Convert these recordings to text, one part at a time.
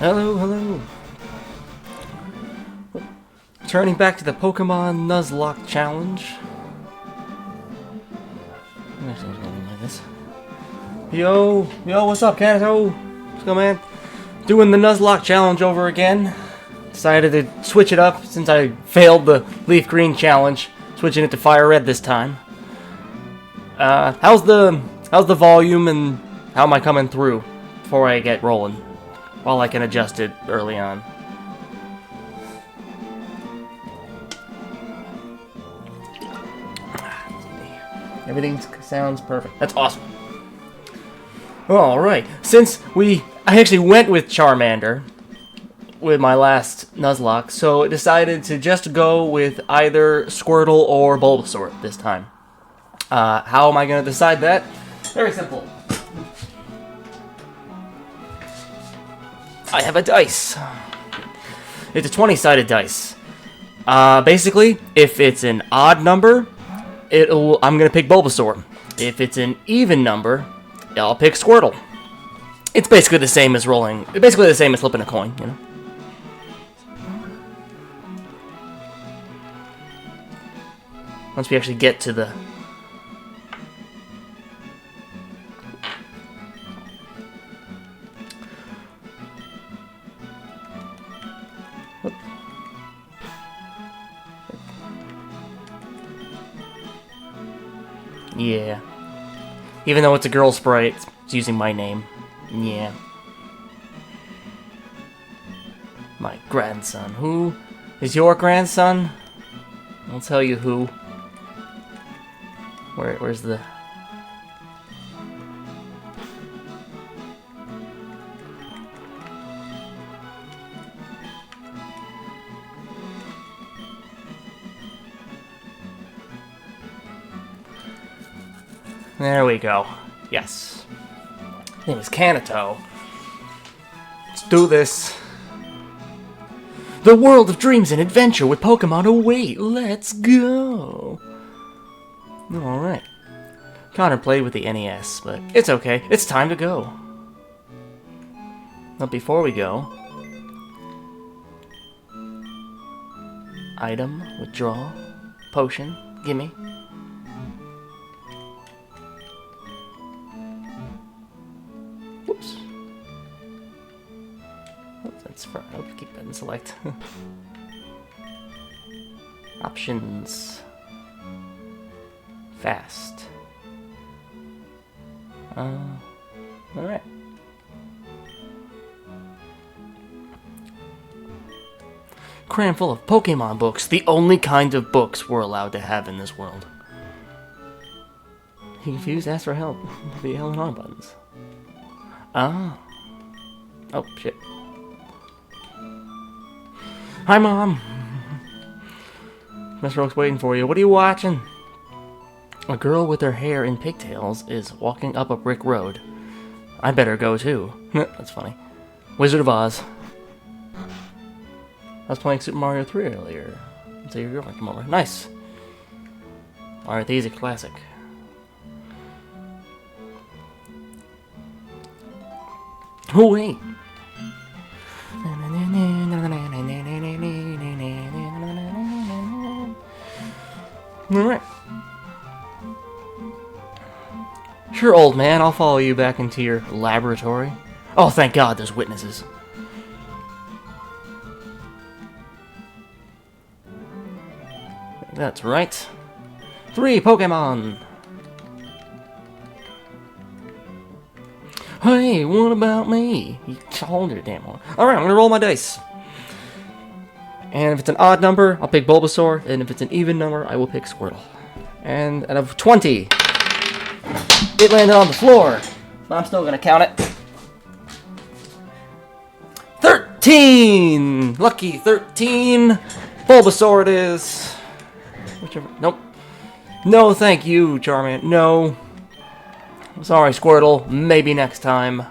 Hello, hello. Turning back to the Pokemon Nuzlocke challenge. Yo, what's up, Kanato? What's going, man? Doing the Nuzlocke challenge over again. Decided to switch it up since I failed the Leaf Green challenge. Switching it to Fire Red this time. How's the volume and how am I coming through before I get rolling? While I can adjust it early on. Everything sounds perfect. That's awesome. Alright, since I actually went with Charmander with my last Nuzlocke, so I decided to just go with either Squirtle or Bulbasaur this time. How am I going to decide that? Very simple. I have a dice. It's a 20-sided dice. Basically, if it's an odd number, I'm gonna pick Bulbasaur. If it's an even number, I'll pick Squirtle. It's basically the same as flipping a coin, you know. Once we actually get to the Yeah. Even though it's a girl sprite, it's using my name. Yeah. My grandson. Who is your grandson? I'll tell you who. Where's the... There we go. Yes. His name is Kanato. Let's do this. The world of dreams and adventure with Pokemon await. Let's go. Alright. Connor played with the NES, but it's okay. It's time to go. But before we go... Item, withdraw, potion, gimme. Whoops. Oh, that's for... I'll keep that in select. Options. Fast. Alright. Cram full of Pokemon books, the only kind of books we're allowed to have in this world. You confused? Ask for help. The L and R buttons. Ah. Oh, shit. Hi, Mom. Mr. Oak's waiting for you. What are you watching? A girl with her hair in pigtails is walking up a brick road. I better go, too. That's funny. Wizard of Oz. I was playing Super Mario 3 earlier. So your girlfriend came over. Nice. Alright, these are classic. Oh, wait. Alright. Sure, old man, I'll follow you back into your laboratory. Oh, thank God there's witnesses. That's right. 3 Pokemon! Hey, what about me? You told your damn one. Alright, I'm gonna roll my dice. And if it's an odd number, I'll pick Bulbasaur. And if it's an even number, I will pick Squirtle. And out of 20, it landed on the floor. But I'm still gonna count it. 13! Lucky 13! Bulbasaur it is. Whichever. Nope. No, thank you, Charmander. No. I'm sorry, Squirtle. Maybe next time.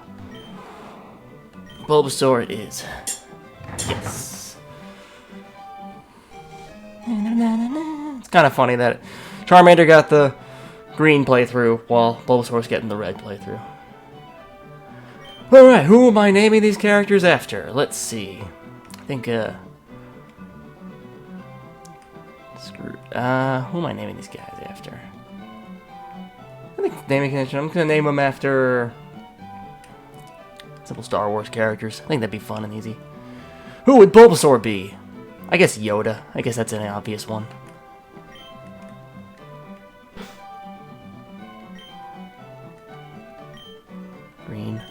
Bulbasaur it is. Yes. It's kind of funny that Charmander got the green playthrough while Bulbasaur's getting the red playthrough. Alright, who am I naming these characters after? Let's see. I think, who am I naming these guys after? I think naming convention, I'm gonna name them after simple Star Wars characters. I think that'd be fun and easy. Who would Bulbasaur be? I guess Yoda. I guess that's an obvious one. Green.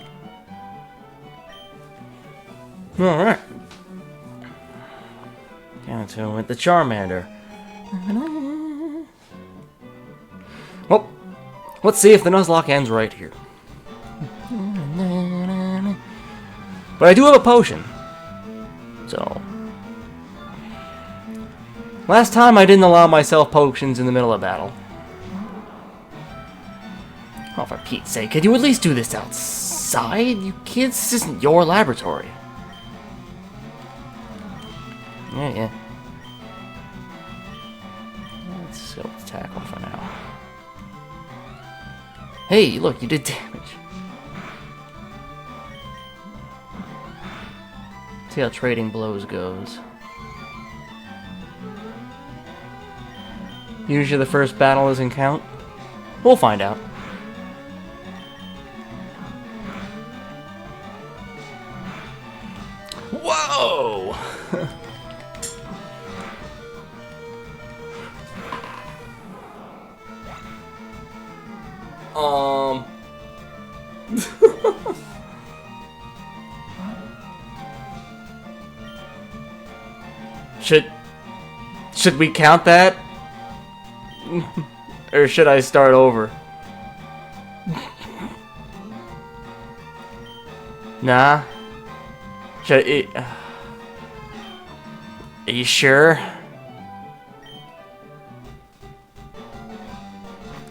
Alright. Down to with the Charmander. Well, let's see if the Nuzlocke ends right here. But I do have a potion. So. Last time I didn't allow myself potions in the middle of battle. Oh, for Pete's sake, could you at least do this outside? You kids, this isn't your laboratory. Yeah. Let's go with tackle for now. Hey, look, you did damage. See how trading blows goes. Usually the first battle doesn't count. We'll find out. Whoa! Should we count that? Or should I start over? Nah. Are you sure?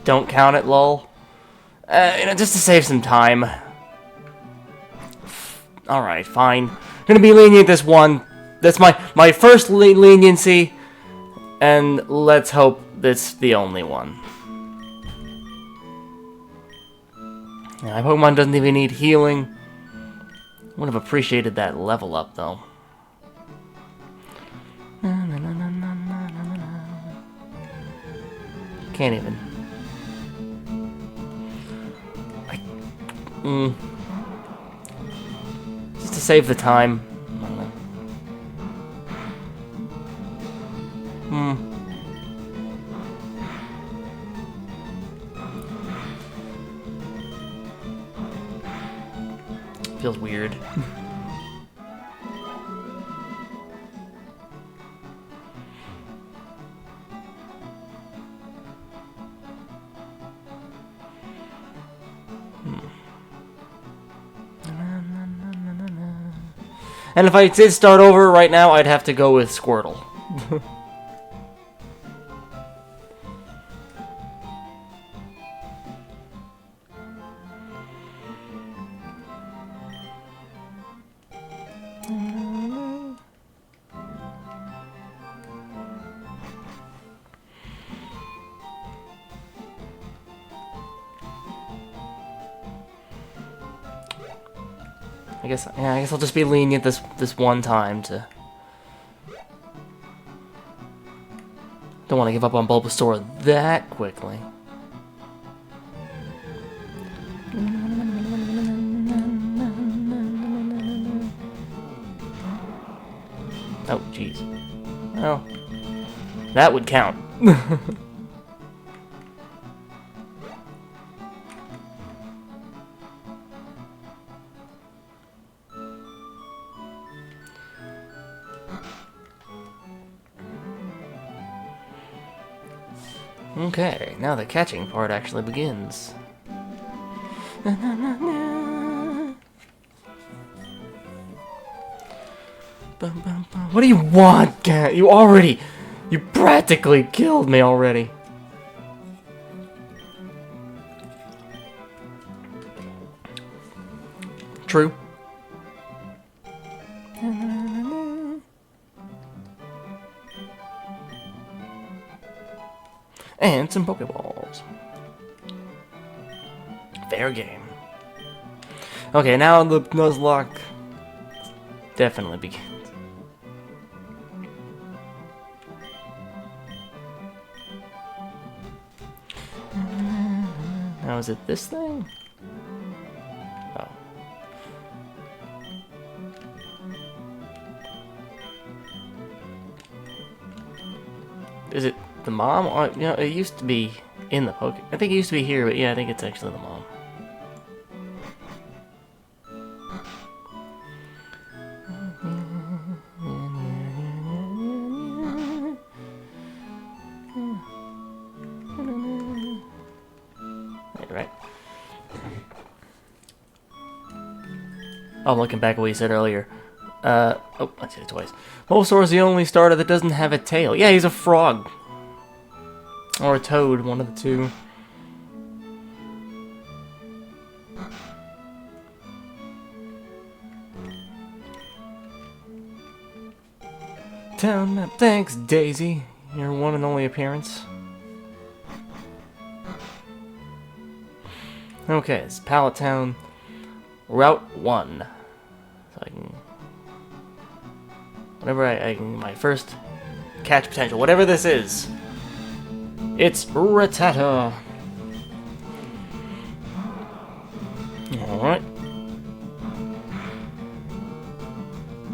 Don't count it, lol. Just to save some time. Alright, fine. I'm gonna be lenient this one. That's my first leniency. And let's hope that's the only one. Yeah, my Pokemon doesn't even need healing. Would have appreciated that level up, though. Can't even. Just to save the time. Feels weird. And if I did start over right now, I'd have to go with Squirtle. I guess I'll just be lenient this one time to. Don't want to give up on Bulbasaur that quickly. Oh, jeez. Well, that would count. Okay, now the catching part actually begins. What do you want, cat? You practically killed me already. True. And some Pokeballs. Fair game. Okay, now the Nuzlocke definitely begins. Now is it this thing? Oh. Is it the mom? Or, you know, it used to be in the Poke. I think it used to be here, but yeah, I think it's actually the mom. Right. Oh, I'm looking back at what you said earlier. Oh, I said it twice. Bulbasaur's the only starter that doesn't have a tail. Yeah, he's a frog. Or a toad, one of the two. Town map. Thanks, Daisy. Your one and only appearance. Okay, it's Pallet Town. Route 1. So I can... Whenever I can... My first catch potential. Whatever this is. It's Rattata. Alright.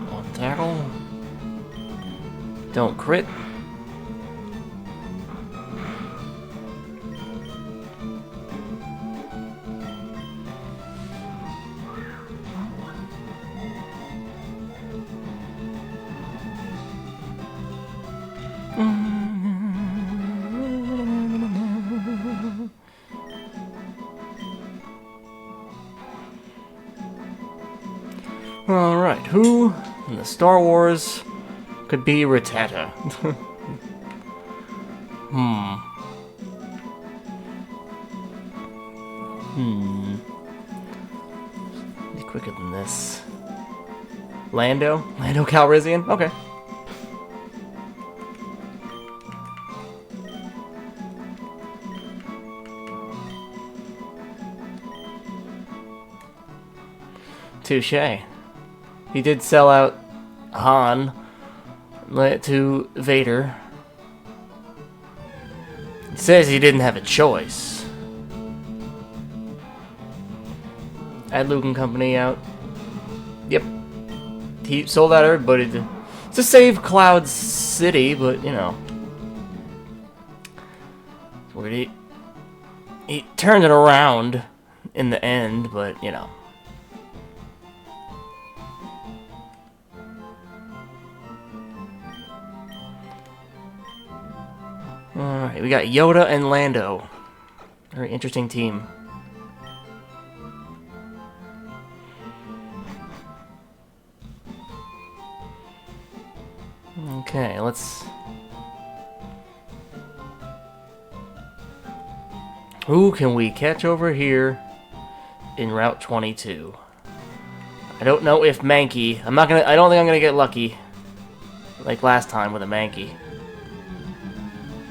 One tackle. Don't crit. Alright, who in the Star Wars could be Rattata? Be quicker than this. Lando? Lando Calrissian? Okay. Touché. He did sell out Han to Vader. He says he didn't have a choice. Had Luke and company out. Yep. He sold out everybody to save Cloud City, but, you know. He turned it around in the end, but, you know. Alright, we got Yoda and Lando. Very interesting team. Okay, let's... Who can we catch over here in Route 22? I don't know if Mankey... I don't think I'm gonna get lucky. Like last time with a Mankey.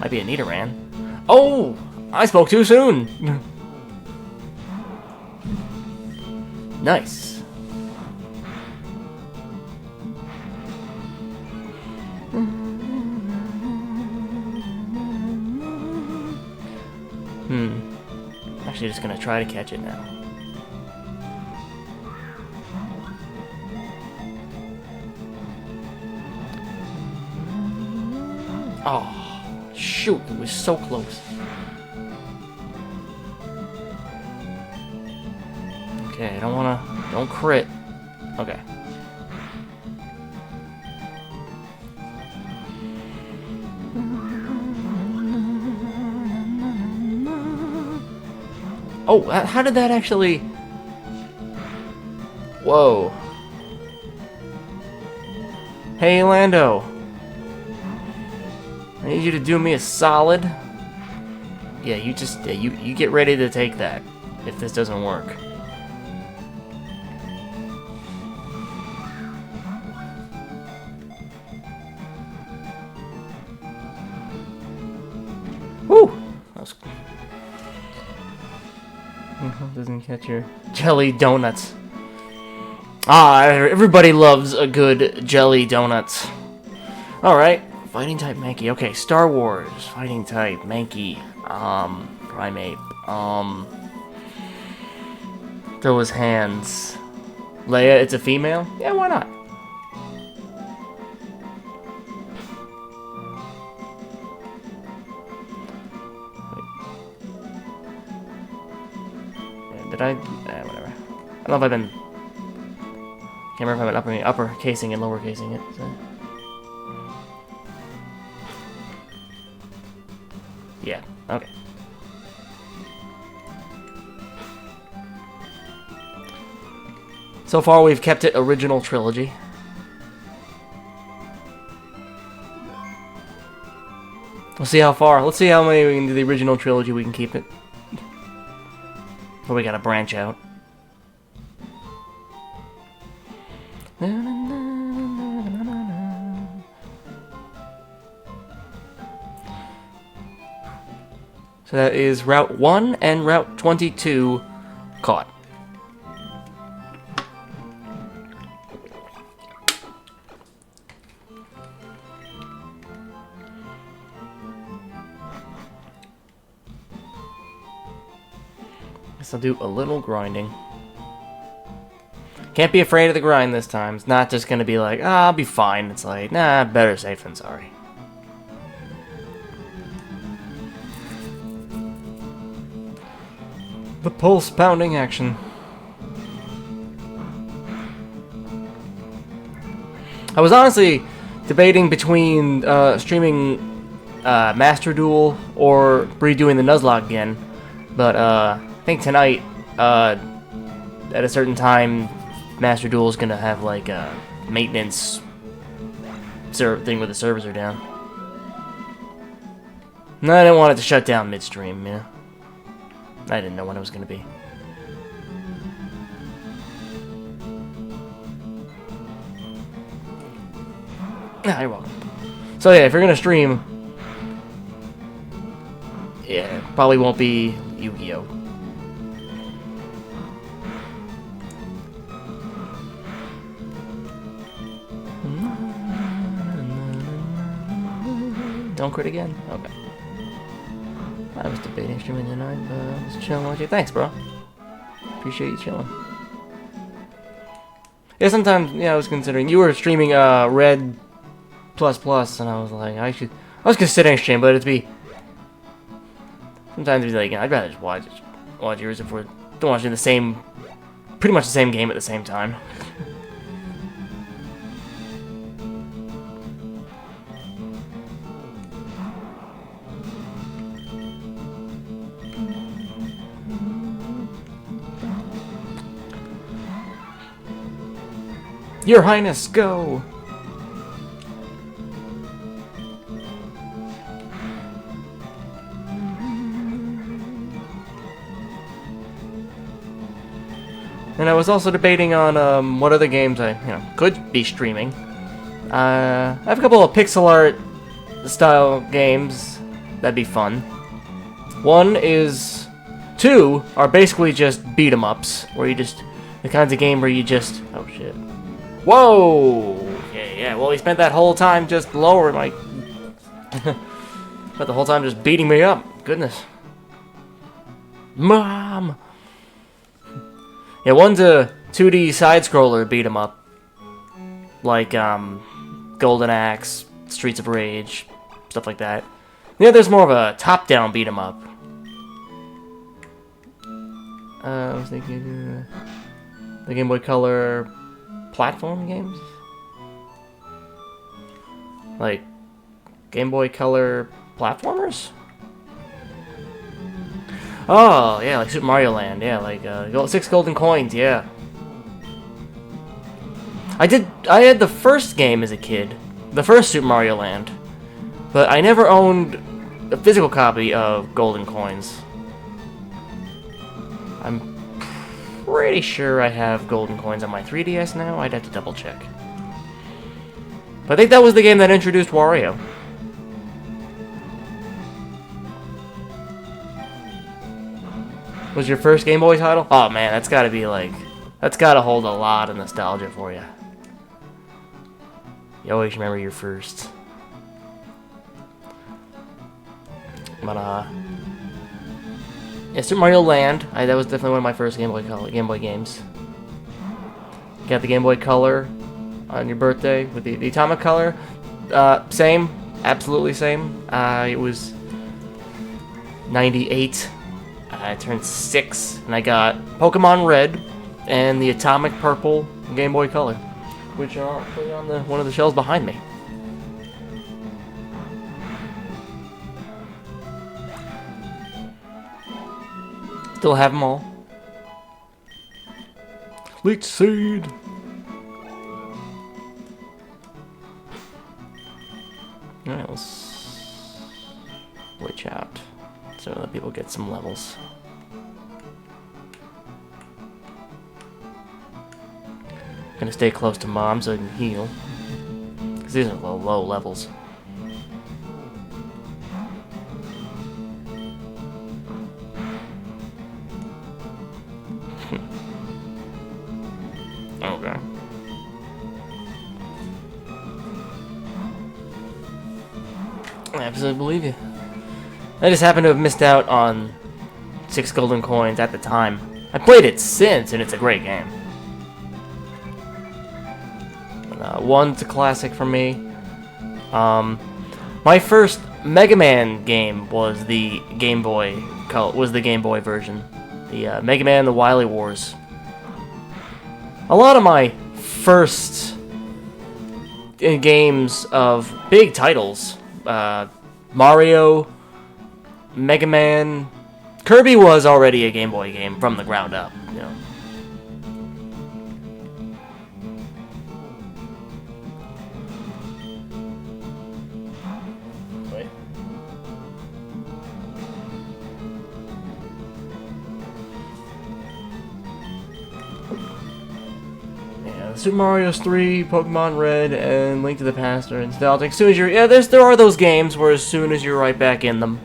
Might be a Nidoran. Oh! I spoke too soon! Nice. Actually just gonna try to catch it now. Oh, shoot, it was so close. Okay, I don't crit. Okay. Oh, how did that actually... Whoa. Hey, Lando. I need you to do me a solid. Yeah, you get ready to take that if this doesn't work. Woo! That was... Doesn't catch your jelly donuts. Ah, everybody loves a good jelly donuts. Alright, fighting type Mankey. Okay, Star Wars, fighting type Mankey. Primate. Throw his hands. Leia, it's a female? Yeah, why not? Did I? Whatever. I don't know if I've been. Can't remember if I've been upper casing and lower casing it. So. Yeah. Okay. So far, we've kept it original trilogy. We'll see how far. Let's see how many we can do the original trilogy. We can keep it. But we gotta branch out. So that is Route 1 and Route 22 caught. Guess I'll do a little grinding. Can't be afraid of the grind this time. It's not just gonna be like, ah, I'll be fine. It's like, nah, better safe than sorry. The pulse pounding action. I was honestly debating between streaming Master Duel or redoing the Nuzlocke again, but I think tonight at a certain time Master Duel is gonna have like a maintenance thing where the servers are down. No, I didn't want it to shut down midstream, you know. I didn't know when it was gonna be. Ah, you're welcome. So yeah, if you're gonna stream, yeah, probably won't be Yu-Gi-Oh. Don't crit again? Okay. I was debating streaming tonight, but I was chilling with you. Thanks, bro. Appreciate you chilling. Yeah, sometimes, yeah, I was considering. You were streaming Red Plus Plus, and I was like, I was considering stream, but it'd be. Sometimes it'd be like, I'd rather just watch yours if we're watching the same. Pretty much the same game at the same time. Your Highness, go! And I was also debating on what other games I could be streaming. I have a couple of pixel art style games that'd be fun. Two are basically just beat 'em ups, where you just the kinds of game where you just oh shit. Whoa! Yeah. Well, he spent that whole time just lowering my. But the whole time just beating me up. Goodness. Mom! Yeah, one's a 2D side-scroller beat 'em up. Like, Golden Axe, Streets of Rage, stuff like that. The other's more of a top-down beat 'em up. I was thinking the Game Boy Color platform games? Like, Game Boy Color platformers? Oh, yeah, like Super Mario Land, yeah, like 6 golden coins, yeah. I had the first game as a kid, the first Super Mario Land, but I never owned a physical copy of Golden Coins. I'm pretty sure I have Golden Coins on my 3DS now. I'd have to double check. But I think that was the game that introduced Wario. Was your first Game Boy title? Oh man, that's gotta be like That's gotta hold a lot of nostalgia for you. You always remember your first. But yeah, Super Mario Land. That was definitely one of my first Game Boy games. Got the Game Boy Color on your birthday with the Atomic Color. Same, absolutely same. It was 98. I turned 6, and I got Pokemon Red and the Atomic Purple Game Boy Color, which are actually on one of the shelves behind me. Still have them all. Leech Seed. Alright, let's glitch out so that people get some levels. Gonna stay close to Mom so I can heal, because these are low levels. Okay. I absolutely believe you. I just happen to have missed out on 6 golden coins at the time. I played it since, and it's a great game. One's a classic for me. My first Mega Man game was the Game Boy version, the Mega Man: The Wily Wars. A lot of my first games of big titles, Mario, Mega Man, Kirby was already a Game Boy game from the ground up, you know. Wait. Yeah, Super Mario 3, Pokemon Red, and Link to the Past are nostalgic. As soon as there are those games where as soon as you're right back in them,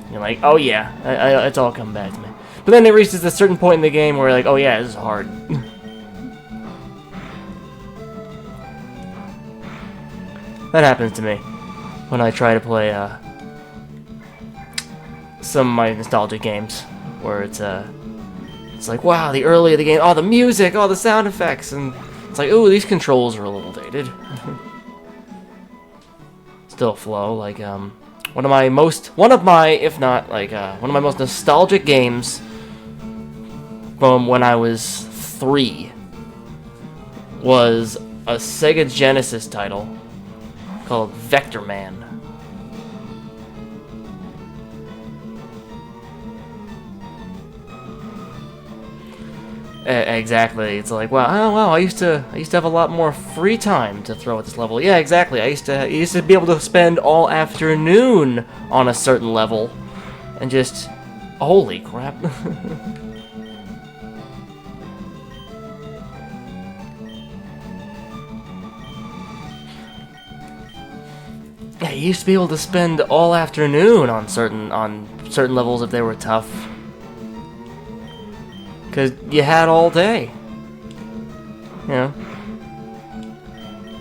you're like, oh yeah, it's all come back to me. But then it reaches a certain point in the game where you're like, oh yeah, this is hard. That happens to me when I try to play some of my nostalgic games, where it's like, wow, the early of the game, oh, the music, oh, the sound effects, and it's like, ooh, these controls are a little dated. Still flow, like, one of my most nostalgic games from when I was 3 was a Sega Genesis title called Vector Man. Exactly. It's like, wow, oh wow, I used to have a lot more free time to throw at this level. Yeah, exactly. I used to be able to spend all afternoon on a certain level, and just, holy crap. Yeah, you used to be able to spend all afternoon on certain levels if they were tough. Because you had all day. You know?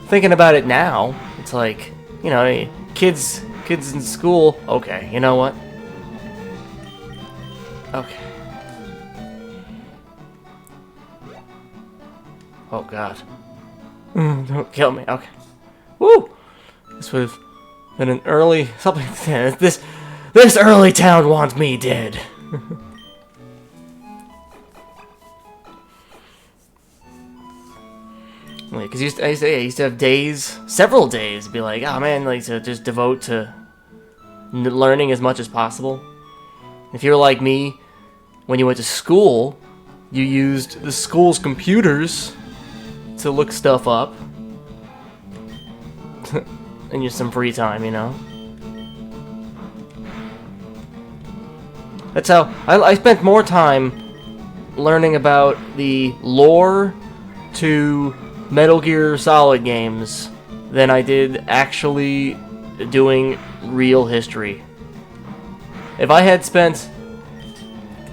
Thinking about it now, it's like, you know, kids in school, okay, you know what? Okay. Oh god. Don't kill me, okay. Woo! This would have been an early something. This early town wants me dead. Because I used to have days, several days, be like, oh man, like to just devote to learning as much as possible. If you're like me, when you went to school, you used the school's computers to look stuff up. And use some free time, you know? That's how I spent more time learning about the lore to Metal Gear Solid games than I did actually doing real history. If I had spent...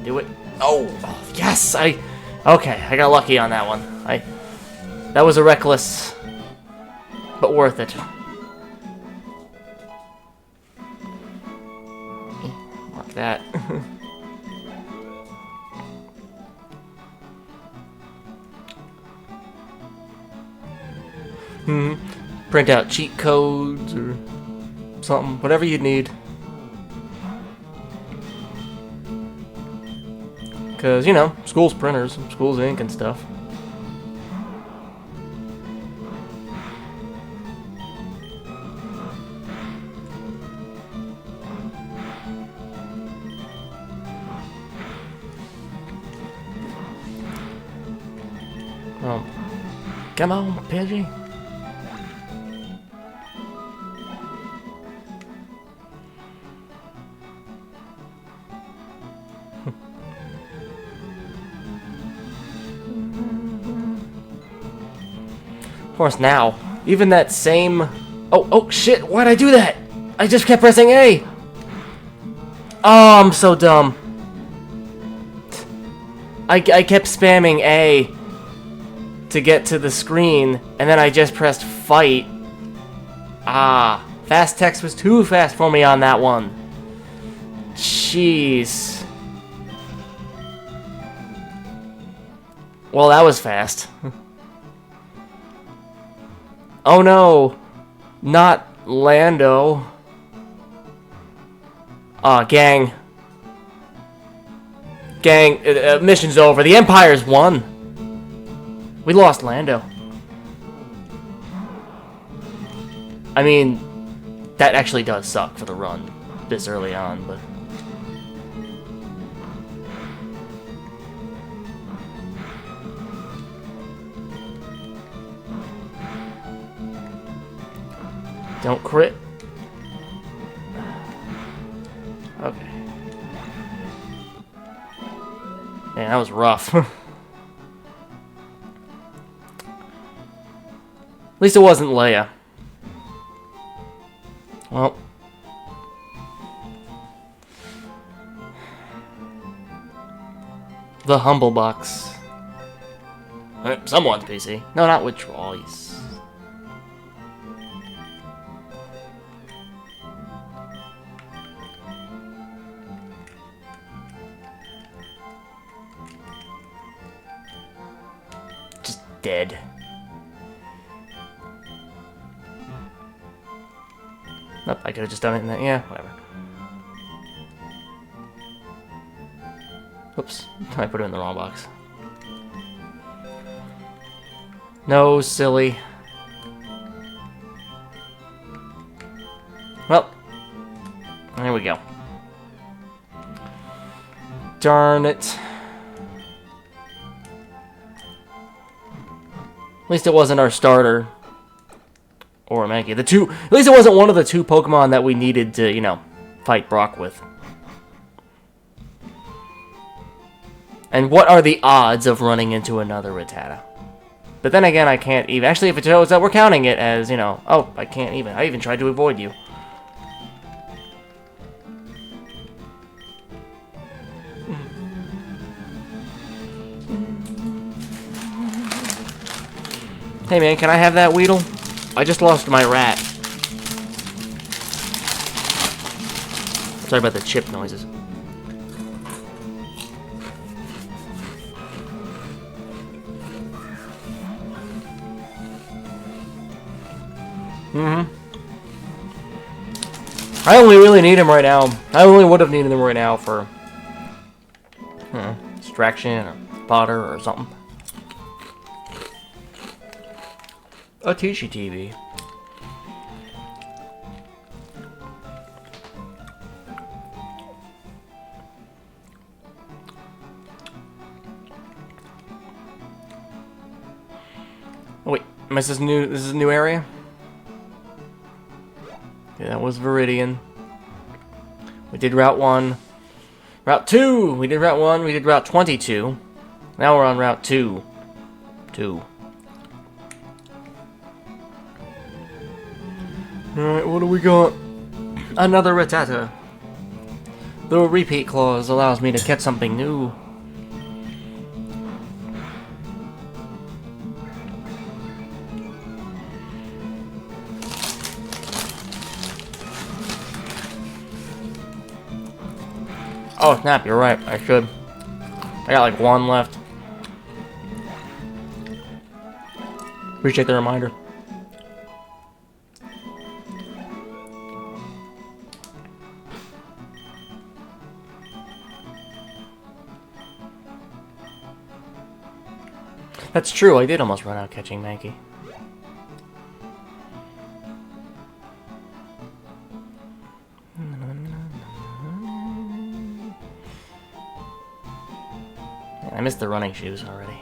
Do it. Oh, yes! Okay, I got lucky on that one. That was a reckless, but worth it. Mark that. Print out cheat codes or something, whatever you need. Because, you know, school's printers, school's ink and stuff. Oh, come on, Pidgey. Of course, now, even that same... Oh, shit, why'd I do that? I just kept pressing A! Oh, I'm so dumb. I kept spamming A to get to the screen, and then I just pressed fight. Ah, fast text was too fast for me on that one. Jeez. Well, that was fast. Oh no, not Lando. Aw, gang. Gang, mission's over. The Empire's won. We lost Lando. I mean, that actually does suck for the run this early on, but... Don't crit. Okay. Man, that was rough. At least it wasn't Leia. Well. The Humble Box. Someone's PC. No, not with Troy's. Dead. Nope, I could have just done it in that. Yeah, whatever. Oops, I put it in the wrong box. No, silly. Well, there we go. Darn it. At least it wasn't our starter. Or Mankey. At least it wasn't one of the two Pokemon that we needed to, you know, fight Brock with. And what are the odds of running into another Rattata? But then again, I can't even... Actually, if it shows that we're counting it as, you know... Oh, I can't even. I even tried to avoid you. Hey man, can I have that Weedle? I just lost my rat. Sorry about the chip noises. I only really need him right now. I only would have needed him right now for... distraction or fodder or something. A Tishy TV. Oh wait, this is new. This is a new area. Yeah, that was Viridian. We did Route 1. Route 2! We did Route 1, we did Route 22. Now we're on Route 2. Alright, what do we got? Another Rattata. The repeat clause allows me to catch something new. Oh snap, you're right. I should. I got like one left. Appreciate the reminder. That's true, I did almost run out catching Mankey. I missed the running shoes already.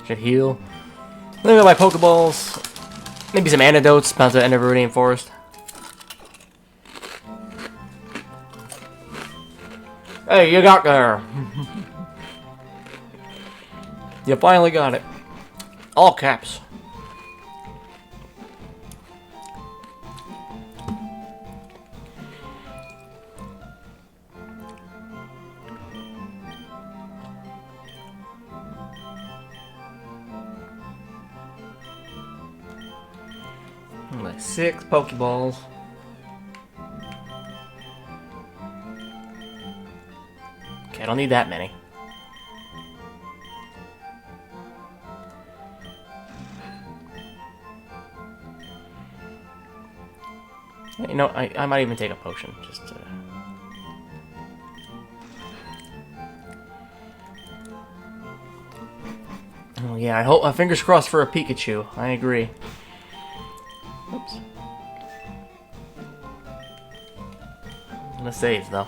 Should heal. Look at my Pokeballs. Maybe some antidotes. Bounce to End of Viridian Forest. Hey, you got there. You finally got it. All caps. Like 6 Pokeballs. Okay, I don't need that many. You know, I might even take a potion, just to... Oh yeah, I hope... fingers crossed for a Pikachu. I agree. Oops. I'm gonna save, though.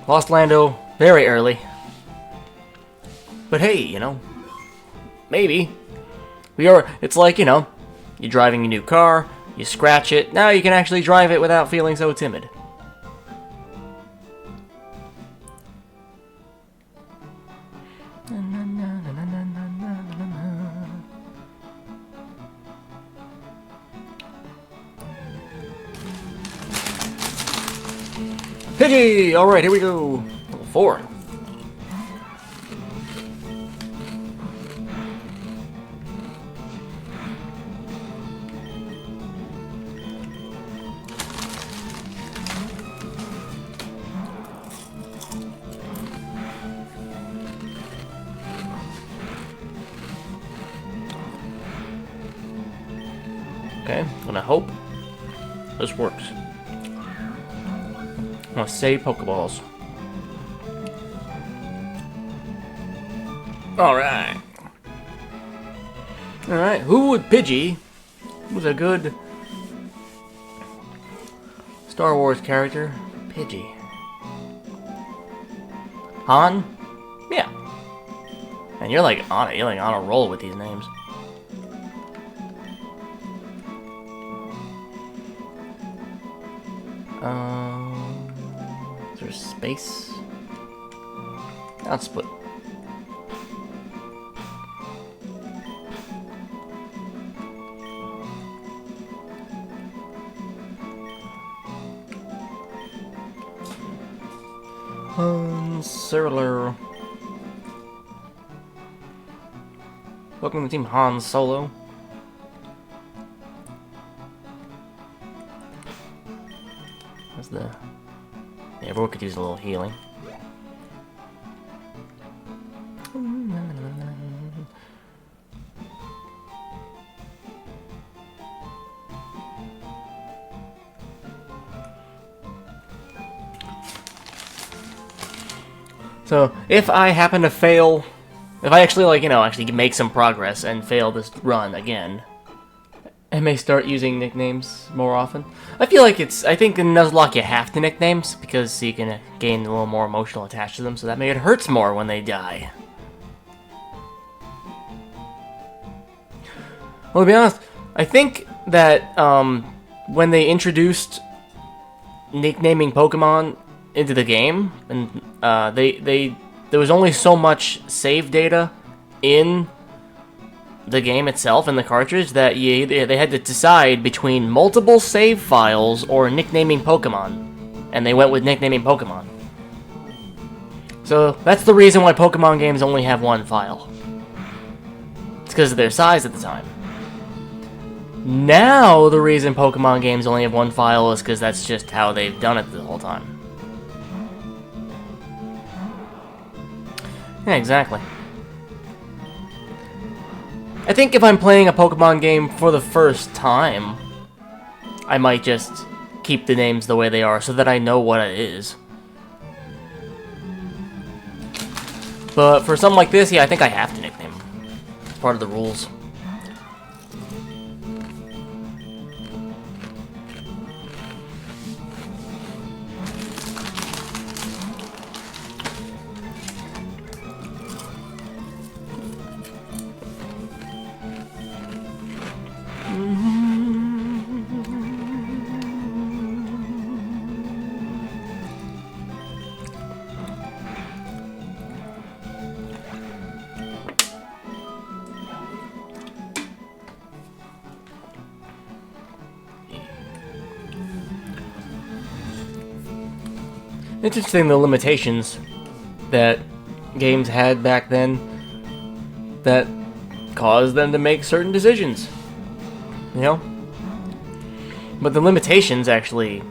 Lost Lando very early. But hey, you know, maybe. It's like, you know, you're driving a new car, you scratch it, now you can actually drive it without feeling so timid. Pidgey! Alright, here we go. Level 4. Okay, I'm gonna hope this works. I'm gonna save Pokeballs. Alright. Alright, who would Pidgey was a good Star Wars character? Pidgey. Han? Yeah. And you're like on it, you're like on a roll with these names. Is there space? I'll split. Sirler. Welcome to the team, Han Solo. That's the... Yeah, everyone could use a little healing. So, if I happen to fail, if I actually, like, you know, actually make some progress and fail this run again, I may start using nicknames more often. I feel like I think in Nuzlocke you have to nicknames, because you can gain a little more emotional attached to them, so that maybe it hurts more when they die. Well, to be honest, I think that when they introduced nicknaming Pokemon into the game, and there was only so much save data in the game itself, in the cartridge, that they had to decide between multiple save files or nicknaming Pokemon, and they went with nicknaming Pokemon. So that's the reason why Pokemon games only have one file. It's because of their size at the time. Now, the reason Pokemon games only have one file is because that's just how they've done it the whole time. Yeah, exactly. I think if I'm playing a Pokemon game for the first time, I might just keep the names the way they are so that I know what it is. But for something like this, yeah, I think I have to nickname them. It's part of the rules. It's interesting the limitations that games had back then that caused them to make certain decisions. You know? But the limitations actually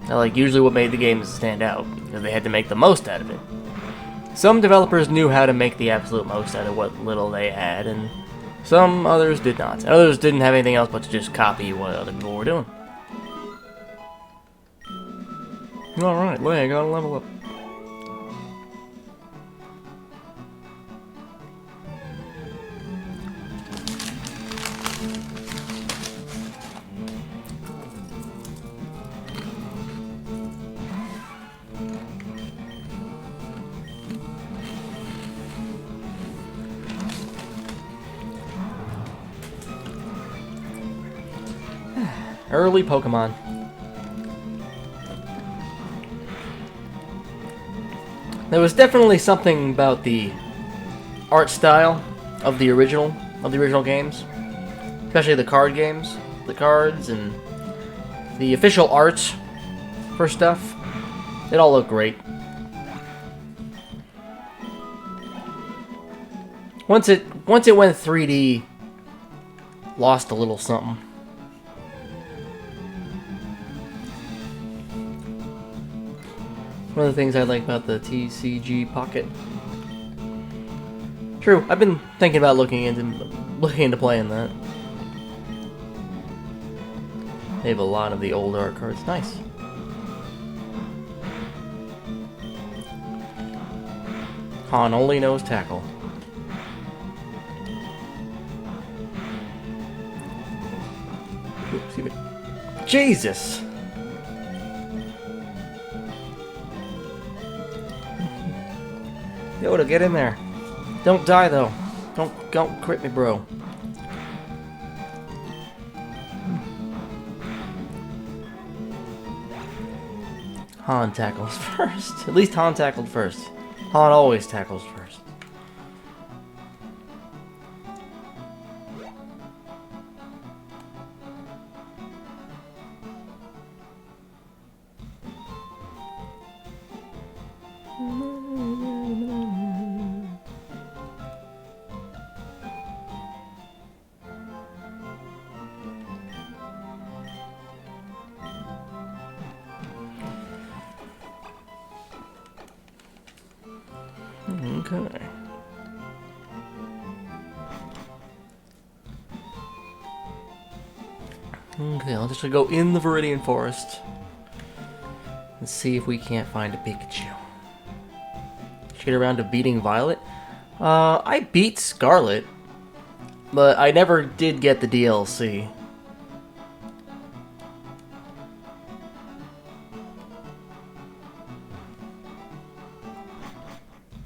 are like usually what made the games stand out, because they had to make the most out of it. Some developers knew how to make the absolute most out of what little they had, and some others did not. Others didn't have anything else but to just copy what other people were doing. Alright, I gotta level up. Early Pokemon. There was definitely something about the art style of the original games, especially the card games, the cards and the official art for stuff. It all looked great. Once it went 3D, lost a little something. One of the things I like about the TCG Pocket. True, I've been thinking about looking into playing that. They have a lot of the old art cards. Nice. Han only knows tackle. Oops, excuse me. Jesus! Yoda, get in there. Don't die though. Don't crit me, bro. Han tackles first. At least Han tackled first. Han always tackles first. Okay. Okay, I'll just go in the Viridian Forest and see if we can't find a Pikachu. Did you get around to beating Violet? I beat Scarlet, but I never did get the DLC.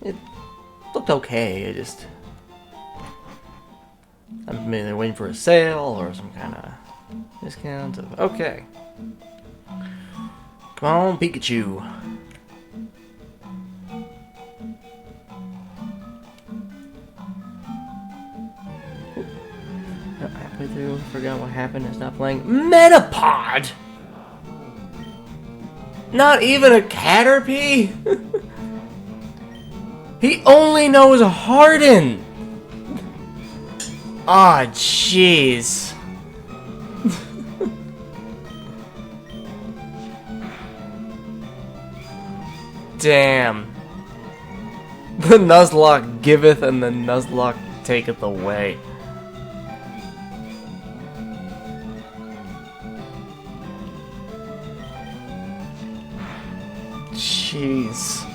It looked okay, I'm maybe waiting for a sale or some kind of discount of, okay. Come on, Pikachu. Halfway through, forgot what happened, I stopped playing. Metapod! Not even a Caterpie? He only knows Harden! Aw, jeez. damn. The Nuzlocke giveth and the Nuzlocke taketh away. Jeez.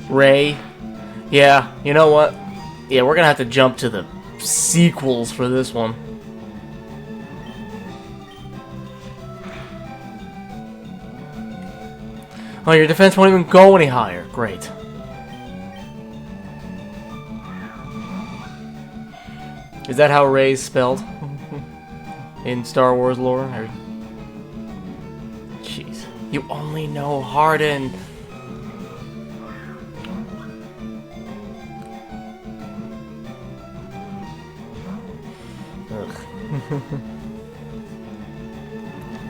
Ray. Yeah, you know what? Yeah, we're gonna have to jump to the sequels for this one. Oh, your defense won't even go any higher. Great. Is that how Ray's spelled? In Star Wars lore? Jeez. You only know Harden.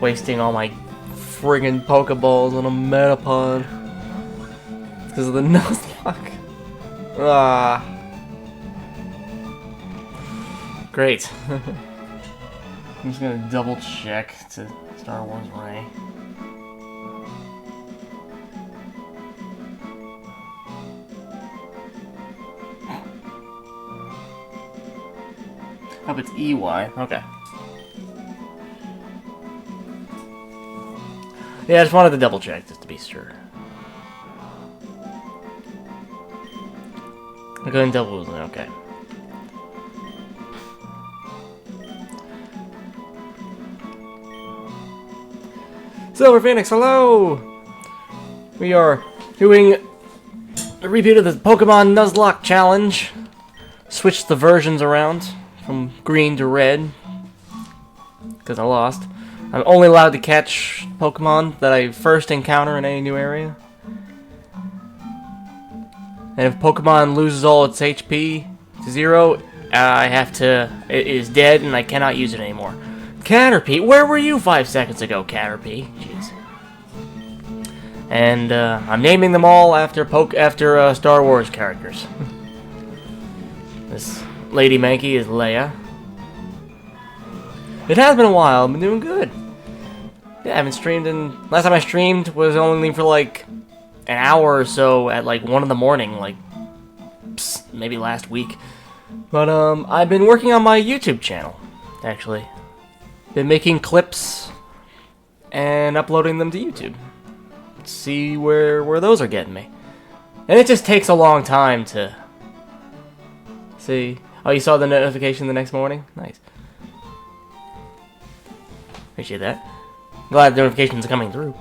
Wasting all my friggin' Pokeballs on a Metapod. Because of the Nuzlocke. Ah. Great. I'm just gonna double check to Star Wars Ray. Oh, it's EY. Okay. Yeah, I just wanted to double check just to be sure. I'm going double. Okay. Silver Phoenix, hello! We are doing a repeat of the Pokemon Nuzlocke challenge. Switched the versions around from green to red because I lost. I'm only allowed to catch Pokemon that I first encounter in any new area. And if Pokemon loses all its HP to 0, it is dead and I cannot use it anymore. Caterpie, where were you 5 seconds ago, Caterpie? Jeez. And I'm naming them all after Star Wars characters. This Lady Mankey is Leia. It has been a while. I've been doing good. Yeah, I haven't streamed in... Last time I streamed was only for like an hour or so at like 1 in the morning, like maybe last week. But I've been working on my YouTube channel, actually. Been making clips and uploading them to YouTube. See where those are getting me. And it just takes a long time to see. Oh, you saw the notification the next morning? Nice. Appreciate that. Glad the notifications are coming through.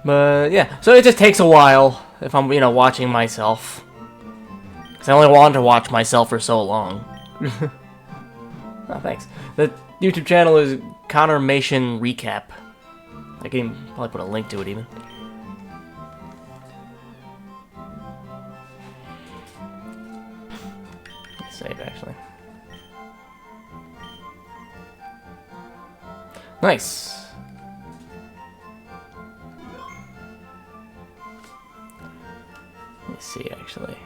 But yeah, so it just takes a while if I'm, watching myself. Because I only wanted to watch myself for so long. Oh, thanks. The YouTube channel is Connormation Recap. I can probably put a link to it even. Let's save actually. Nice. Let's see actually.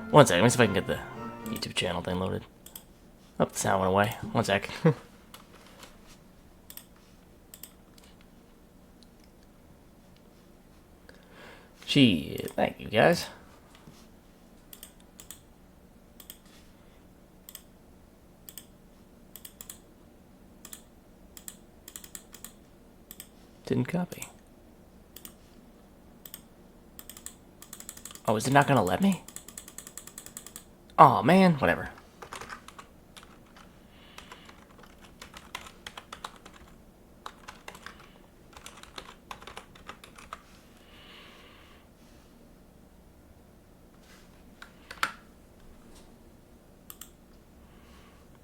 One second, let me see if I can get the YouTube channel thing loaded. Oh, the sound went away. One sec. Gee, thank you guys. Didn't copy. Oh, is it not gonna let me? Oh man, whatever.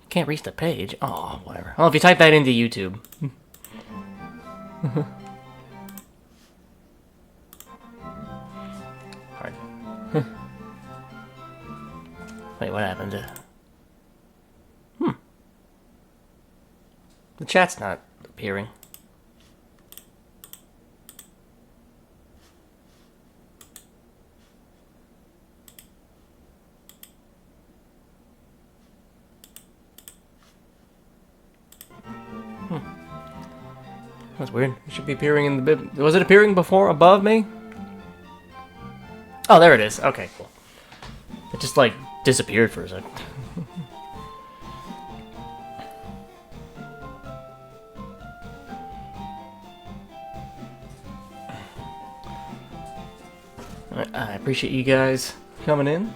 Can't reach the page. Oh, whatever. Well, if you type that into YouTube. Hard. Wait, what happened to... The chat's not appearing. That's weird. It should be appearing in the bib. Was it appearing before, above me? Oh, there it is. Okay, cool. It just, like, disappeared for a second. I appreciate you guys coming in.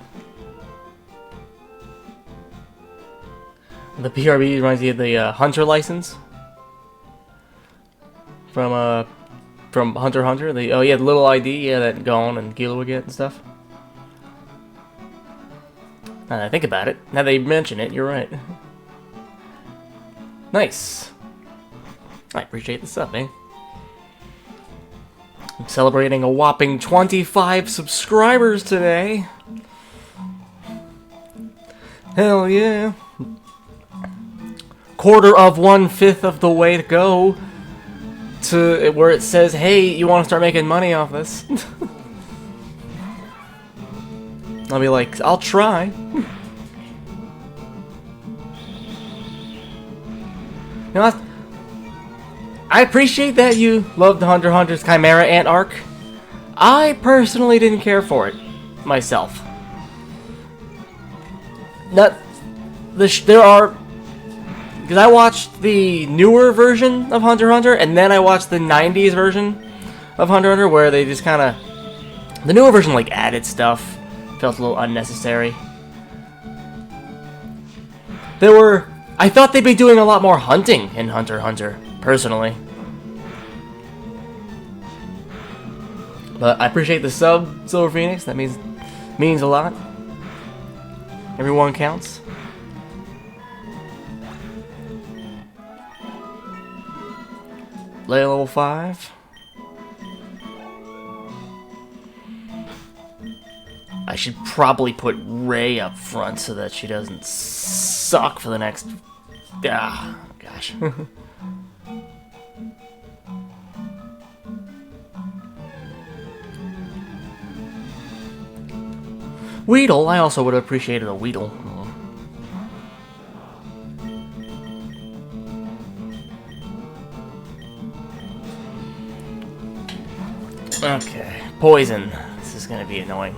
The PRB reminds me of the Hunter license from Hunter x Hunter. The oh yeah, the little ID, yeah, that Gon and Gila would get and stuff. Now that I think about it, now that you mention it, you're right. Nice. I appreciate the sub, man. I'm celebrating a whopping 25 subscribers today. Hell yeah. 1/4 of the way to go to where it says, hey, you want to start making money off this? I'll be like, I'll try. You know, I appreciate that you loved the Hunter x Hunter's Chimera Ant arc. I personally didn't care for it myself. There are, because I watched the newer version of Hunter x Hunter, and then I watched the 90s version of Hunter x Hunter, where they just kind of, the newer version like added stuff, felt a little unnecessary. I thought they'd be doing a lot more hunting in Hunter x Hunter, personally. But I appreciate the sub, Silver Phoenix. That means a lot. Everyone counts. Level 5. I should probably put Ray up front so that she doesn't suck for the next... Ah, gosh. Weedle, I also would have appreciated a Weedle. Okay, Poison. This is gonna be annoying.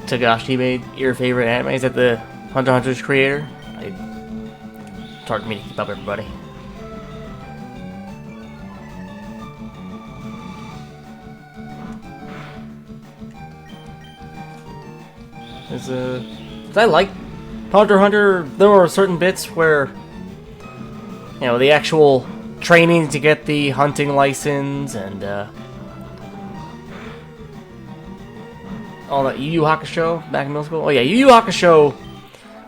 Tagashi made your favorite anime? Is that the Hunter x Hunter's creator? It's hard for me to keep up, everybody. I like Hunter x Hunter. There were certain bits where, you know, the actual training to get the hunting license and all that. Yu Yu Hakusho back in middle school. Oh yeah, Yu Yu Hakusho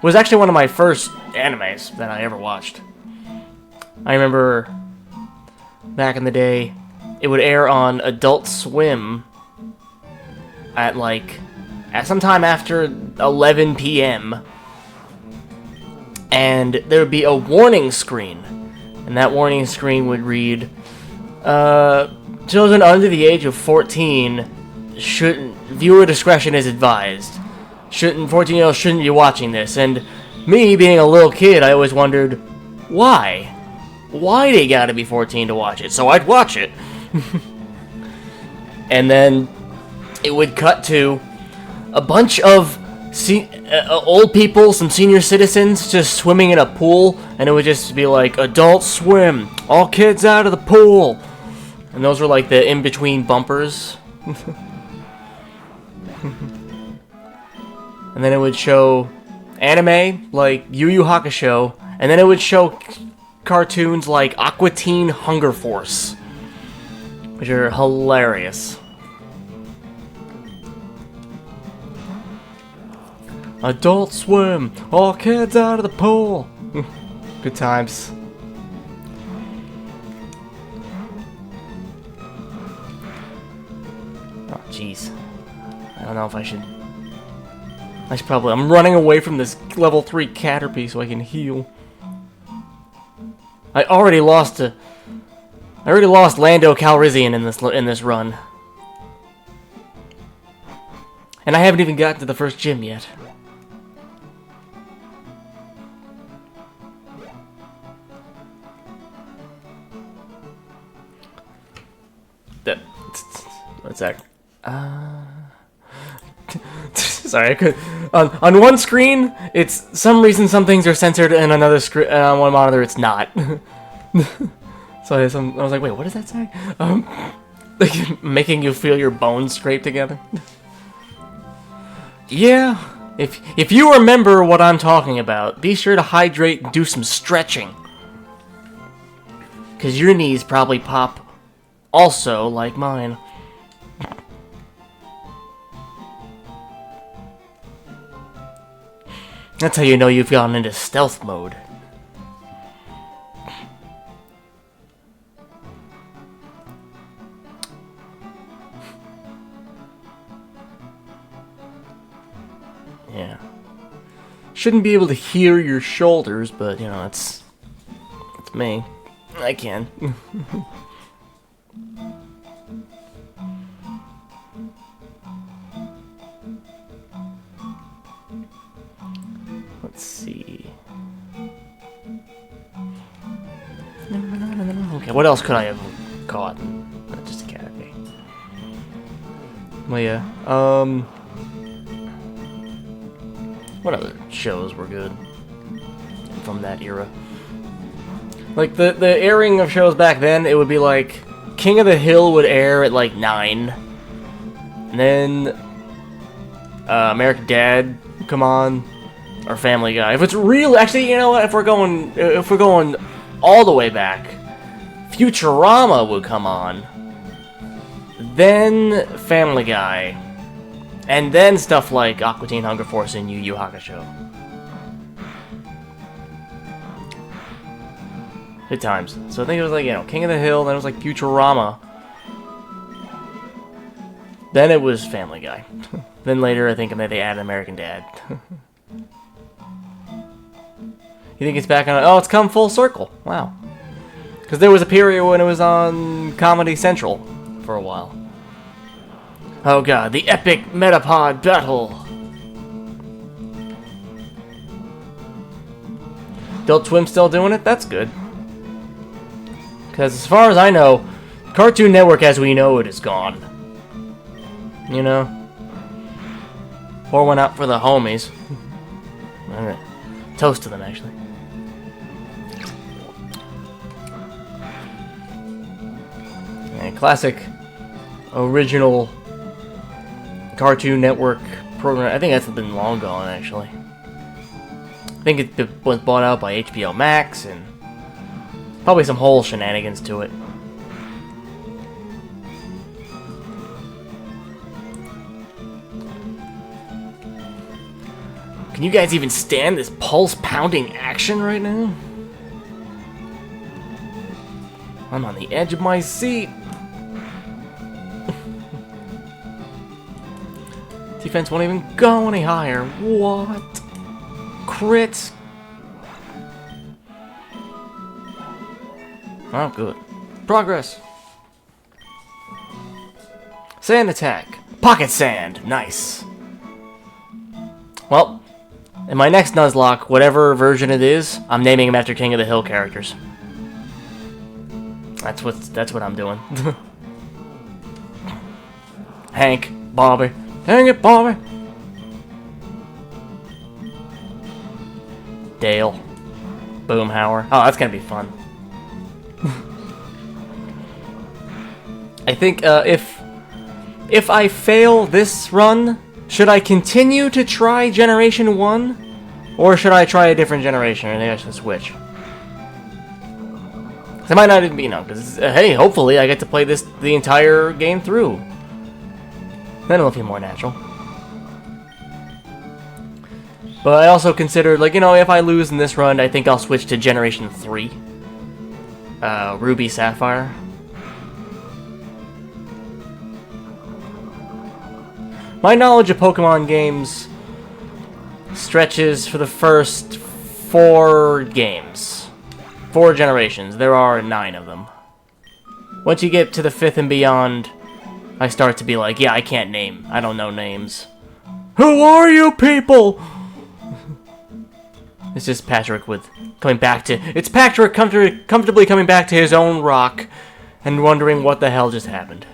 was actually one of my first animes that I ever watched. I remember back in the day, it would air on Adult Swim at sometime after 11 p.m. and there would be a warning screen, and that warning screen would read, children under the age of 14 viewer discretion is advised. 14-year-olds shouldn't be watching this. And me, being a little kid, I always wondered, why? Why they gotta be 14 to watch it? So I'd watch it. And then it would cut to a bunch of old people, some senior citizens, just swimming in a pool, and it would just be like, Adult Swim, all kids out of the pool. And those were like the in-between bumpers. And then it would show anime like Yu Yu Hakusho, and then it would show cartoons like Aqua Teen Hunger Force, which are hilarious. Adult Swim, all kids out of the pool. Good times. Oh, jeez. I don't know if I should probably... I'm running away from this level 3 Caterpie so I can heal. I already lost Lando Calrissian in this run. And I haven't even gotten to the first gym yet. What's that? Sorry, I could. On one screen, it's some reason some things are censored, and another screen on one monitor it's not. So I was like, wait, what does that say? Like, making you feel your bones scrape together. Yeah, if you remember what I'm talking about, be sure to hydrate and do some stretching, cause your knees probably pop, also like mine. That's how you know you've gone into stealth mode. Yeah. Shouldn't be able to hear your shoulders, but, you know, it's me. I can. Let's see. Okay, what else could I have caught? Not just a cat, okay. Well, yeah. What other shows were good from that era? Like, the airing of shows back then, it would be like, King of the Hill would air at like 9. And then, American Dad would come on. Or Family Guy. If it's real, actually, you know what? If we're going all the way back, Futurama would come on, then Family Guy, and then stuff like Aqua Teen Hunger Force and Yu Yu Hakusho. Good times. So I think it was like, you know, King of the Hill, then it was like Futurama, then it was Family Guy. Then later, I think they added American Dad. You think it's back on? Oh, it's come full circle. Wow. Because there was a period when it was on Comedy Central for a while. Oh god, the epic Metapod battle. Adult Swim still doing it? That's good. Because as far as I know, Cartoon Network as we know it is gone. You know? Pour one out for the homies. Alright. Toast to them, actually. And classic, original Cartoon Network program. I think that's been long gone, actually. I think it was bought out by HBO Max, and probably some whole shenanigans to it. Can you guys even stand this pulse-pounding action right now? I'm on the edge of my seat. Defense won't even go any higher. What? Crit. Oh, good. Progress. Sand attack. Pocket sand. Nice. Well, in my next Nuzlocke, whatever version it is, I'm naming him after King of the Hill characters. That's what I'm doing. Hank, Bobby. Dang it, Bobby. Dale. Boomhauer. Oh, that's gonna be fun. I think if I fail this run, should I continue to try Generation 1? Or should I try a different generation? Or maybe I should switch. It might not even be, you know, because, hey, hopefully I get to play this the entire game through. Then it'll feel more natural. But I also considered, like, you know, if I lose in this run, I think I'll switch to Generation 3. Ruby Sapphire. My knowledge of Pokemon games stretches for the first 4 games. 4 generations. There are 9 of them. Once you get to the 5th and beyond, I start to be like, yeah, I can't name. I don't know names. Who are you people? It's just Patrick with coming back to... It's Patrick comfortably coming back to his own rock and wondering what the hell just happened.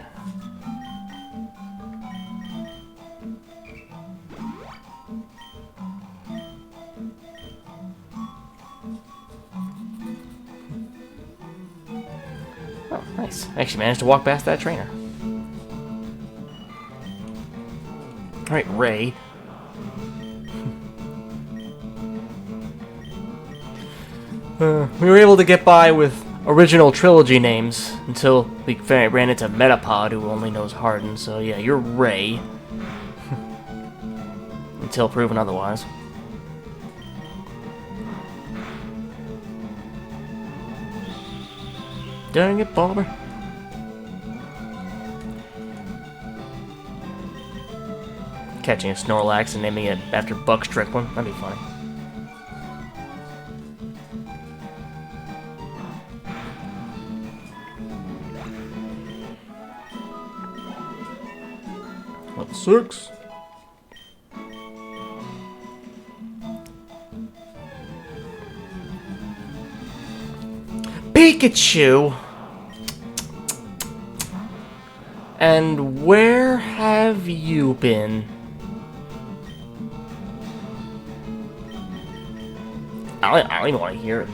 Oh, nice. I actually managed to walk past that trainer. Alright, Ray. We were able to get by with original trilogy names until we ran into Metapod, who only knows Harden, so yeah, you're Ray. Until proven otherwise. Dang it, Barber. Catching a Snorlax and naming it after Buck Strickland, that'd be funny. Level 6. Pikachu! And where have you been? I don't even want to hear it.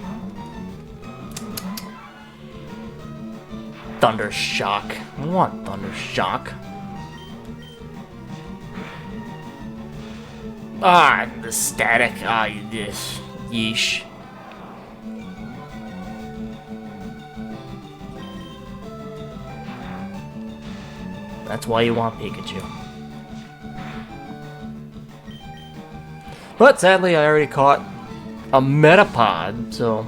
Thunder Shock. I want Thunder Shock. Ah, the static. Ah, this. Yeesh. That's why you want Pikachu. But sadly, I already caught a Metapod, so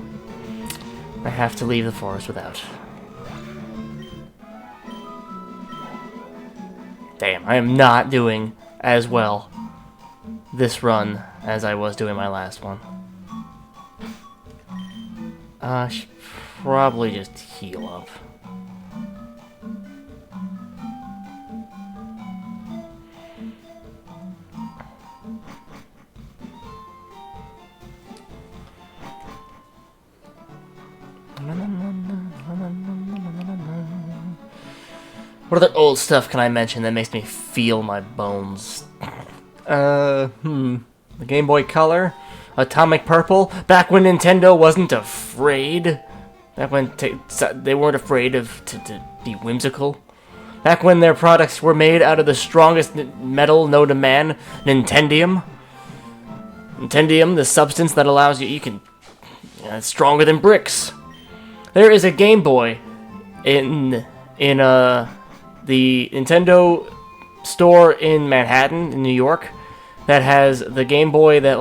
I have to leave the forest without. Damn, I am not doing as well this run as I was doing my last one. I should probably just heal up. What other old stuff can I mention that makes me feel my bones? The Game Boy Color, Atomic Purple, back when Nintendo wasn't afraid. Back when they weren't afraid to be whimsical. Back when their products were made out of the strongest metal known to man, Nintendium. Nintendium, the substance that allows you can... it's stronger than bricks. There is a Game Boy in the Nintendo store in Manhattan, in New York, that has the Game Boy that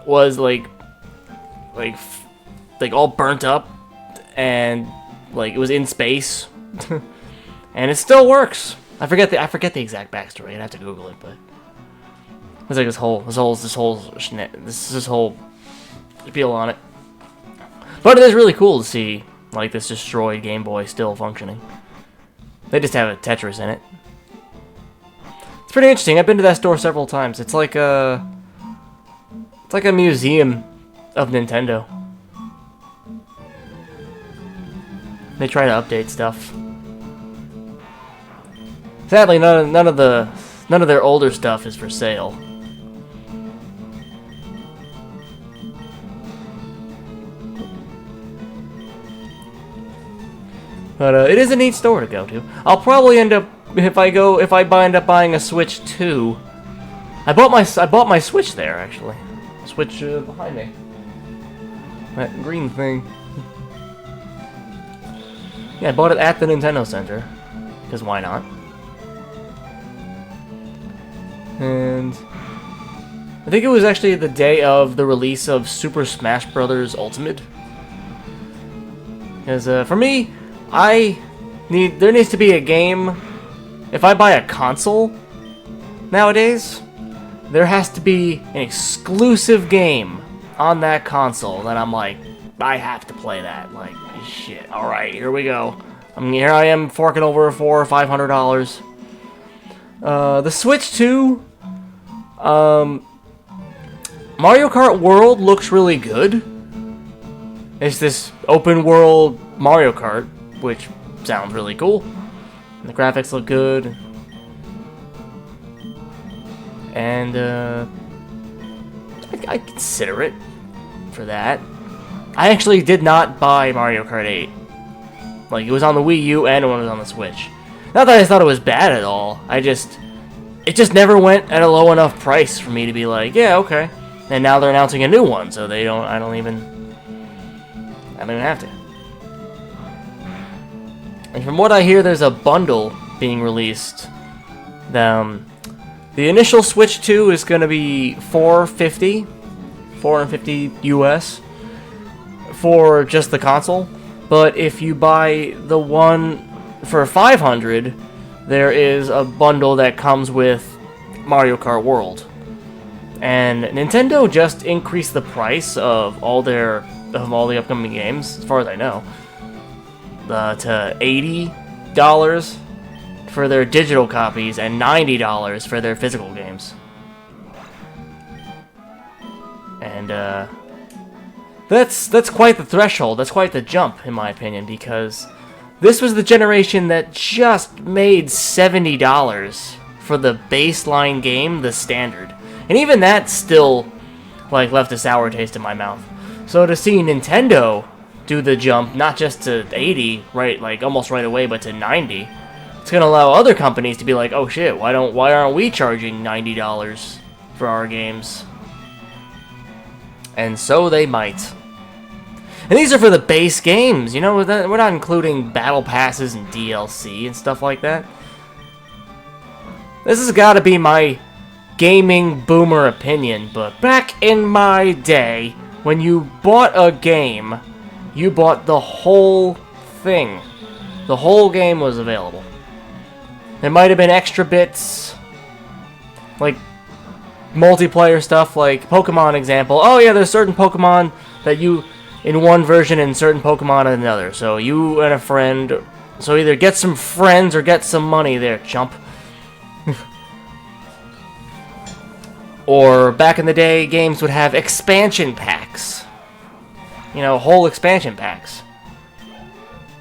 was all burnt up and it was in space, and it still works. I forget the exact backstory. I'd have to Google it, but there's this whole appeal on it. But it is really cool to see this destroyed Game Boy still functioning. They just have a Tetris in it. It's pretty interesting. I've been to that store several times. It's like a museum of Nintendo. They try to update stuff. Sadly, none of their older stuff is for sale. But it is a neat store to go to. I'll probably end up if I end up buying a Switch 2. I bought my Switch there actually. Switch behind me. That green thing. Yeah, I bought it at the Nintendo Center because why not? And I think it was actually the day of the release of Super Smash Bros. Ultimate. Because for me, there needs to be a game. If I buy a console nowadays, there has to be an exclusive game on that console that I'm like, I have to play that. Like, shit. All right, here we go. Here I am forking over $400 or $500. The Switch 2 Mario Kart World looks really good. It's this open world Mario Kart, which sounds really cool. And the graphics look good. And I consider it for that. I actually did not buy Mario Kart 8. Like, it was on the Wii U and it was on the Switch. Not that I thought it was bad at all. It just never went at a low enough price for me to be like, yeah, okay. And now they're announcing a new one, so I don't even have to. And from what I hear, there's a bundle being released. The initial Switch 2 is going to be $450 US for just the console. But if you buy the one for $500, there is a bundle that comes with Mario Kart World. And Nintendo just increased the price of all the upcoming games, as far as I know, to $80 for their digital copies and $90 for their physical games. And that's quite the threshold. That's quite the jump, in my opinion, because this was the generation that just made $70 for the baseline game, the standard. And even that still, like, left a sour taste in my mouth. So to see Nintendo do the jump, not just to 80, right, like almost right away, but to 90, it's gonna allow other companies to be like, oh shit, why aren't we charging $90 for our games? And so they might. And these are for the base games, you know, we're not including battle passes and DLC and stuff like that. This has got to be my gaming boomer opinion, but back in my day, when you bought a game, you bought the whole thing. The whole game was available. There might have been extra bits, like multiplayer stuff, like Pokemon example. Oh yeah, there's certain Pokemon that you in one version and certain Pokemon in another. So you and a friend, so either get some friends or get some money there, chump. Or back in the day, games would have expansion packs. You know, whole expansion packs.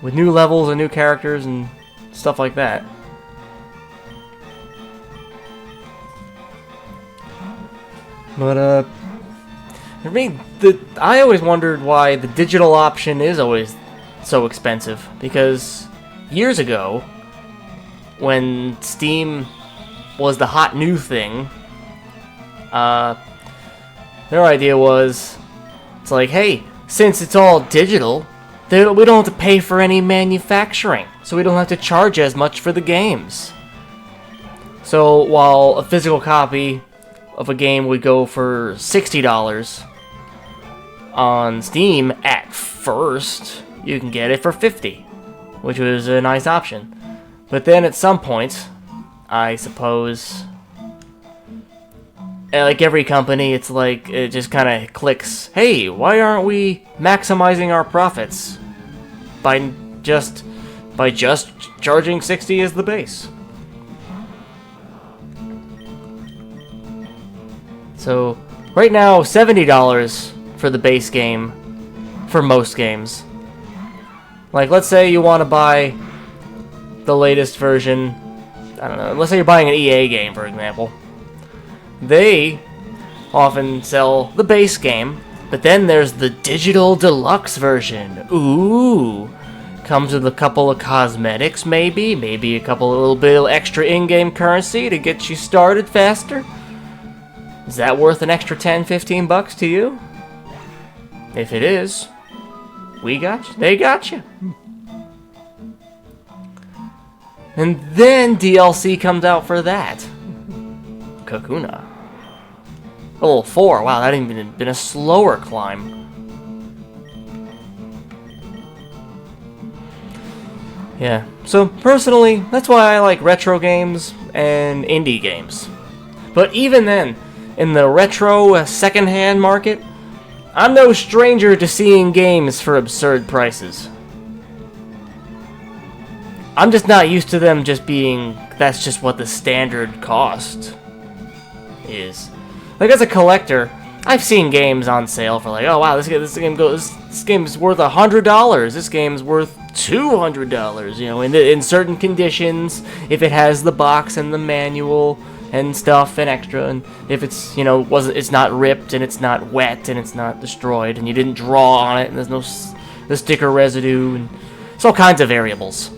With new levels and new characters and stuff like that. But, for me, I always wondered why the digital option is always so expensive. Because years ago, when Steam was the hot new thing, their idea was, it's like, hey, since it's all digital, we don't have to pay for any manufacturing, so we don't have to charge as much for the games. So while a physical copy of a game would go for $60 on Steam at first, you can get it for $50, which was a nice option. But then at some point, I suppose, like every company, it's like, it just kind of clicks, hey, why aren't we maximizing our profits by just charging $60 as the base? So, right now, $70 for the base game for most games. Like, let's say you want to buy the latest version, I don't know, let's say you're buying an EA game, for example. They often sell the base game, but then there's the digital deluxe version. Ooh, comes with a couple of cosmetics, maybe a little bit of extra in-game currency to get you started faster. Is that worth an extra $10-15 to you? If it is, we got you. They got you. And then DLC comes out for that. Kakuna. Level 4. Wow, that ain't even been a slower climb. Yeah. So personally, that's why I like retro games and indie games. But even then, in the retro secondhand market, I'm no stranger to seeing games for absurd prices. I'm just not used to them just being, that's just what the standard cost is. Like, as a collector, I've seen games on sale for like, oh wow, this game is worth $100. This game's worth $200. You know, in certain conditions, if it has the box and the manual and stuff and extra, and if it's, you know, it's not ripped and it's not wet and it's not destroyed and you didn't draw on it and there's no the sticker residue, and it's all kinds of variables.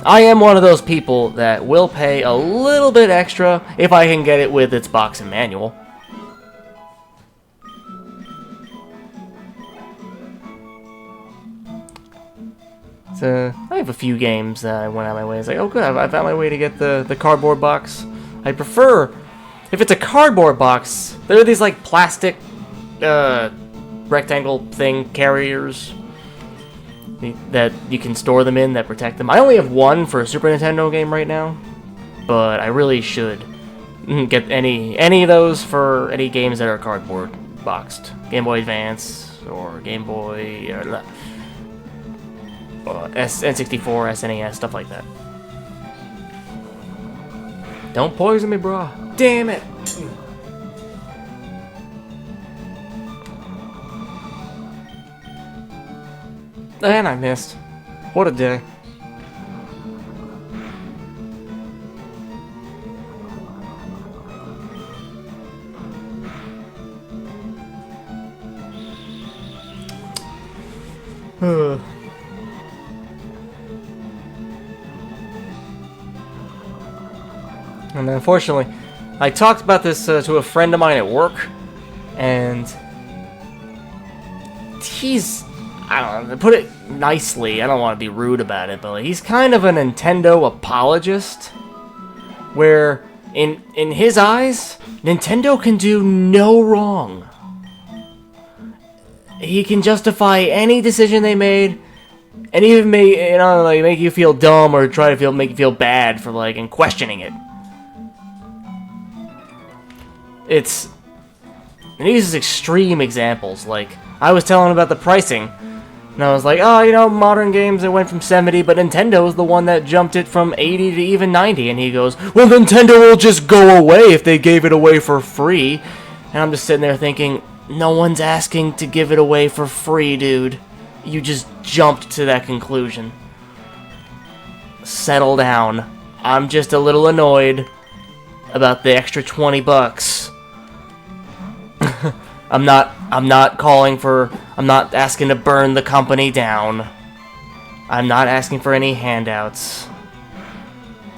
I am one of those people that will pay a little bit extra if I can get it with its box and manual. So, I have a few games that I went out of my way. It's like, oh good, I found my way to get the cardboard box. I prefer, if it's a cardboard box, there are these like plastic rectangle thing carriers that you can store them in that protect them. I only have one for a Super Nintendo game right now, but I really should get any of those for any games that are cardboard boxed. Game Boy Advance or Game Boy N64, SNES, stuff like that. Don't poison me, bro. Damn it. And I missed. What a day. And unfortunately, I talked about this to a friend of mine at work, and he's, I don't know, to put it nicely, I don't want to be rude about it, but like, he's kind of a Nintendo apologist, where in his eyes, Nintendo can do no wrong. He can justify any decision they made, and even make you feel dumb or try to make you feel bad for like and questioning it. And he uses extreme examples. Like, I was telling him about the pricing, and I was like, oh, you know, modern games, it went from 70, but Nintendo is the one that jumped it from 80 to even 90. And he goes, well, Nintendo will just go away if they gave it away for free. And I'm just sitting there thinking, no one's asking to give it away for free, dude. You just jumped to that conclusion. Settle down. I'm just a little annoyed about the extra 20 bucks. I'm not asking to burn the company down. I'm not asking for any handouts.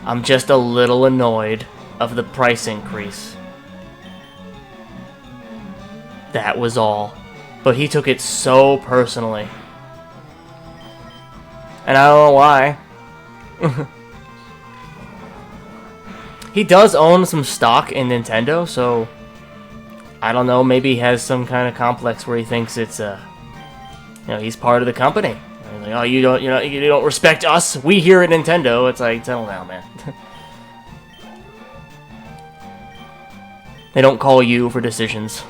I'm just a little annoyed of the price increase. That was all. But he took it so personally. And I don't know why. He does own some stock in Nintendo, so I don't know, maybe he has some kind of complex where he thinks it's he's part of the company. And like, oh, you don't respect us. We here at Nintendo. It's like, settle down, man. They don't call you for decisions.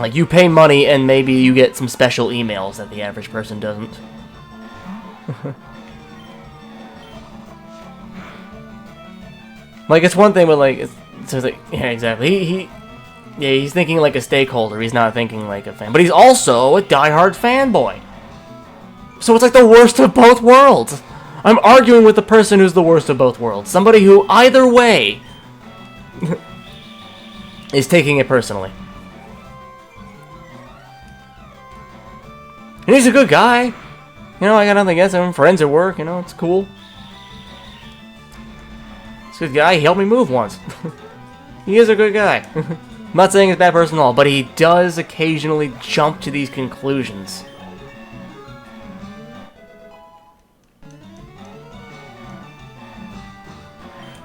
Like, you pay money and maybe you get some special emails that the average person doesn't. Like, it's one thing, but like, yeah, exactly. He's thinking like a stakeholder. He's not thinking like a fan. But he's also a diehard fanboy. So it's like the worst of both worlds. I'm arguing with the person who's the worst of both worlds. Somebody who, either way, is taking it personally. And he's a good guy. You know, I got nothing against him. Friends at work, you know, it's cool. He's a good guy. He helped me move once. He is a good guy. I'm not saying he's a bad person at all, but he does occasionally jump to these conclusions.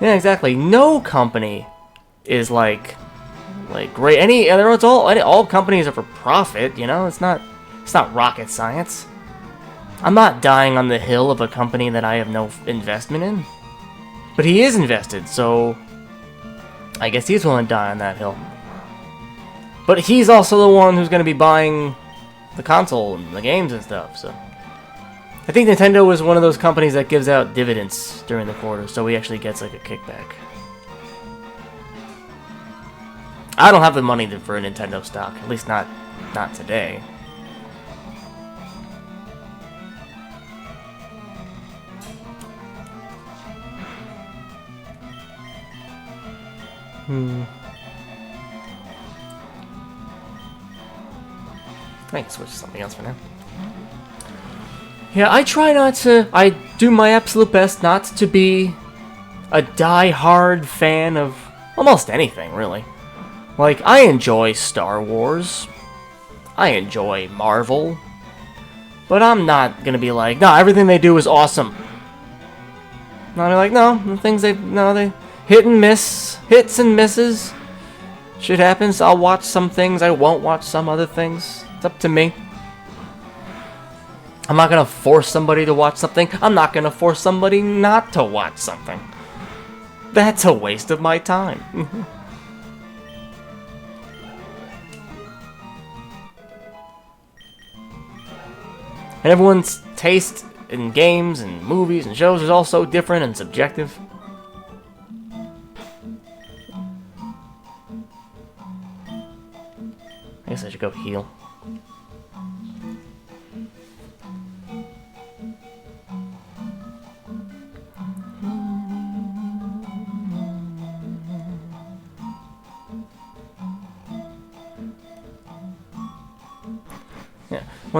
Yeah, exactly. No company is like great. All companies are for profit. You know, it's not rocket science. I'm not dying on the hill of a company that I have no investment in. But he is invested, so I guess he's willing to die on that hill. But he's also the one who's going to be buying the console and the games and stuff, so I think Nintendo is one of those companies that gives out dividends during the quarter, so he actually gets like a kickback. I don't have the money for a Nintendo stock, at least not today. I can switch to something else for now. Yeah, I try not to... I do my absolute best not to be a die-hard fan of almost anything, really. Like, I enjoy Star Wars. I enjoy Marvel. But I'm not gonna be like, no, everything they do is awesome. I'll be like, no, the things they hit and miss, hits and misses. Shit happens. I'll watch some things. I won't watch some other things. It's up to me. I'm not gonna force somebody to watch something. I'm not gonna force somebody not to watch something. That's a waste of my time. And everyone's taste in games and movies and shows is all so different and subjective. I guess I should go heal.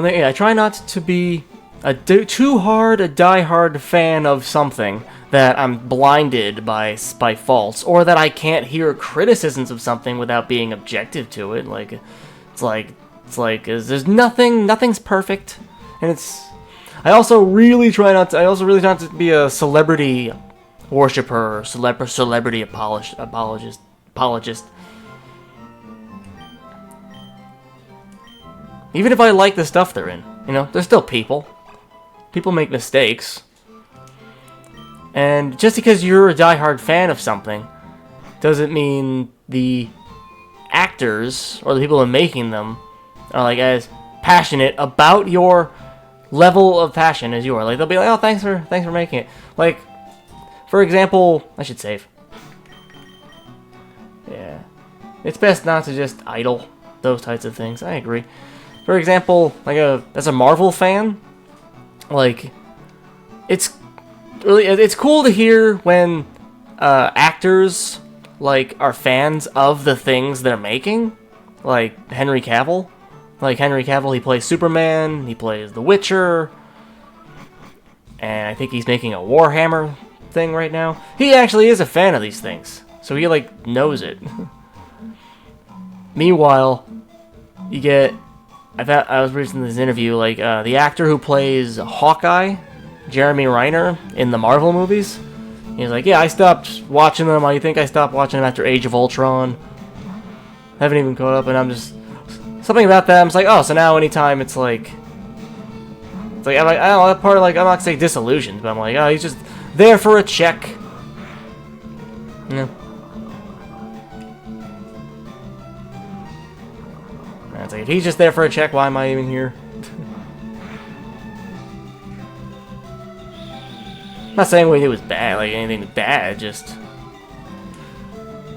Yeah, I try not to be too hard a die-hard fan of something that I'm blinded by faults, or that I can't hear criticisms of something without being objective to it. Like, there's nothing's perfect, and it's. I also really try not to be a celebrity worshiper or celebrity apologist. Even if I like the stuff they're in, you know, they're still people. People make mistakes. And just because you're a diehard fan of something doesn't mean the actors or the people who are making them are like as passionate about your level of passion as you are. Like, they'll be like, "Oh, thanks for making it." Like, for example, I should save. Yeah. It's best not to just idle those types of things. I agree. For example, like as a Marvel fan, like it's cool to hear when actors like are fans of the things they're making, like Henry Cavill. Like Henry Cavill, he plays Superman, he plays The Witcher, and I think he's making a Warhammer thing right now. He actually is a fan of these things, so he like knows it. Meanwhile, you get. I was reading this interview, like, the actor who plays Hawkeye, Jeremy Renner, in the Marvel movies, he's like, yeah, I stopped watching them. I think I stopped watching them after Age of Ultron. Haven't even caught up, and I'm just... Something about that, I'm like, oh, so now anytime it's like... I'm like, I don't know, that part, like, I'm not saying disillusioned, but I'm like, oh, he's just there for a check. Yeah. It's like, if he's just there for a check, why am I even here? I'm not saying what he was bad, like anything bad, just...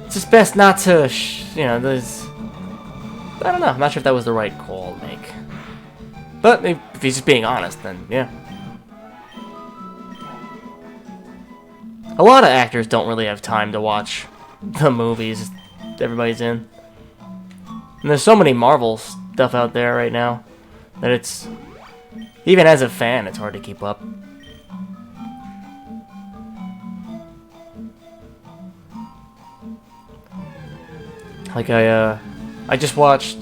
It's just best not to, you know, there's... I don't know, I'm not sure if that was the right call to make. But if he's just being honest, then yeah. A lot of actors don't really have time to watch the movies everybody's in. And there's so many Marvel stuff out there right now that it's... Even as a fan, it's hard to keep up. Like I just watched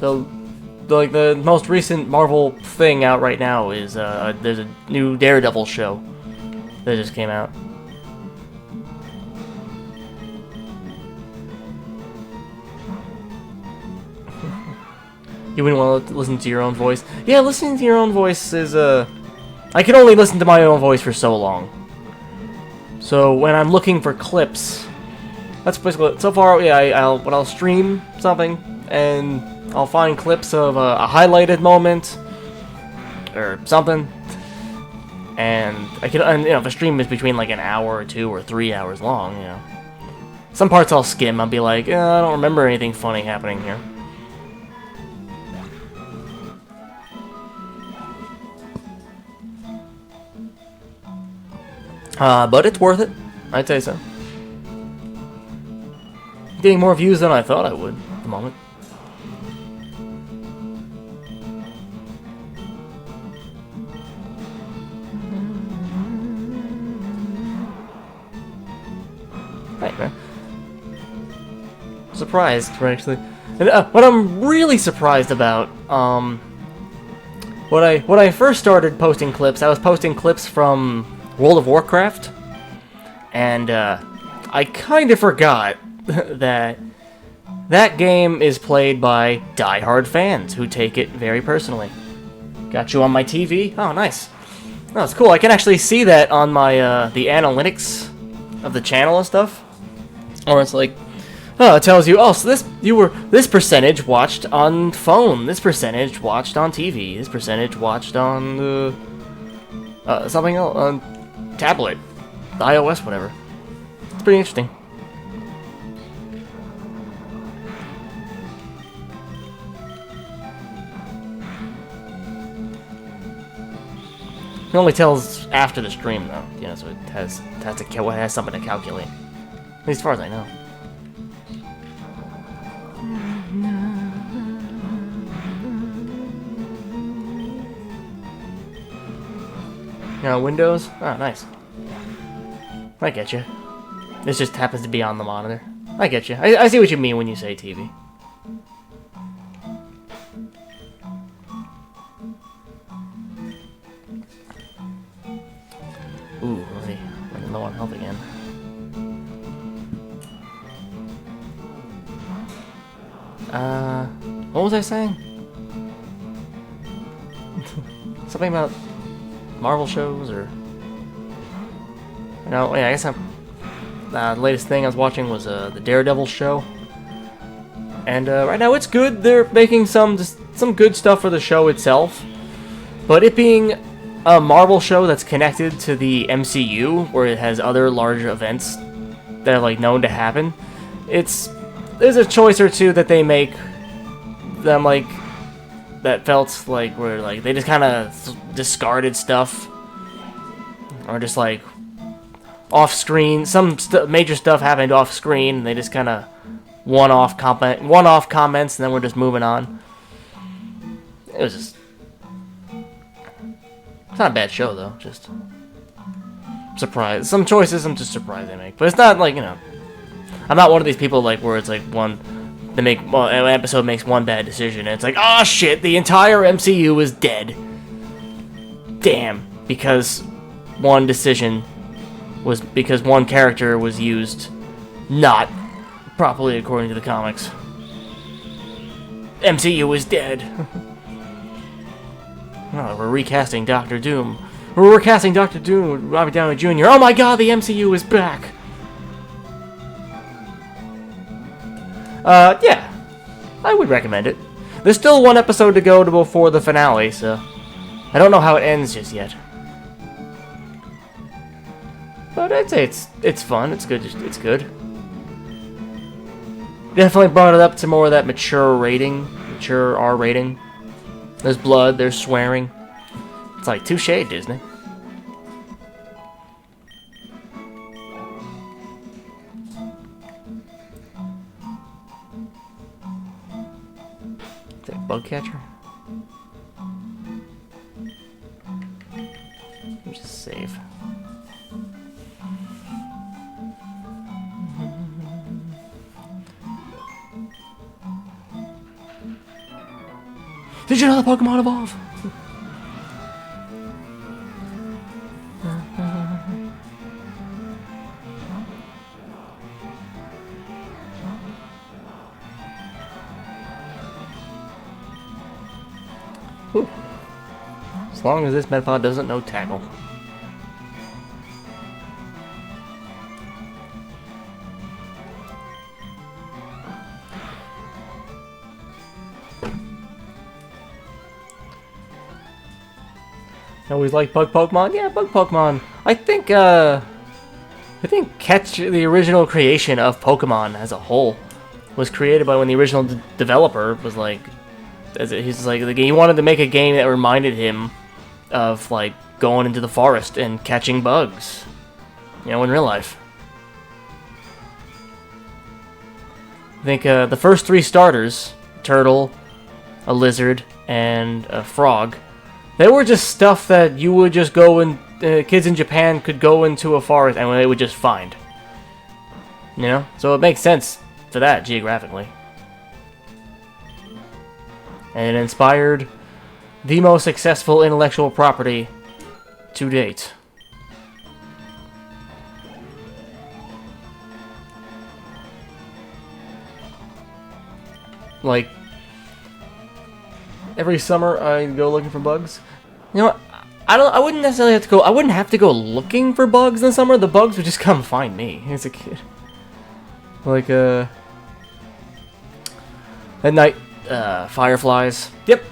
the most recent Marvel thing out right now is there's a new Daredevil show that just came out. You wouldn't want to listen to your own voice? Yeah, listening to your own voice is, I can only listen to my own voice for so long. So, when I'm looking for clips... That's basically... So far, yeah, I'll stream something, and I'll find clips of a highlighted moment, or something. And and, you know, if a stream is between like an hour or 2 or 3 hours long, you know, some parts I'll skim. I'll be like, I don't remember anything funny happening here. But it's worth it. I'd say so. Getting more views than I thought I would at the moment. Right, man. Surprised, actually. And what I'm really surprised about, when I first started posting clips, I was posting clips from World of Warcraft, and I kind of forgot that that game is played by die-hard fans who take it very personally. Got you on my TV? Oh, nice. Oh, it's cool. I can actually see that on my the analytics of the channel and stuff. Or it's like, oh, it tells you, oh, so this percentage watched on phone, this percentage watched on TV, this percentage watched on something else, on tablet, iOS, whatever. It's pretty interesting. It only tells after the stream, though, you know, so it has something to calculate. At least as far as I know. You know, Windows? Oh, nice. I get you. This just happens to be on the monitor. I get you. I see what you mean when you say TV. Ooh, really running low on health again. What was I saying? Something about Marvel shows, or... No, yeah, I guess the latest thing I was watching was the Daredevil show. And right now it's good. They're making some good stuff for the show itself. But it being a Marvel show that's connected to the MCU, where it has other large events that are like known to happen, there's a choice or two that they make them like that felt like where like they just kind of discarded stuff, or just like off screen. Some major stuff happened off screen, and they just kind of one-off comments, and then we're just moving on. It was just, it's not a bad show though. Just surprised. Some choices I'm just surprised they make, but it's not like, you know, I'm not one of these people like where it's like an episode makes one bad decision and it's like, oh shit, the entire MCU is dead. Damn, because one character was used not properly according to the comics. MCU is dead. Oh, we're recasting Doctor Doom. We're recasting Doctor Doom with Robert Downey Jr. Oh my god, the MCU is back. Yeah, I would recommend it. There's still one episode to go before the finale, so I don't know how it ends just yet. But I'd say it's fun. It's good. It's good. Definitely brought it up to more of that mature R rating. There's blood. There's swearing. It's like touche, Disney. Is that bug catcher? Let me just save. Did you know the Pokemon evolve? Whew. As long as this Metapod doesn't know tackle. always like bug Pokemon. Yeah, bug Pokemon. I think Catch, the original creation of Pokemon as a whole, was created by when the original developer was like, he's like, he wanted to make a game that reminded him of like going into the forest and catching bugs, you know, in real life. I think the first 3 starters, turtle, a lizard, and a frog, they were just stuff that you would just go and kids in Japan could go into a forest and they would just find. You know? So it makes sense for that geographically. And it inspired the most successful intellectual property to date. Like, every summer I go looking for bugs. You know what? I wouldn't necessarily have to go. I wouldn't have to go looking for bugs in the summer. The bugs would just come find me as a kid. Like at night, fireflies. Yep,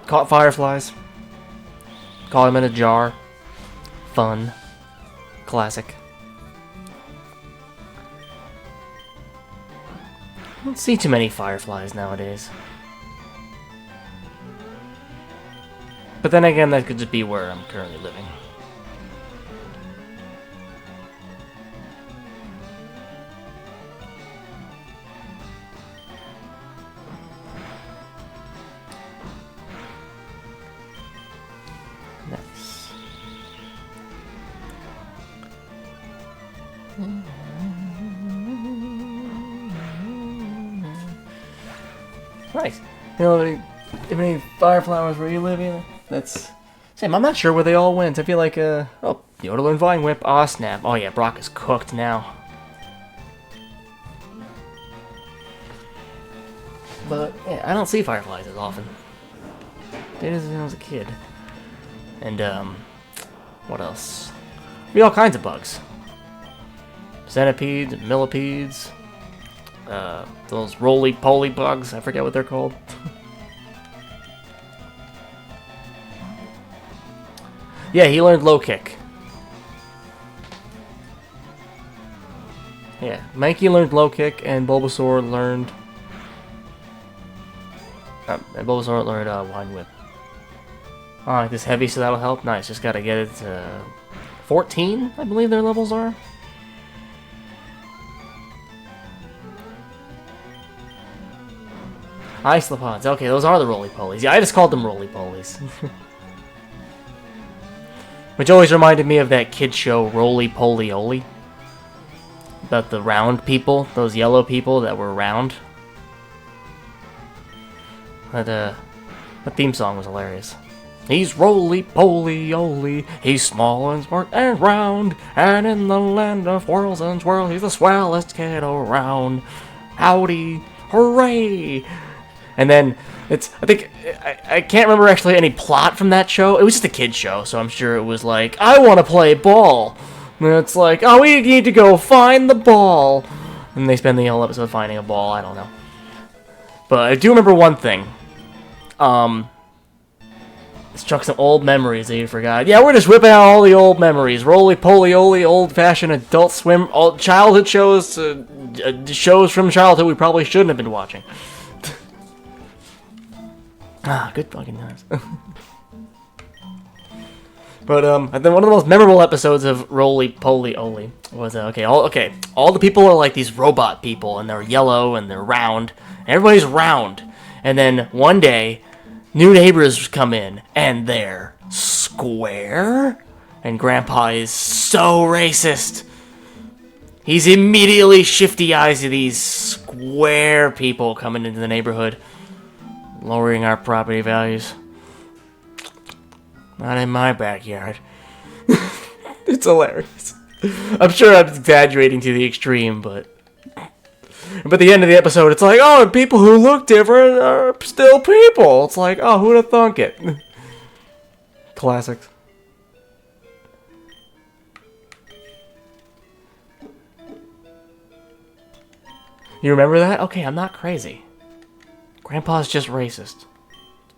caught fireflies. Caught them in a jar. Fun, classic. I don't see too many fireflies nowadays. But then again, that could just be where I'm currently living. Nice. Nice. You know, have any fireflowers where you live either? That's... Sam, I'm not sure where they all went. I feel like, oh, Yodel and Vine Whip. Aw, snap. Oh, yeah, Brock is cooked now. But, yeah, I don't see fireflies as often. Did as when I was a kid. And, what else? We all kinds of bugs. Centipedes, millipedes, those roly-poly bugs. I forget what they're called. Yeah, he learned low kick. Yeah, Mankey learned low kick, and Bulbasaur learned... Wine Whip. Alright, this heavy, so that'll help. Nice, just gotta get it to 14, I believe their levels are. Icelopods. Okay, those are the roly-polies. Yeah, I just called them roly-polies. Which always reminded me of that kid show, Roly-Poly-Oly. About the round people, those yellow people that were round. But, the theme song was hilarious. He's roly-poly-oly, he's small and smart and round, and in the land of whirls and swirls, he's the swellest kid around. Howdy, hooray! And then, I can't remember actually any plot from that show. It was just a kid's show, so I'm sure it was like, I want to play ball. And it's like, oh, we need to go find the ball. And they spend the whole episode finding a ball, I don't know. But I do remember one thing. It struck some old memories that you forgot. Yeah, we're just whipping out all the old memories. Roly-poly-oly, old-fashioned Adult Swim, all childhood shows, shows from childhood we probably shouldn't have been watching. Ah, good fucking times. But and then one of the most memorable episodes of Roly-Poly-Oly was all the people are like these robot people, and they're yellow and they're round. And everybody's round, and then one day, new neighbors come in and they're square. And Grandpa is so racist. He's immediately shifty eyes to these square people coming into the neighborhood. Lowering our property values. Not in my backyard. It's hilarious. I'm sure I'm exaggerating to the extreme, but at the end of the episode, it's like, oh, and people who look different are still people. It's like, oh, who'd have thunk it? Classics. You remember that? Okay, I'm not crazy. Grandpa's just racist.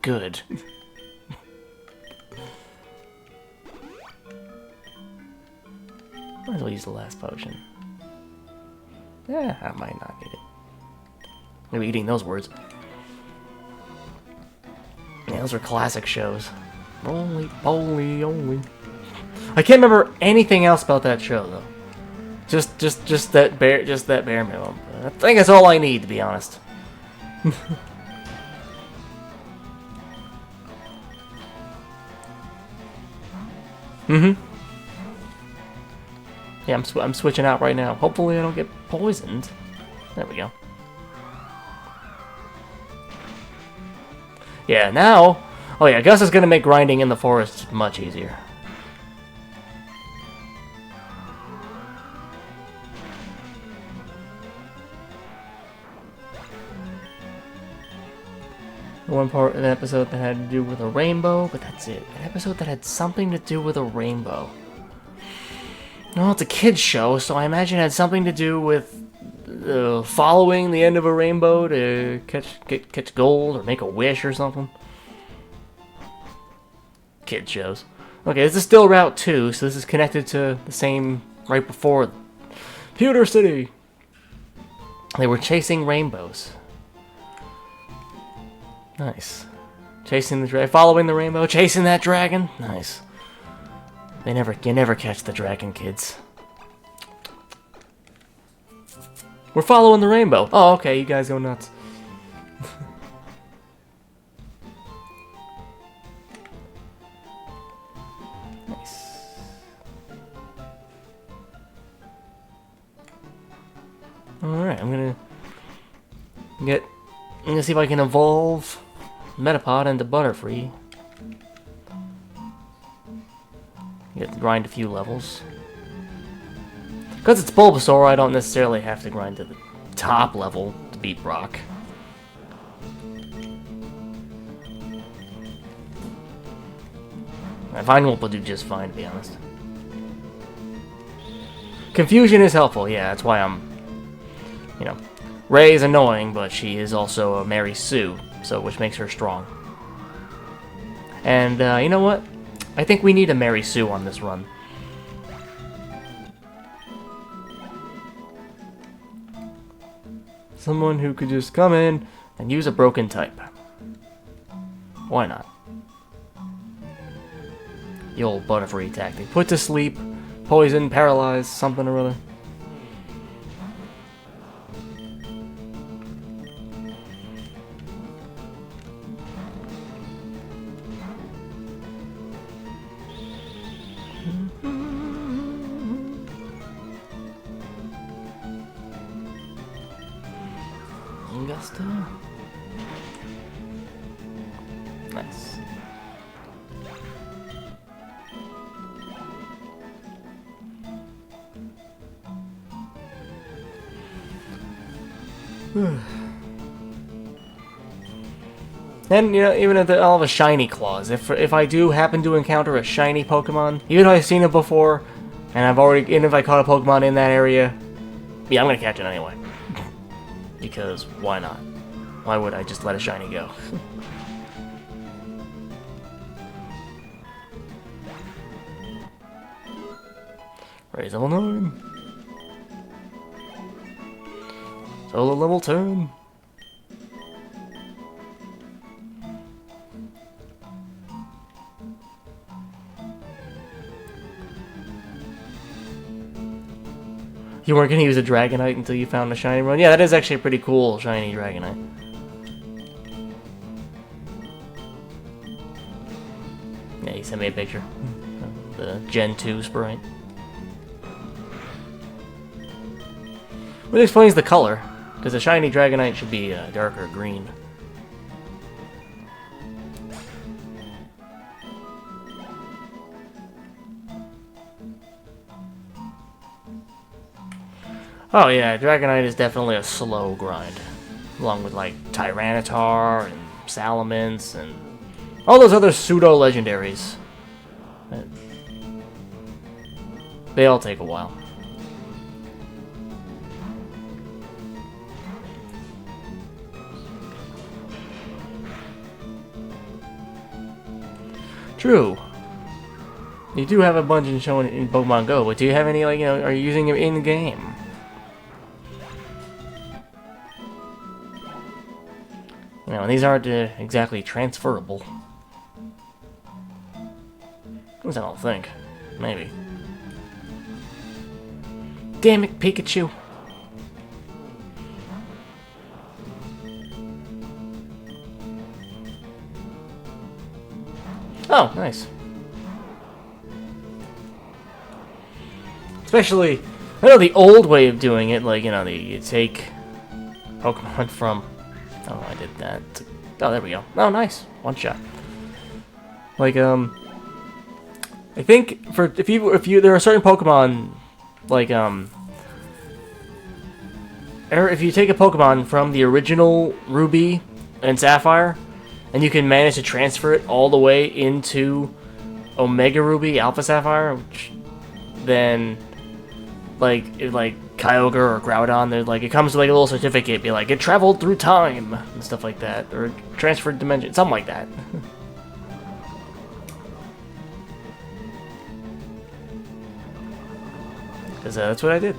Good. Might as well use the last potion. Yeah, I might not need it. I'm gonna be eating those words. Yeah, those are classic shows. Roly poly only. I can't remember anything else about that show though. Just that bare minimum. I think that's all I need, to be honest. Mm-hmm. Yeah, I'm switching out right now. Hopefully I don't get poisoned. There we go. Yeah, now... Oh yeah, Gus is gonna make grinding in the forest much easier. One part of an episode that had to do with a rainbow, but that's it. An episode that had something to do with a rainbow. Well, it's a kid's show, so I imagine it had something to do with following the end of a rainbow to catch gold or make a wish or something. Kid shows. Okay, this is still Route 2, so this is connected to the same right before Pewter City. They were chasing rainbows. Nice. Chasing the dragon, following the rainbow, chasing that dragon. Nice. You never catch the dragon, kids. We're following the rainbow. Oh, okay, you guys go nuts. Nice. Alright, I'm gonna see if I can evolve Metapod into Butterfree. Get to grind a few levels. Because it's Bulbasaur, I don't necessarily have to grind to the top level to beat Brock. Vine will do just fine, to be honest. Confusion is helpful, yeah, that's why I'm... You know, Ray is annoying, but she is also a Mary Sue, so which makes her strong. And, you know what? I think we need a Mary Sue on this run. Someone who could just come in and use a broken type. Why not? The old Butterfree tactic. Put to sleep, poison, paralyze, something or other. Augusta. Nice. And, you know, even if I'll have a shiny claws, if I do happen to encounter a shiny Pokemon, even though I've seen it before, and if I caught a Pokemon in that area, yeah, I'm gonna catch it anyway. Because why not? Why would I just let a shiny go? Raise level 9. Solo level 10. You weren't going to use a Dragonite until you found a shiny one? Yeah, that is actually a pretty cool shiny Dragonite. Yeah, he sent me a picture. The Gen 2 sprite. Which explains the color, because a shiny Dragonite should be darker green. Oh yeah, Dragonite is definitely a slow grind. Along with like Tyranitar and Salamence and all those other pseudo-legendaries. They all take a while. True. You do have a bunch in showing in Pokemon Go, but do you have any, like, you know, are you using them in game? You know, and these aren't exactly transferable. At least I don't think. Maybe. Damn it, Pikachu. Oh, nice. Especially, I know the old way of doing it, like, you know, you take Pokemon from... Oh, I did that. Oh, there we go. Oh, nice. One shot. Like, I think for if you there are certain Pokemon, like, if you take a Pokemon from the original Ruby and Sapphire, and you can manage to transfer it all the way into Omega Ruby, Alpha Sapphire, then, like Kyogre or Groudon, it comes with like a little certificate, be like, it traveled through time and stuff like that, or transferred dimension, something like that. Because that's what I did.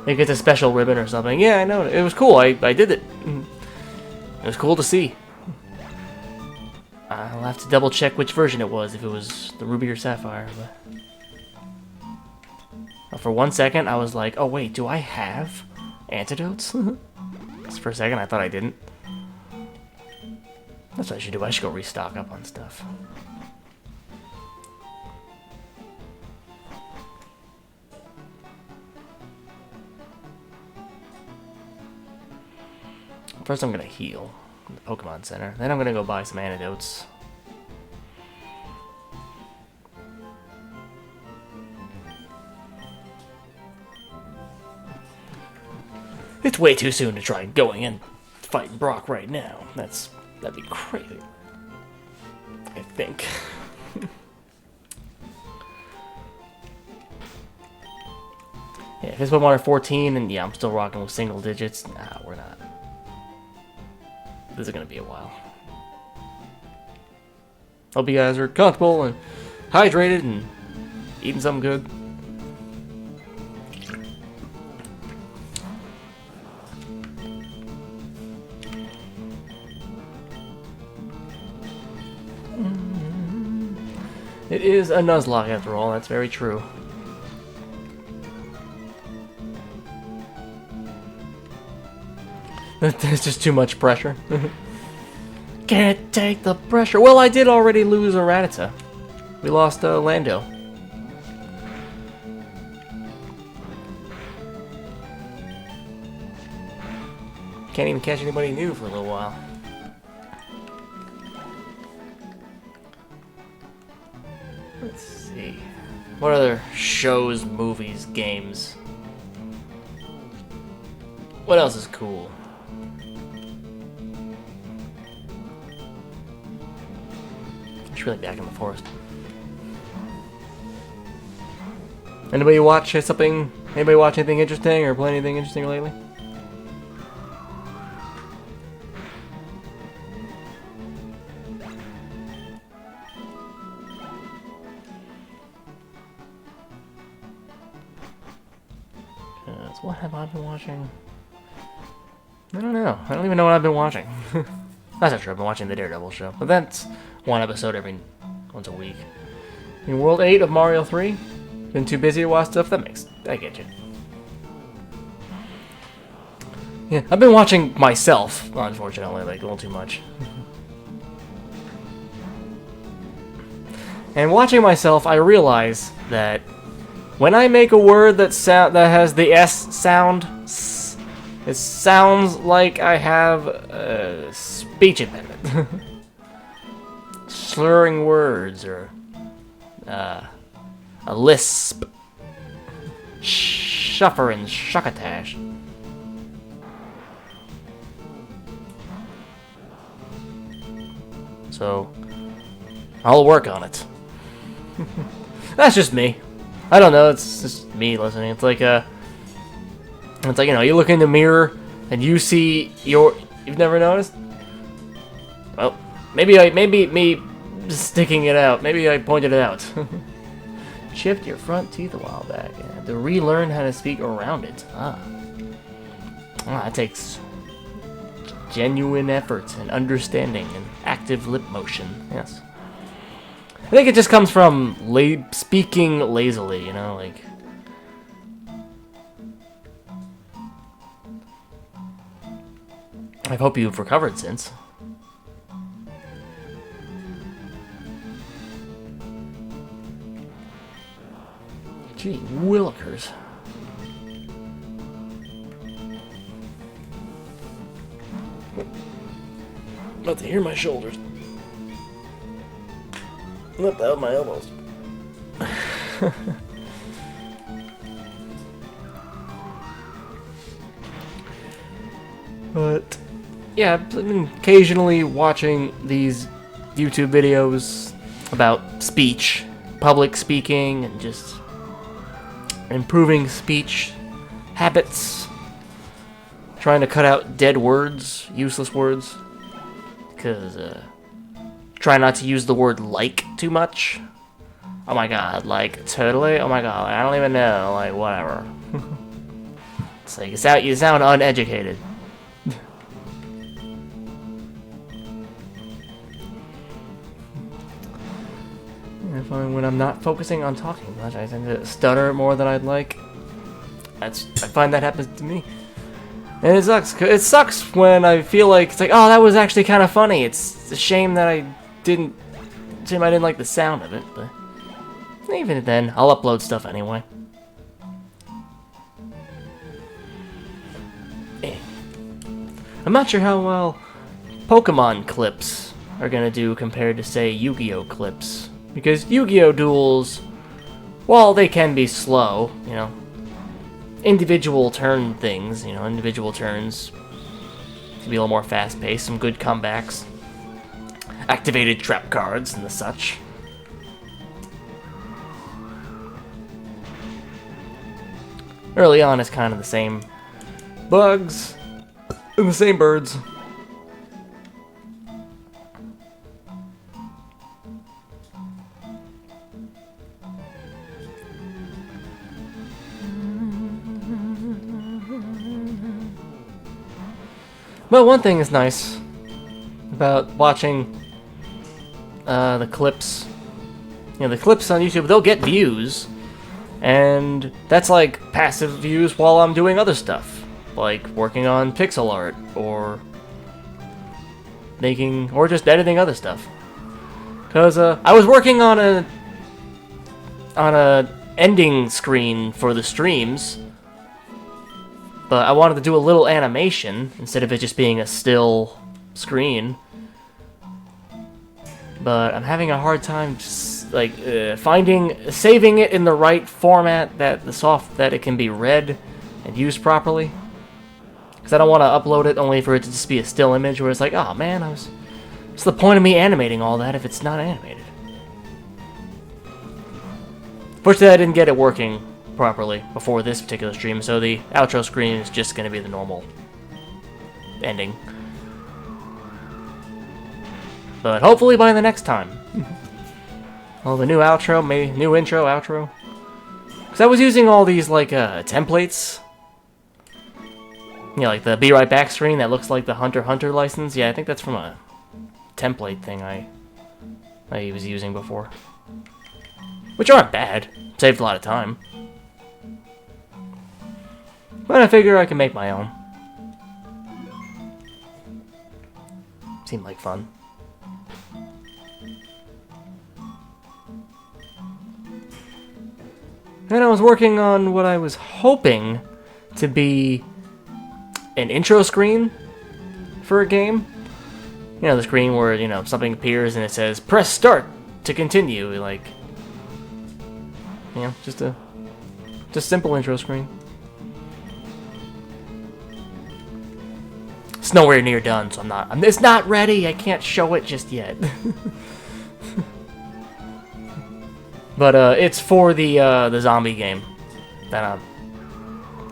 It gets a special ribbon or something. Yeah, I know. It was cool. I did it. It was cool to see. I'll have to double check which version it was, if it was the Ruby or Sapphire. But for 1 second, I was like, oh wait, do I have antidotes? Just for a second, I thought I didn't. That's what I should do. I should go restock up on stuff. First, I'm gonna heal in the Pokemon Center. Then I'm gonna go buy some antidotes. It's way too soon to try going and fighting Brock right now. That'd be crazy. I think. Yeah, if it's Pokemon are 14, and yeah, I'm still rocking with single digits. Nah, we're not. This is gonna be a while. Hope you guys are comfortable and hydrated and eating something good. It is a Nuzlocke after all, that's very true. There's just too much pressure. Can't take the pressure. Well, I did already lose a Rattata. We lost Lando. Can't even catch anybody new for a little while. Let's see. What other shows, movies, games? What else is cool? Really back in the forest. Anybody watch something? Anybody watch anything interesting or play anything interesting lately? What have I been watching? I don't know. I don't even know what I've been watching. That's not true. I've been watching the Daredevil show, but that's one episode once a week. In World 8 of Mario 3, been too busy to watch stuff. I get you. Yeah, I've been watching myself, unfortunately, like a little too much. And watching myself, I realize that when I make a word that has the S sound, it sounds like I have a speech impediment. Slurring words, or a lisp. Shuffer and shuckatash. So, I'll work on it. That's just me. I don't know, it's just me listening. It's like, you know, you look in the mirror and you see you've never noticed? Well, maybe me just sticking it out. Maybe I pointed it out. Chipped your front teeth a while back. You had to relearn how to speak around it. That takes genuine effort and understanding and active lip motion. Yes. I think it just comes from speaking lazily, you know, like... I hope you've recovered since. Gee willikers. About to hear my shoulders. Flip out my elbows. But yeah, I've been occasionally watching these YouTube videos about speech, public speaking, and just improving speech habits. Trying to cut out dead words, useless words. Because, try not to use the word like too much. Oh my god, like, totally? Oh my god, I don't even know, like, whatever. It's like, you sound uneducated. I find when I'm not focusing on talking much, I tend to stutter more than I'd like. I find that happens to me. And it sucks. It sucks when I feel like it's like, oh, that was actually kind of funny. It's a shame that I didn't like the sound of it, but even then, I'll upload stuff anyway. I'm not sure how well Pokemon clips are gonna do compared to, say, Yu-Gi-Oh clips, because Yu-Gi-Oh duels, while they can be slow, you know, individual turn things, you know, individual turns can be a little more fast-paced, some good comebacks, activated trap cards and the such. Early on, it's kind of the same bugs and the same birds. But one thing is nice about watching the clips. You know, the clips on YouTube, they'll get views, and that's like passive views while I'm doing other stuff, like working on pixel art or just editing other stuff. Cause I was working on a ending screen for the streams. But I wanted to do a little animation instead of it just being a still screen. But I'm having a hard time just, like, saving it in the right format that it can be read and used properly. Because I don't want to upload it only for it to just be a still image where it's like, oh man, what's the point of me animating all that if it's not animated? Fortunately, I didn't get it working properly before this particular stream, so the outro screen is just going to be the normal ending. But hopefully by the next time. Well, the new outro, maybe new intro, outro. Because I was using all these, like, templates. You know, like the Be Right Back screen that looks like the Hunter x Hunter license. Yeah, I think that's from a template thing I was using before. Which aren't bad. Saved a lot of time. But I figure I can make my own. Seemed like fun. And I was working on what I was hoping to be an intro screen for a game. You know, the screen where, you know, something appears and it says, press start to continue. Like, you know, just simple intro screen. It's nowhere near done, so it's not ready. I can't show it just yet. But it's for the zombie game that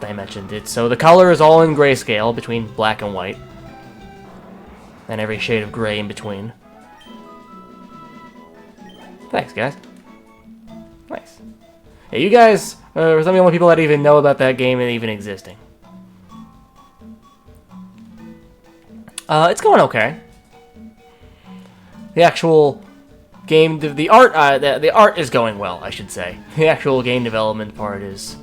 I mentioned. So the color is all in grayscale between black and white, and every shade of gray in between. Thanks, guys. Nice. Yeah, you guys are some of the only people that even know about that game and even existing. It's going okay. The actual game, the art is going well, I should say. The actual game development part is,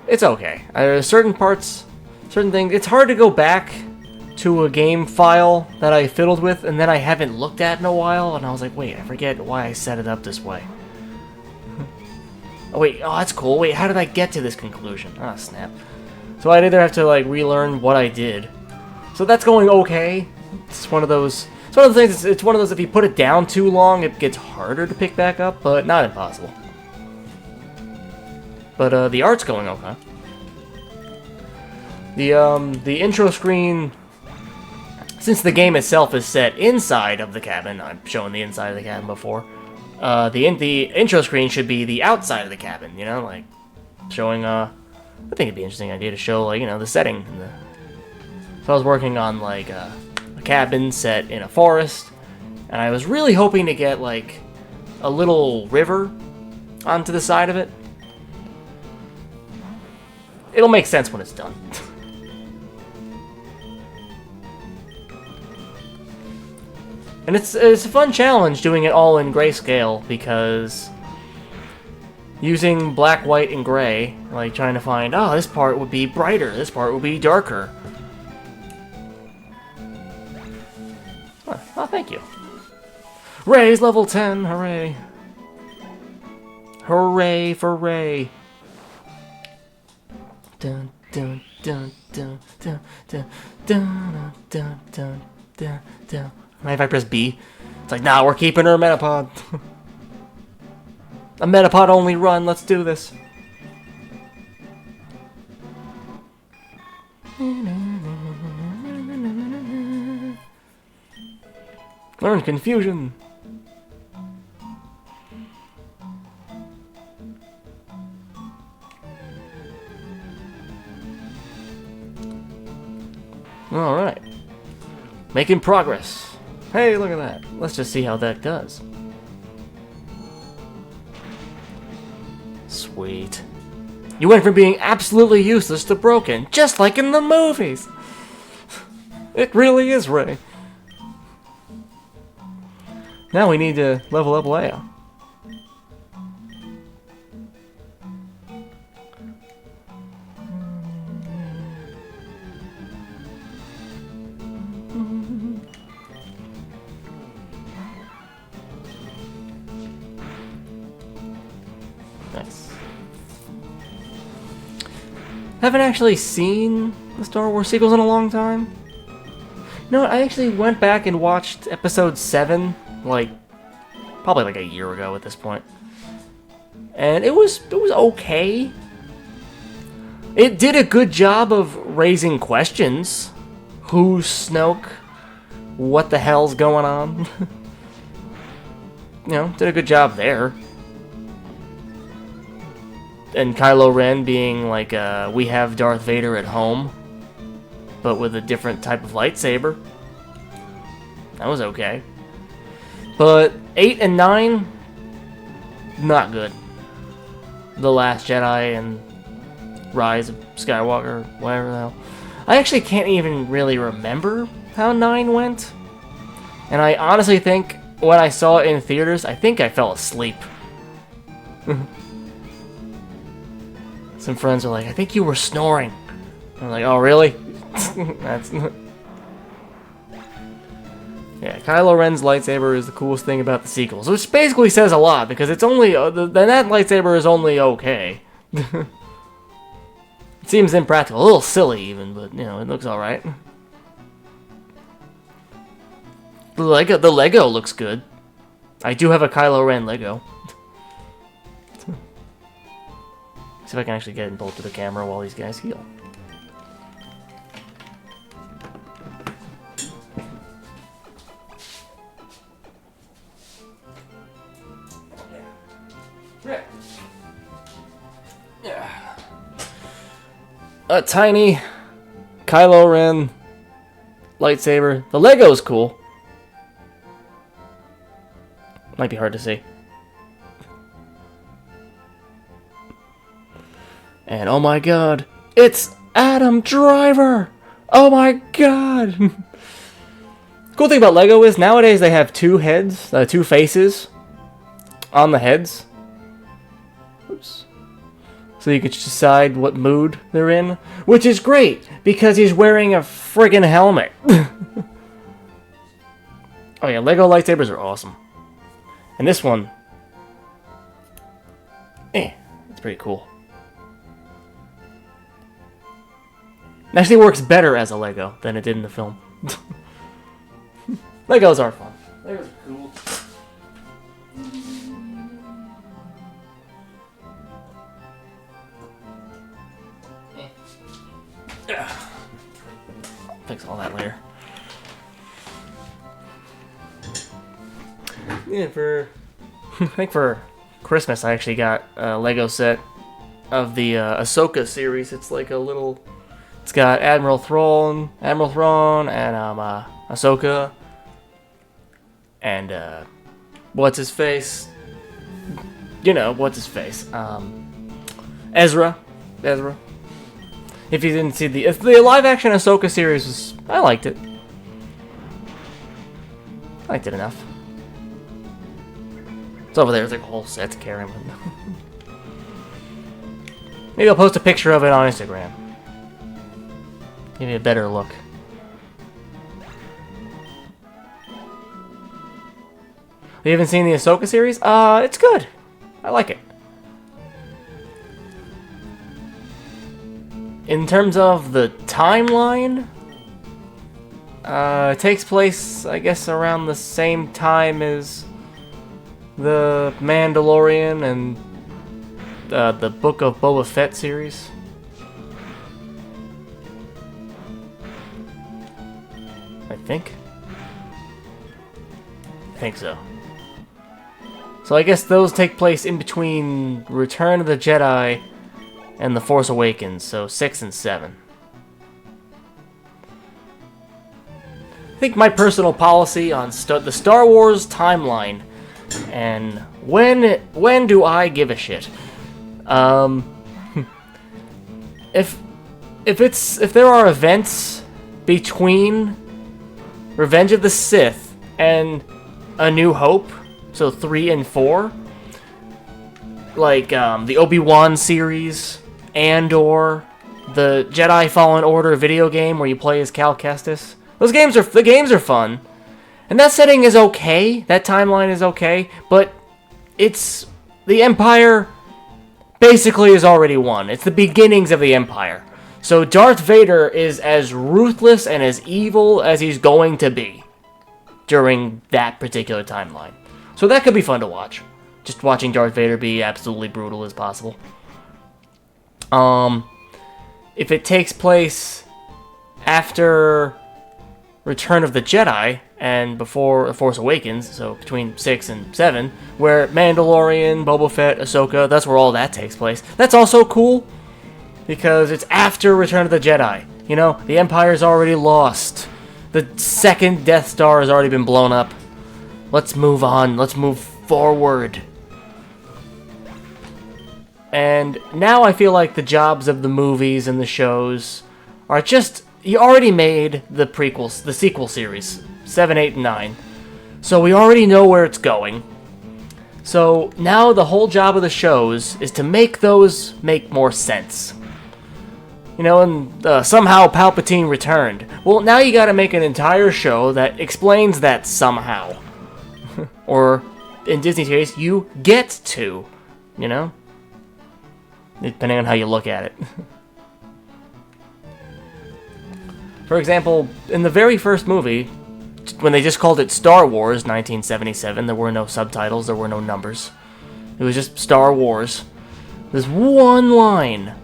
it's okay. Certain parts, certain things, it's hard to go back to a game file that I fiddled with and then I haven't looked at in a while, and I was like, wait, I forget why I set it up this way. Oh wait, oh that's cool. Wait, how did I get to this conclusion? Ah, snap. So I'd either have to like relearn what I did. So that's going okay. It's one of those. It's one of the things. It's one of those. If you put it down too long, it gets harder to pick back up, but not impossible. But the art's going okay. The intro screen. Since the game itself is set inside of the cabin, I've shown the inside of the cabin before. The intro screen should be the outside of the cabin. You know, like showing. I think it'd be an interesting idea to show, like, you know, the setting. So I was working on like a cabin set in a forest, and I was really hoping to get like a little river onto the side of it. It'll make sense when it's done. And it's a fun challenge doing it all in grayscale, because using black, white, and gray, like trying to find, oh, this part would be brighter, this part would be darker. Oh, thank you. Ray's level 10, hooray. Hooray for Ray. Dun dun dun dun dun dun dun dun dun dun dun. If I press B, it's like, nah, we're keeping her a Metapod. A Metapod only run, let's do this. Learn confusion. Alright. Making progress. Hey, look at that. Let's just see how that does. Sweet. You went from being absolutely useless to broken, just like in the movies. It really is Ray. Now we need to level up Leia. Nice. Haven't actually seen the Star Wars sequels in a long time. You know what, I actually went back and watched episode 7, like, probably like a year ago at this point. And it was okay. It did a good job of raising questions. Who's Snoke? What the hell's going on? You know, did a good job there. And Kylo Ren being like, we have Darth Vader at home, but with a different type of lightsaber. That was okay. But 8 and 9, not good. The Last Jedi and Rise of Skywalker, whatever the hell. I actually can't even really remember how 9 went. And I honestly think, when I saw it in theaters, I think I fell asleep. Some friends are like, I think you were snoring. I'm like, oh really? That's yeah, Kylo Ren's lightsaber is the coolest thing about the sequels, which basically says a lot, because it's only that lightsaber is only okay. It seems impractical, a little silly even, but you know, it looks all right. The Lego looks good. I do have a Kylo Ren Lego. See if I can actually get him pulled to the camera while these guys heal. Yeah. A tiny Kylo Ren lightsaber. The Lego's cool. Might be hard to see. And oh my god, it's Adam Driver! Oh my god! Cool thing about Lego is nowadays they have two heads, two faces on the heads. Oops. So you can decide what mood they're in, which is great because he's wearing a friggin' helmet. Oh yeah, Lego lightsabers are awesome. And this one, it's pretty cool. It actually works better as a Lego than it did in the film. Legos are fun. Legos are cool. Fix all that later. Yeah, I think for Christmas I actually got a Lego set of the Ahsoka series. It's like a little... It's got Admiral Thrawn, and Ahsoka, and what's his face? You know what's his face? Ezra. If you didn't see the live action Ahsoka series, I liked it. I liked it enough. It's over there. There's like a whole set to carry. Maybe I'll post a picture of it on Instagram. Give me a better look. You haven't seen the Ahsoka series? It's good. I like it. In terms of the timeline, it takes place, I guess, around the same time as the Mandalorian and the Book of Boba Fett series. I think so. So I guess those take place in between Return of the Jedi and The Force Awakens, so 6 and 7. I think my personal policy on the Star Wars timeline, and when do I give a shit? If there are events between Revenge of the Sith and A New Hope, so 3 and 4, like the Obi-Wan series, Andor, the Jedi Fallen Order video game where you play as Cal Kestis. The games are fun, and that setting is okay. That timeline is okay, but it's the Empire basically is already won. It's the beginnings of the Empire. So Darth Vader is as ruthless and as evil as he's going to be during that particular timeline. So that could be fun to watch. Just watching Darth Vader be absolutely brutal as possible. If it takes place after Return of the Jedi and before Force Awakens, so between 6 and 7, where Mandalorian, Boba Fett, Ahsoka, that's where all that takes place. That's also cool, because it's after Return of the Jedi. You know, the Empire's already lost. The second Death Star has already been blown up. Let's move on. Let's move forward. And now I feel like the jobs of the movies and the shows are just... You already made the prequels, the sequel series, 7, 8, and 9. So we already know where it's going. So now the whole job of the shows is to make those make more sense. You know, and somehow Palpatine returned. Well, now you gotta make an entire show that explains that somehow. Or, in Disney's case, you get to. You know? Depending on how you look at it. For example, in the very first movie, when they just called it Star Wars 1977, there were no subtitles, there were no numbers. It was just Star Wars. There's one line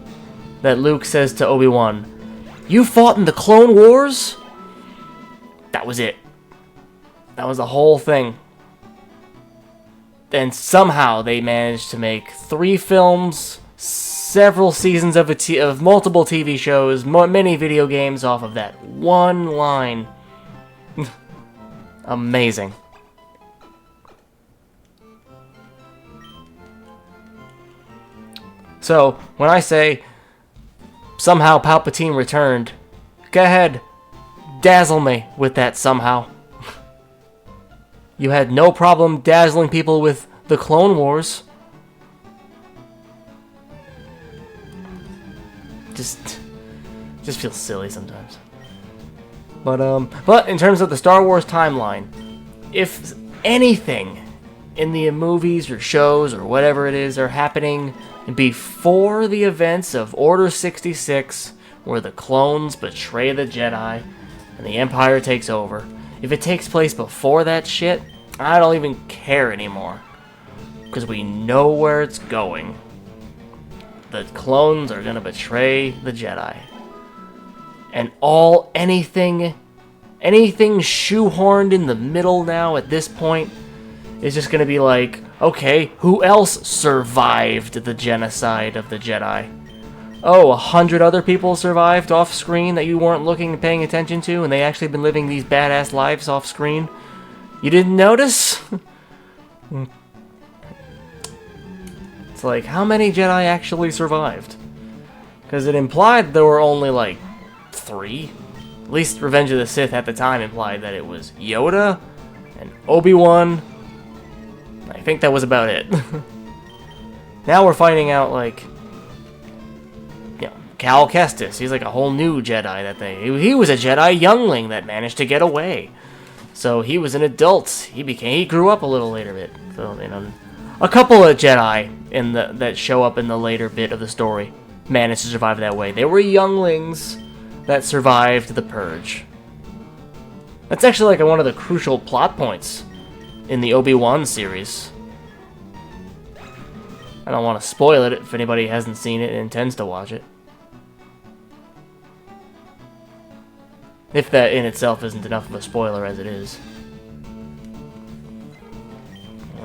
that Luke says to Obi-Wan, "You fought in the Clone Wars?" That was it. That was the whole thing. And somehow they managed to make 3 films, several seasons of multiple TV shows, many video games off of that one line. Amazing. So, when I say somehow Palpatine returned. Go ahead, dazzle me with that somehow. You had no problem dazzling people with the Clone Wars. Just feels silly sometimes. But in terms of the Star Wars timeline, if anything in the movies or shows or whatever it is are happening before the events of Order 66, where the clones betray the Jedi and the Empire takes over, if it takes place before that shit, I don't even care anymore. Because we know where it's going. The clones are gonna betray the Jedi. And anything shoehorned in the middle now at this point is just gonna be like, okay, who else survived the genocide of the Jedi? Oh, 100 other people survived off screen that you weren't looking and paying attention to, and they actually been living these badass lives off screen? You didn't notice? It's like, how many Jedi actually survived? Because it implied there were only like 3. At least Revenge of the Sith at the time implied that it was Yoda and Obi-Wan. I think that was about it. Now we're finding out, like, you know, Cal Kestis. He's like a whole new Jedi he was a Jedi youngling that managed to get away. So he was an adult. He grew up a little later bit. So, you know, a couple of Jedi that show up in the later bit of the story managed to survive that way. They were younglings that survived the Purge. That's actually like one of the crucial plot points in the Obi-Wan series. I don't want to spoil it if anybody hasn't seen it and intends to watch it. If that in itself isn't enough of a spoiler as it is.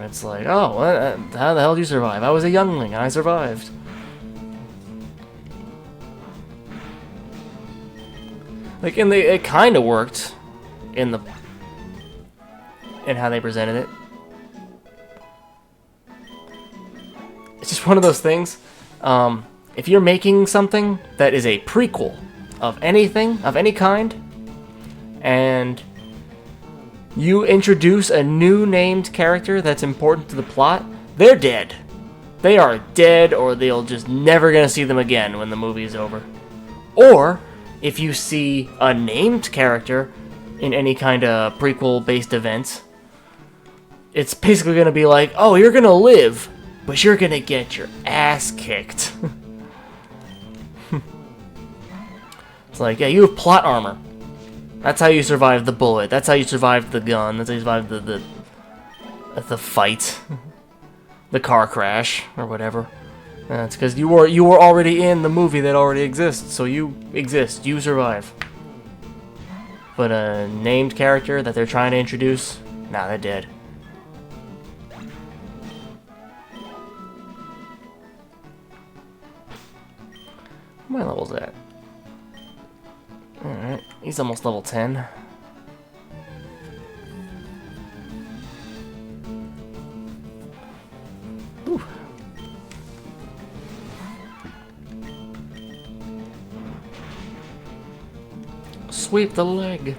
It's like, oh, how the hell did you survive? I was a youngling and I survived. Like, it kind of worked in how they presented it. It's just one of those things. If you're making something that is a prequel of anything, of any kind, and you introduce a new named character that's important to the plot, they're dead. They are dead, or they'll just never gonna see them again when the movie is over. Or, if you see a named character in any kind of prequel-based event, it's basically gonna be like, oh, you're gonna live, but you're gonna get your ass kicked. It's like, yeah, you have plot armor. That's how you survived the bullet. That's how you survived the gun. That's how you survived the fight, the car crash or whatever. It's because you were already in the movie that already exists, so you exist. You survive. But a named character that they're trying to introduce, nah, they're dead. My level's at. Alright, he's almost level 10. Ooh. Sweep the leg.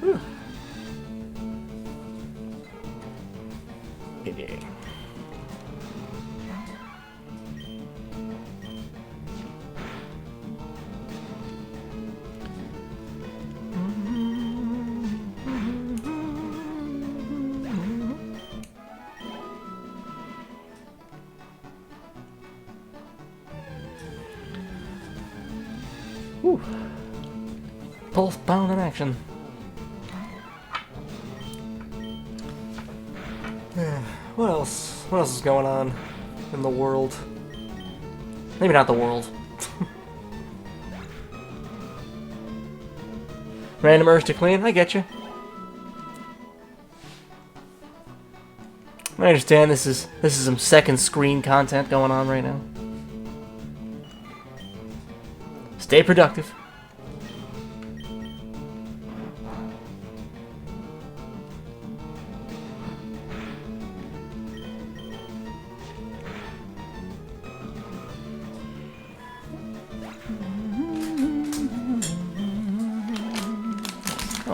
Ooh. Yeah. Whew. Pulse bound in action. What else? What else is going on in the world? Maybe not the world. Random urge to clean? I get you. I understand this is some second screen content going on right now. Stay productive.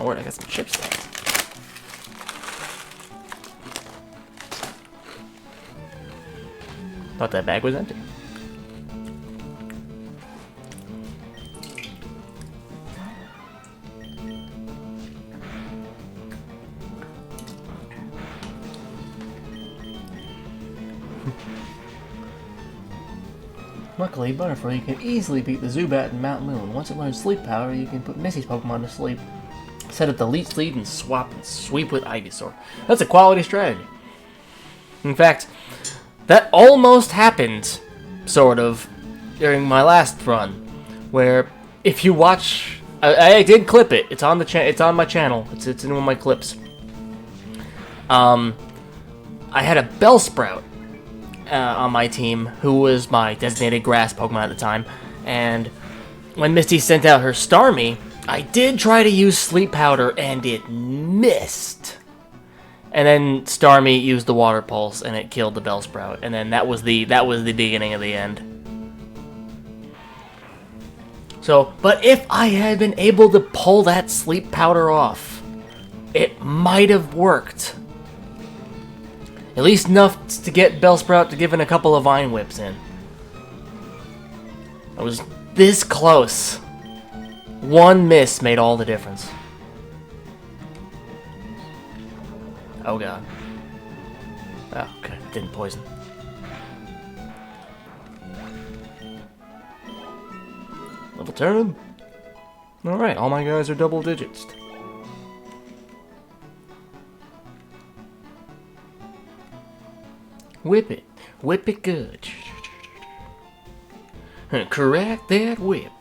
word, I got some chips there. Thought that bag was empty. Luckily, Butterfree can easily beat the Zubat and Mount Moon. Once it learns Sleep Powder, you can put Missy's Pokemon to sleep. Set up the Leech Lead and swap and sweep with Ivysaur. That's a quality strategy. In fact, that almost happened, sort of, during my last run, where if you watch, I did clip it. It's on the it's on my channel. It's in one of my clips. I had a Bellsprout on my team, who was my designated grass Pokemon at the time, and when Misty sent out her Starmie, I did try to use Sleep Powder, and it missed. And then Starmie used the Water Pulse, and it killed the Bellsprout, and then that was the beginning of the end. So, but if I had been able to pull that Sleep Powder off, it might have worked. At least enough to get Bellsprout to give in a couple of Vine Whips in. I was this close. One miss made all the difference. Oh god. Oh, okay. Didn't poison. Level turn. Alright, all my guys are double digits. Whip it. Whip it good. Correct that whip.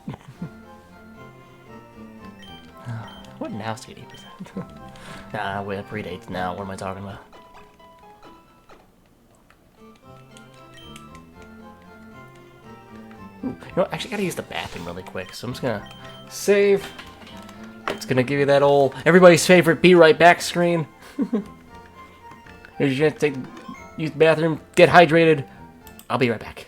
What now, CD was that? Nah, whip predates now. What am I talking about? Ooh, you know what? Actually, gotta use the bathroom really quick, so I'm just gonna save. It's gonna give you that old everybody's favorite "be right back" screen. You're gonna use the bathroom, get hydrated. I'll be right back.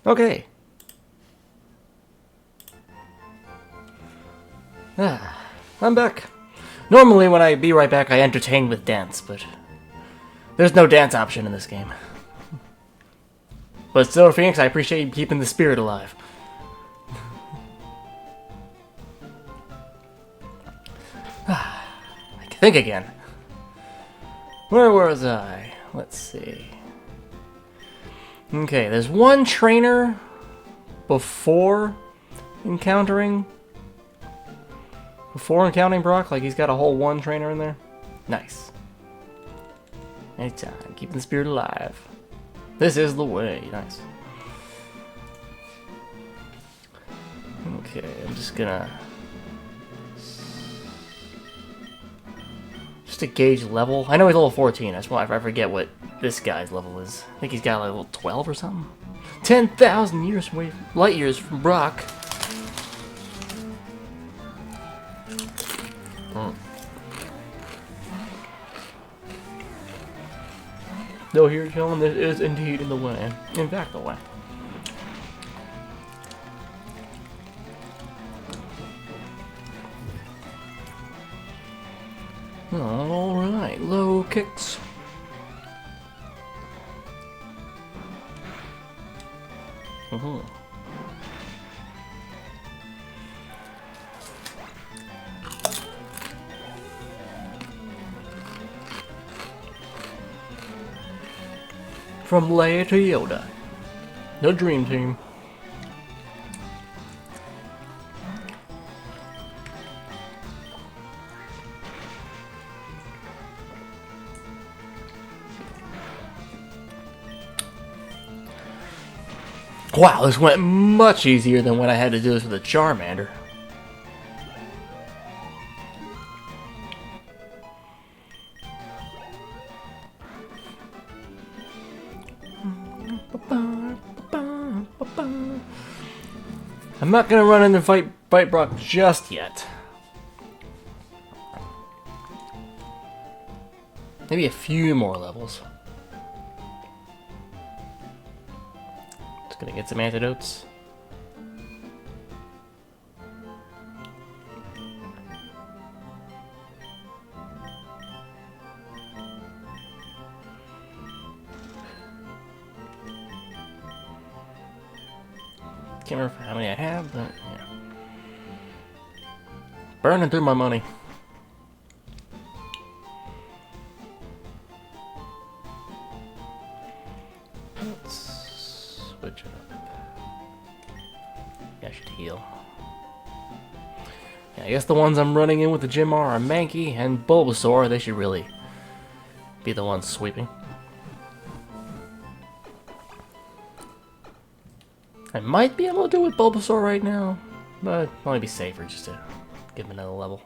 Okay. I'm back. Normally when I be right back, I entertain with dance, but there's no dance option in this game. But still, Phoenix, I appreciate you keeping the spirit alive. I can think again. Where was I? Let's see. Okay, there's one trainer before encountering Brock. Like, he's got a whole one trainer in there. Nice. Anytime. Keeping the spirit alive. This is the way. Nice. Okay, I'm just gonna... Just to gauge level. I know he's level 14. That's why I forget what this guy's level is. I think he's got like level 12 or something. 10,000 years away, light years from Brock. Though here, children, this is indeed in the way. In fact, the way. Alright, low kicks. From Leia to Yoda. The Dream Team. Wow, this went much easier than when I had to do this with a Charmander. I'm not gonna run in and fight Brock just yet. Maybe a few more levels. Just gonna get some antidotes. Can't remember how many I have, but yeah. Burning through my money. Let's switch it up. Yeah, I should heal. Yeah, I guess the ones I'm running in with the gym are Mankey and Bulbasaur. They should really be the ones sweeping. I might be able to do it with Bulbasaur right now, but it'd probably be safer just to give him another level.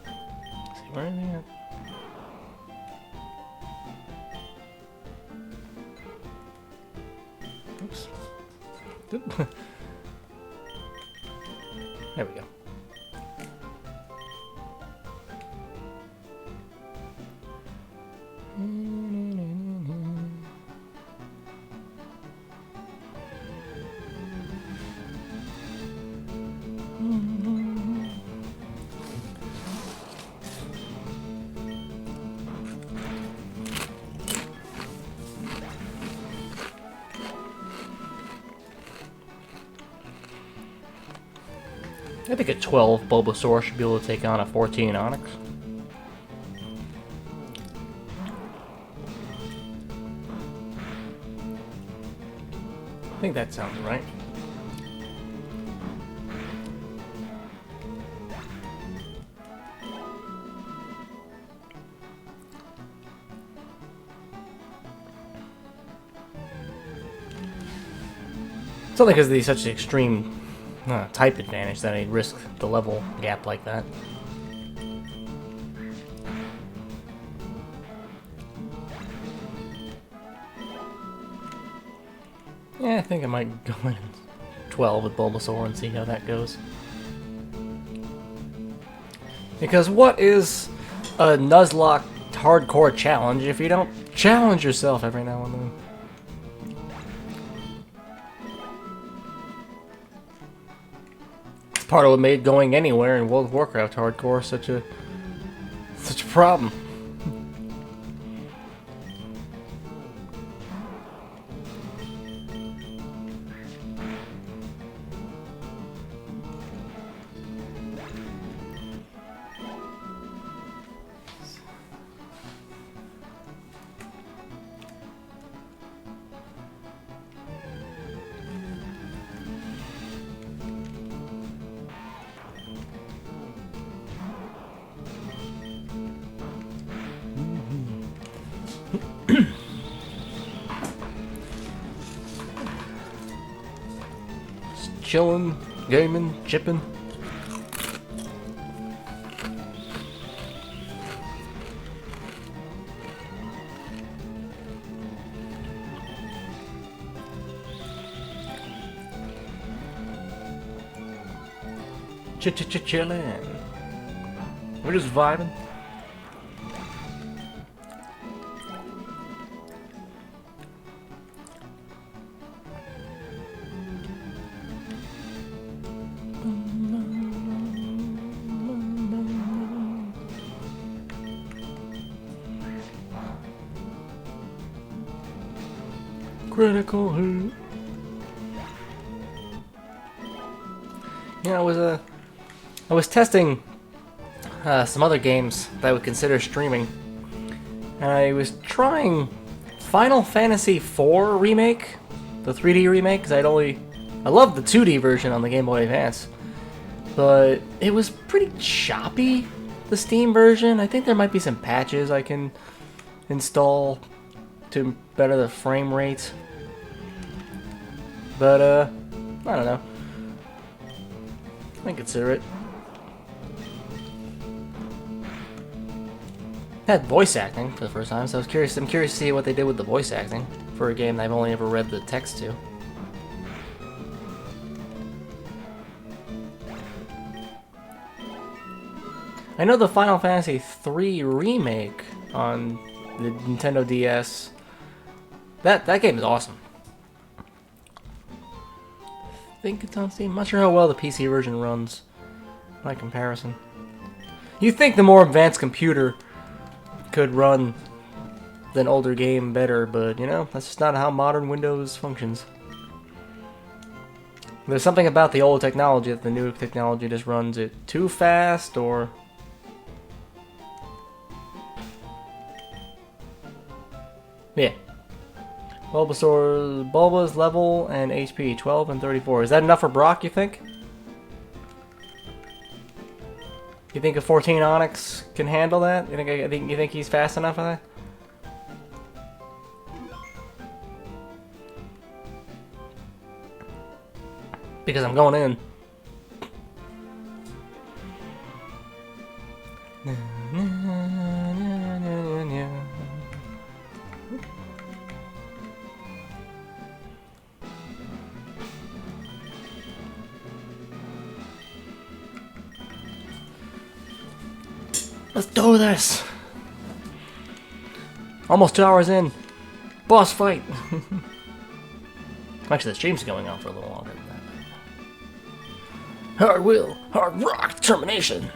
Let's see, where are they at? Oops. There we go. I think a 12 Bulbasaur should be able to take on a 14 Onix. I think that sounds right. It's only because he's such an extreme type advantage that I'd risk the level gap like that. Yeah, I think I might go in 12 with Bulbasaur and see how that goes. Because what is a Nuzlocke hardcore challenge if you don't challenge yourself every now and then? It's part of what made going anywhere in World of Warcraft hardcore such a problem. chilling, gaming, chipping. Chillin'. We're just vibing. Critical hit. Yeah, I was testing some other games that I would consider streaming, and I was trying Final Fantasy IV Remake, the 3D remake, because I loved the 2D version on the Game Boy Advance, but it was pretty choppy, the Steam version. I think there might be some patches I can install to better the frame rate, but I don't know. I consider it. Had voice acting for the first time, so I'm curious to see what they did with the voice acting for a game that I've only ever read the text to. I know the Final Fantasy III remake on the Nintendo DS. That game is awesome. I think it's on Steam. I'm not sure how well the PC version runs by comparison. You'd think the more advanced computer could run an older game better, but you know, that's just not how modern Windows functions. There's something about the old technology that the new technology just runs it too fast, or yeah. Bulba's level and HP 12 and 34. Is that enough for Brock, you think? You think a 14 Onyx can handle that? You think he's fast enough for that? Because I'm going in. Let's do this! Almost 2 hours in. Boss fight! Actually, the stream's going on for a little longer than that. Hard will, hard rock, determination!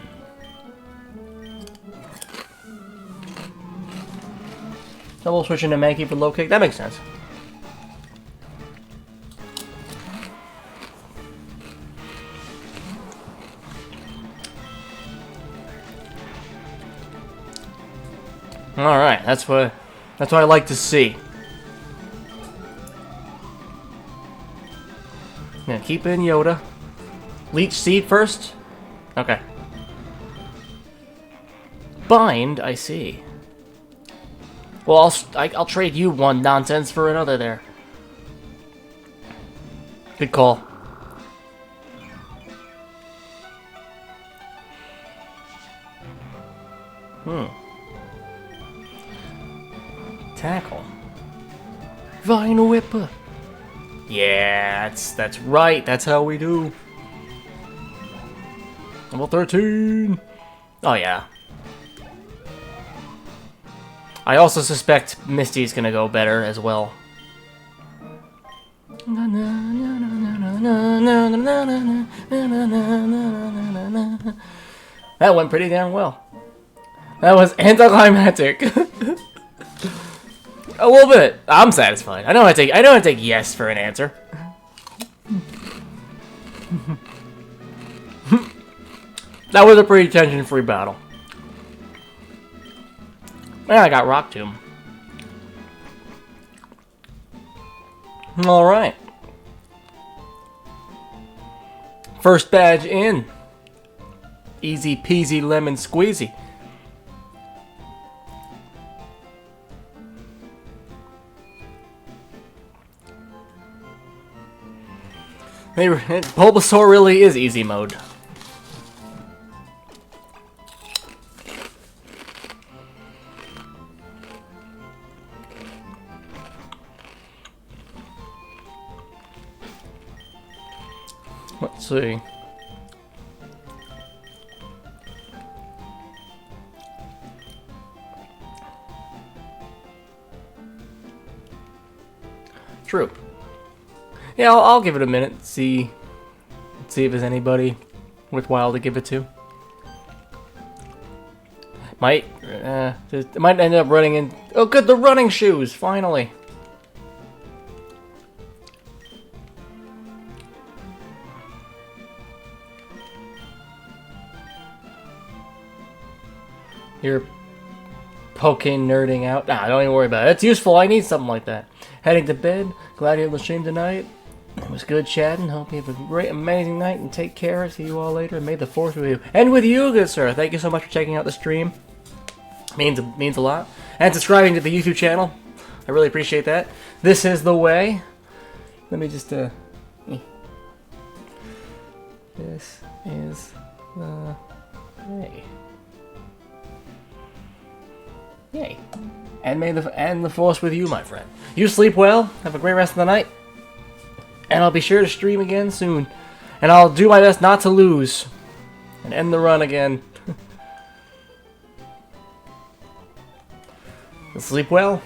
Double switching to Mankey for low kick? That makes sense. Alright, that's what I like to see. Now keep in Yoda. Leech Seed first? Okay. Bind, I see. Well, I'll trade you one nonsense for another there. Good call. Tackle. Vine Whipper. Yeah, that's right. That's how we do. Level 13. Oh yeah. I also suspect Misty's gonna go better as well. That went pretty damn well. That was anticlimactic. A little bit. I'm satisfied. I know I take yes for an answer. That was a pretty tension-free battle. And I got Rock Tomb. Alright. First badge in. Easy peasy lemon squeezy. Bulbasaur really is easy mode. Let's see. True. Yeah, I'll give it a minute. See if there's anybody worthwhile to give it to. It might end up running in. Oh, good, the running shoes finally. You're Pokémon nerding out. Nah, don't even worry about it. It's useful. I need something like that. Heading to bed. Glad you able to stream tonight. It was good chatting. Hope you have a great, amazing night and take care. See you all later. And may the force with you. And with you, good sir. Thank you so much for checking out the stream. Means a lot. And subscribing to the YouTube channel. I really appreciate that. This is the way. Let me just This is the way. Yay. And may the force with you, my friend. You sleep well. Have a great rest of the night. And I'll be sure to stream again soon. And I'll do my best not to lose. And end the run again. Sleep well.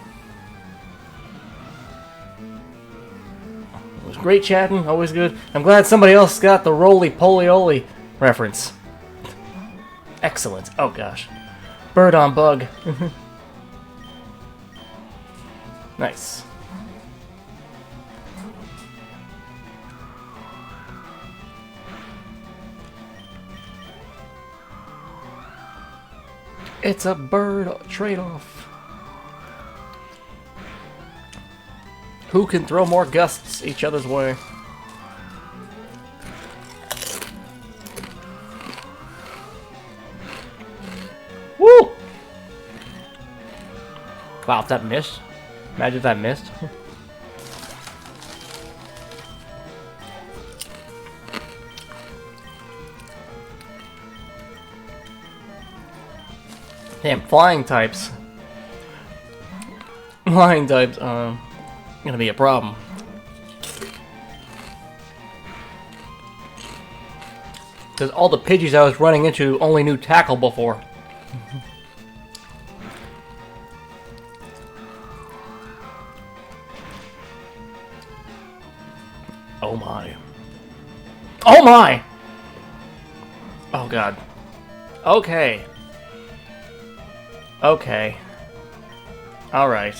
It was great chatting. Always good. I'm glad somebody else got the roly-poly-oly reference. Excellent. Oh gosh. Bird on bug. Nice. It's a bird trade-off. Who can throw more gusts each other's way? Woo! Wow, if that missed. Imagine if that missed. Damn, flying types. Flying types, gonna be a problem. Because all the Pidgeys I was running into only knew tackle before. Oh my. Oh my! Oh god. Okay. Okay. Alright.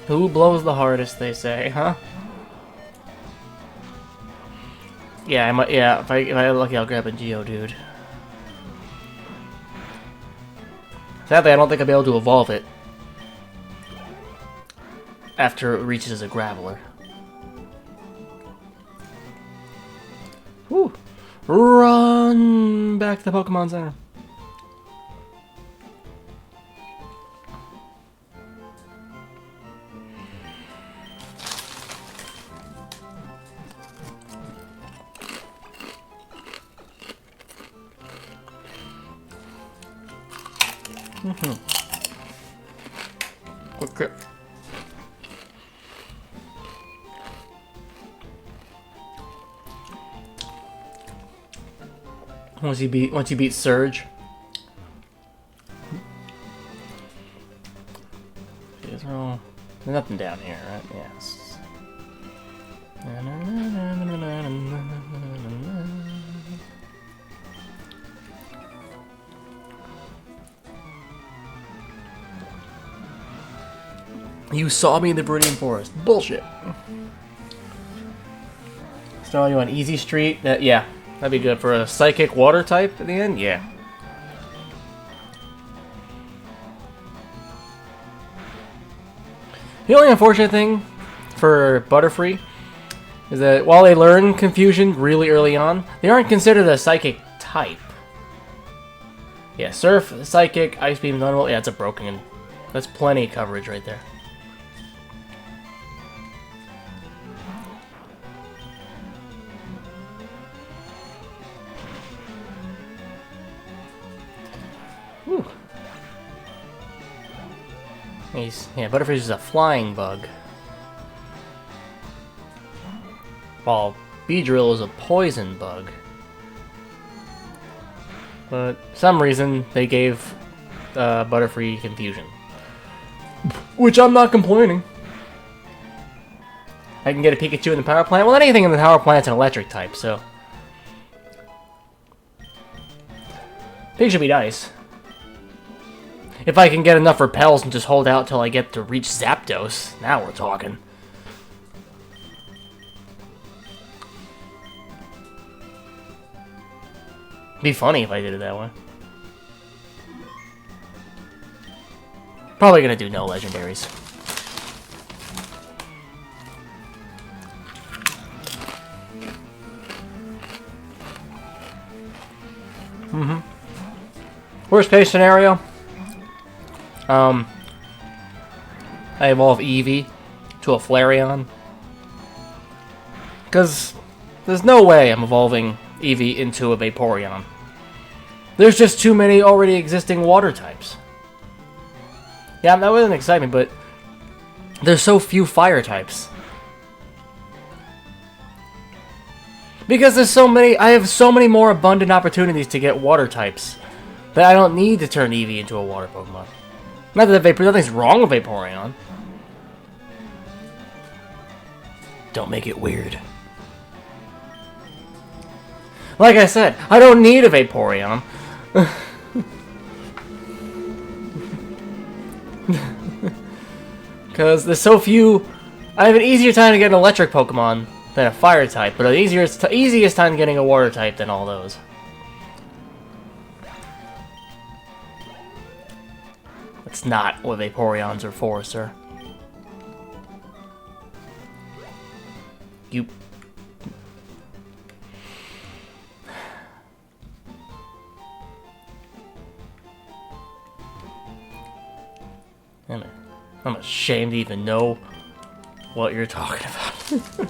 Who blows the hardest, they say, huh? Yeah, I might, yeah, if I get lucky, I'll grab a Geodude. Sadly, I don't think I'll be able to evolve it after it reaches a Graveler. Woo! Run back to the Pokemon Center. Quick trip. Once you beat Surge. There's nothing down here, right? Yes. You saw me in the Viridian Forest. Bullshit. Start you on Easy Street. Yeah, that'd be good for a Psychic Water type at the end. Yeah. The only unfortunate thing for Butterfree is that while they learn Confusion really early on, they aren't considered a Psychic type. Yeah, Surf, Psychic, Ice Beam, Thunderbolt. Yeah, it's a broken. That's plenty of coverage right there. Butterfree is a flying bug. While Beedrill is a poison bug. But for some reason, they gave Butterfree Confusion. Which I'm not complaining. I can get a Pikachu in the power plant. Well, anything in the power plant's an electric type, so... Pig should be nice. If I can get enough repels and just hold out till I get to reach Zapdos, now we're talking. Be funny if I did it that way. Probably gonna do no legendaries. Worst case scenario. I evolve Eevee to a Flareon. Because there's no way I'm evolving Eevee into a Vaporeon. There's just too many already existing water types. Yeah, that wasn't exciting, but there's so few fire types. Because there's so many, I have so many more abundant opportunities to get water types that I don't need to turn Eevee into a water Pokemon. Not that nothing's wrong with Vaporeon. Don't make it weird. Like I said, I don't need a Vaporeon. Because there's so few... I have an easier time to get an electric Pokemon than a fire type, but an easiest time getting a water type than all those. That's not what Vaporeons are for, sir. You... I'm ashamed to even know what you're talking about.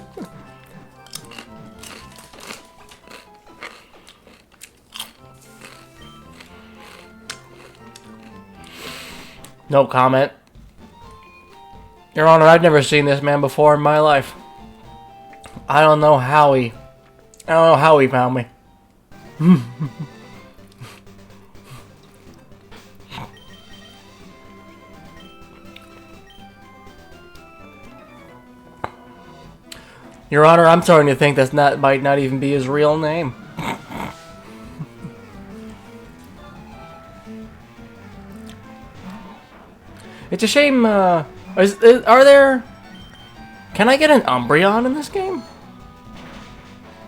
No comment. Your Honor, I've never seen this man before in my life. I don't know how he found me. Your Honor, I'm starting to think might not even be his real name. It's a shame, are there... Can I get an Umbreon in this game?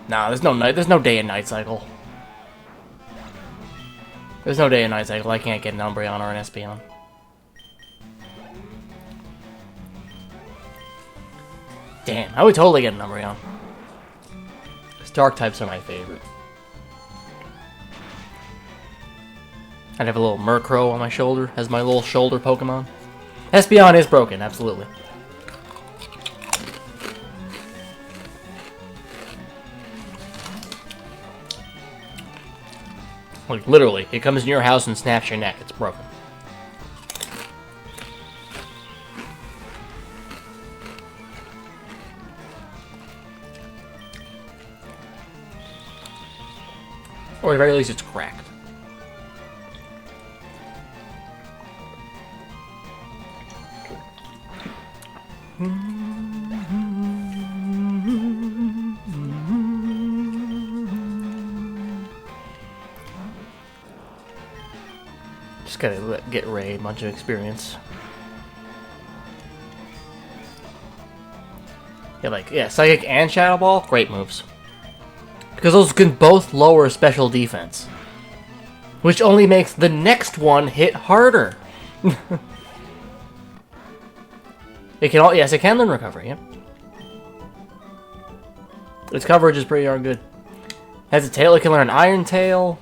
Nah, there's no day and night cycle. There's no day and night cycle, I can't get an Umbreon or an Espeon. Damn, I would totally get an Umbreon. Because dark types are my favorite. I'd have a little Murkrow on my shoulder as my little shoulder Pokemon. Espeon is broken, absolutely. Like, literally, it comes in your house and snaps your neck. It's broken. Or at the very least, it's cracked. Just gotta get Ray a bunch of experience. Yeah, Psychic and Shadow Ball, great moves. Because those can both lower special defense. Which only makes the next one hit harder. It can learn recovery, yep. Its coverage is pretty darn good. Has a tail, it can learn Iron Tail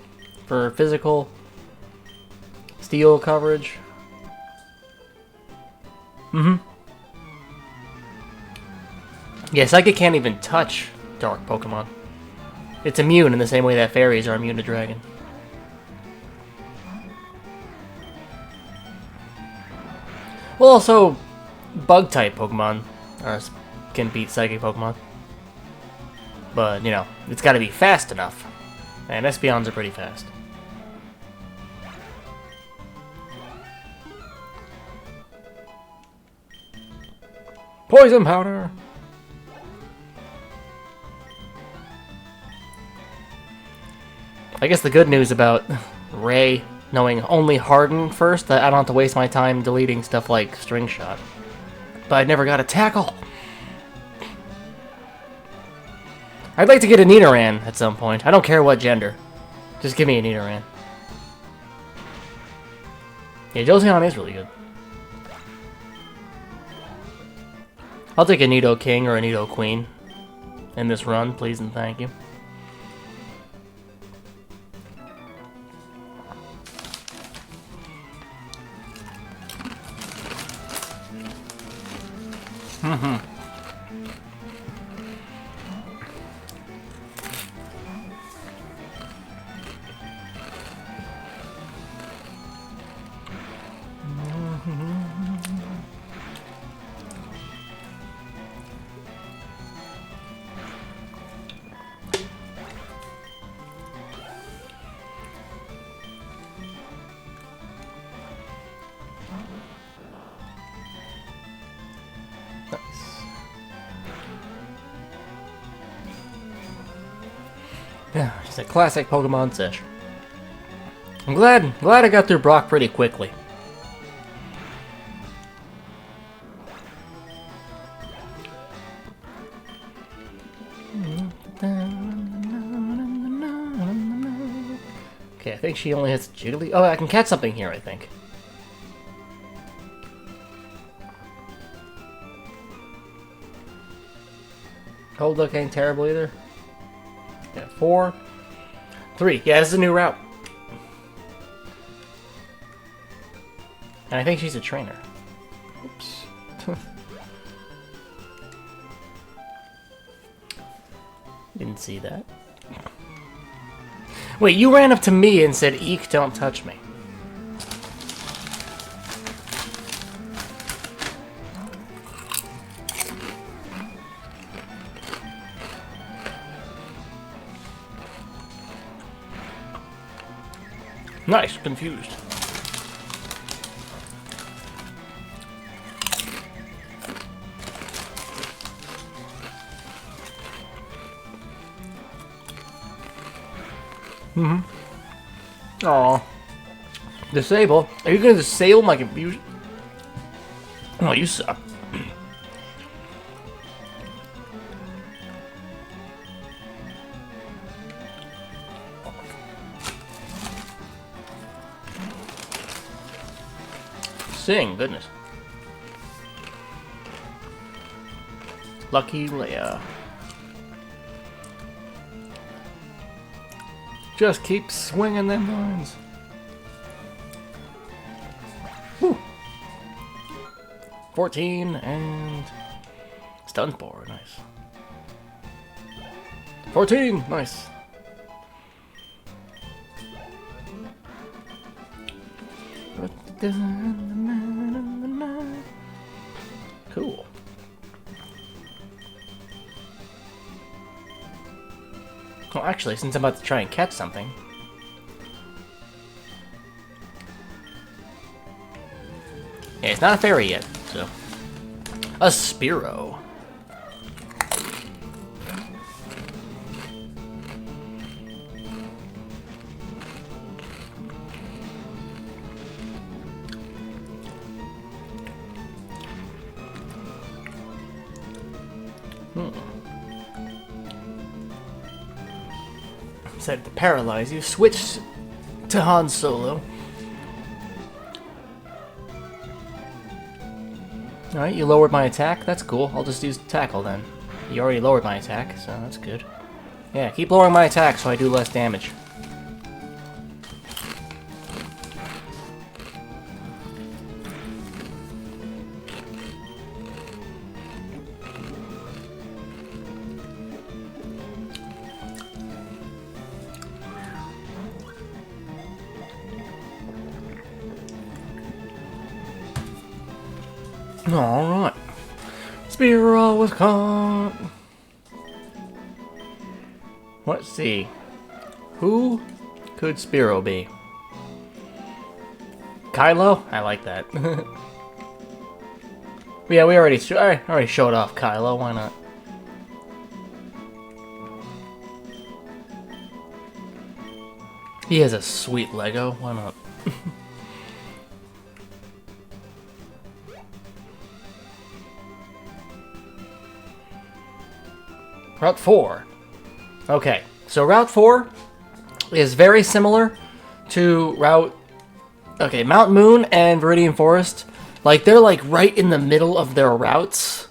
for physical. Steel coverage. Yeah, Psychic can't even touch dark Pokemon. It's immune in the same way that fairies are immune to dragon. Well, also, bug-type Pokemon can beat Psychic Pokemon. But, you know, it's gotta be fast enough. And Espeons are pretty fast. Poison powder! I guess the good news about Ray knowing only Harden first, that I don't have to waste my time deleting stuff like String Shot. But I never got a Tackle! I'd like to get a Nidoran at some point. I don't care what gender. Just give me a Nidoran. Yeah, Jolteon is really good. I'll take a Nido King or a Nido Queen in this run, please and thank you. Yeah, just a classic Pokemon sesh. I'm glad I got through Brock pretty quickly. Okay, I think she only hits Jiggly. Oh, I can catch something here, I think. Cold Look ain't terrible either. Yeah, 4, 3. Yeah, this is a new route. And I think she's a trainer. Oops. Didn't see that. Wait, you ran up to me and said, "Eek, don't touch me." Nice, confused. Aw. Disable? Are you gonna disable my computer? Oh, you suck. Sing, goodness. Lucky Leia. Just keep swinging them lines. Whew. 14 and stun spore, nice. 14, nice. Cool. Well, actually, since I'm about to try and catch something. Yeah, it's not a fairy yet, so. A Spearow. Said to paralyze you. Switch to Han Solo. Alright, you lowered my attack. That's cool. I'll just use tackle then. You already lowered my attack, so that's good. Yeah, keep lowering my attack so I do less damage. Alright. Spearow was caught. Let's see. Who could Spearow be? Kylo? I like that. Yeah, I already showed off Kylo. Why not? He has a sweet Lego. Why not? Route 4. Okay, so Route 4 is very similar to Route... Okay, Mount Moon and Viridian Forest. Like, they're like right in the middle of their routes.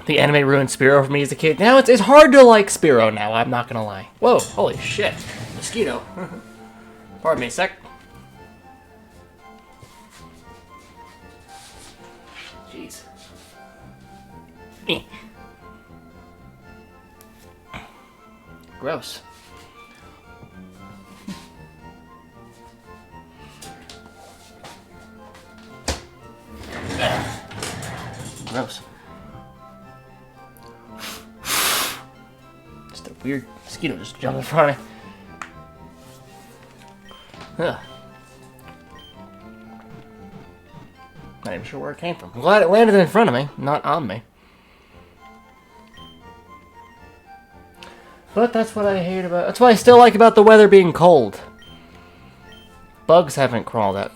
The anime ruined Spearow for me as a kid. Now it's hard to like Spearow now, I'm not gonna lie. Whoa, holy shit. Mosquito. Pardon me a sec. Jeez. Gross. Gross. Just a weird mosquito just jumped in front of me. Ugh. Not even sure where it came from. I'm glad it landed in front of me, not on me. But that's what I hate about... That's what I still like about the weather being cold. Bugs haven't crawled out.